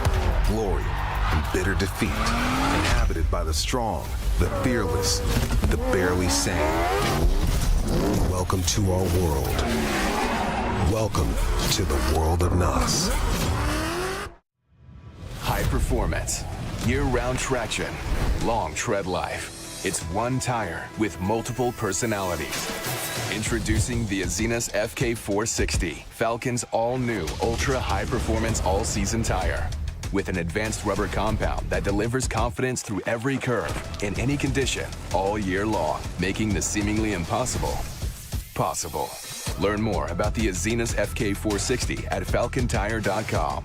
glory, and bitter defeat. Inhabited by the strong, the fearless, the barely sane. Welcome to our world. Welcome to the world of NOS. High performance, year-round traction, long tread life. It's one tire with multiple personalities. Introducing the Azenas FK460, Falcon's all-new ultra-high-performance all-season tire. With an advanced rubber compound that delivers confidence through every curve, in any condition, all year long, making the seemingly impossible possible. Learn more about the Azenas FK460 at falcontire.com.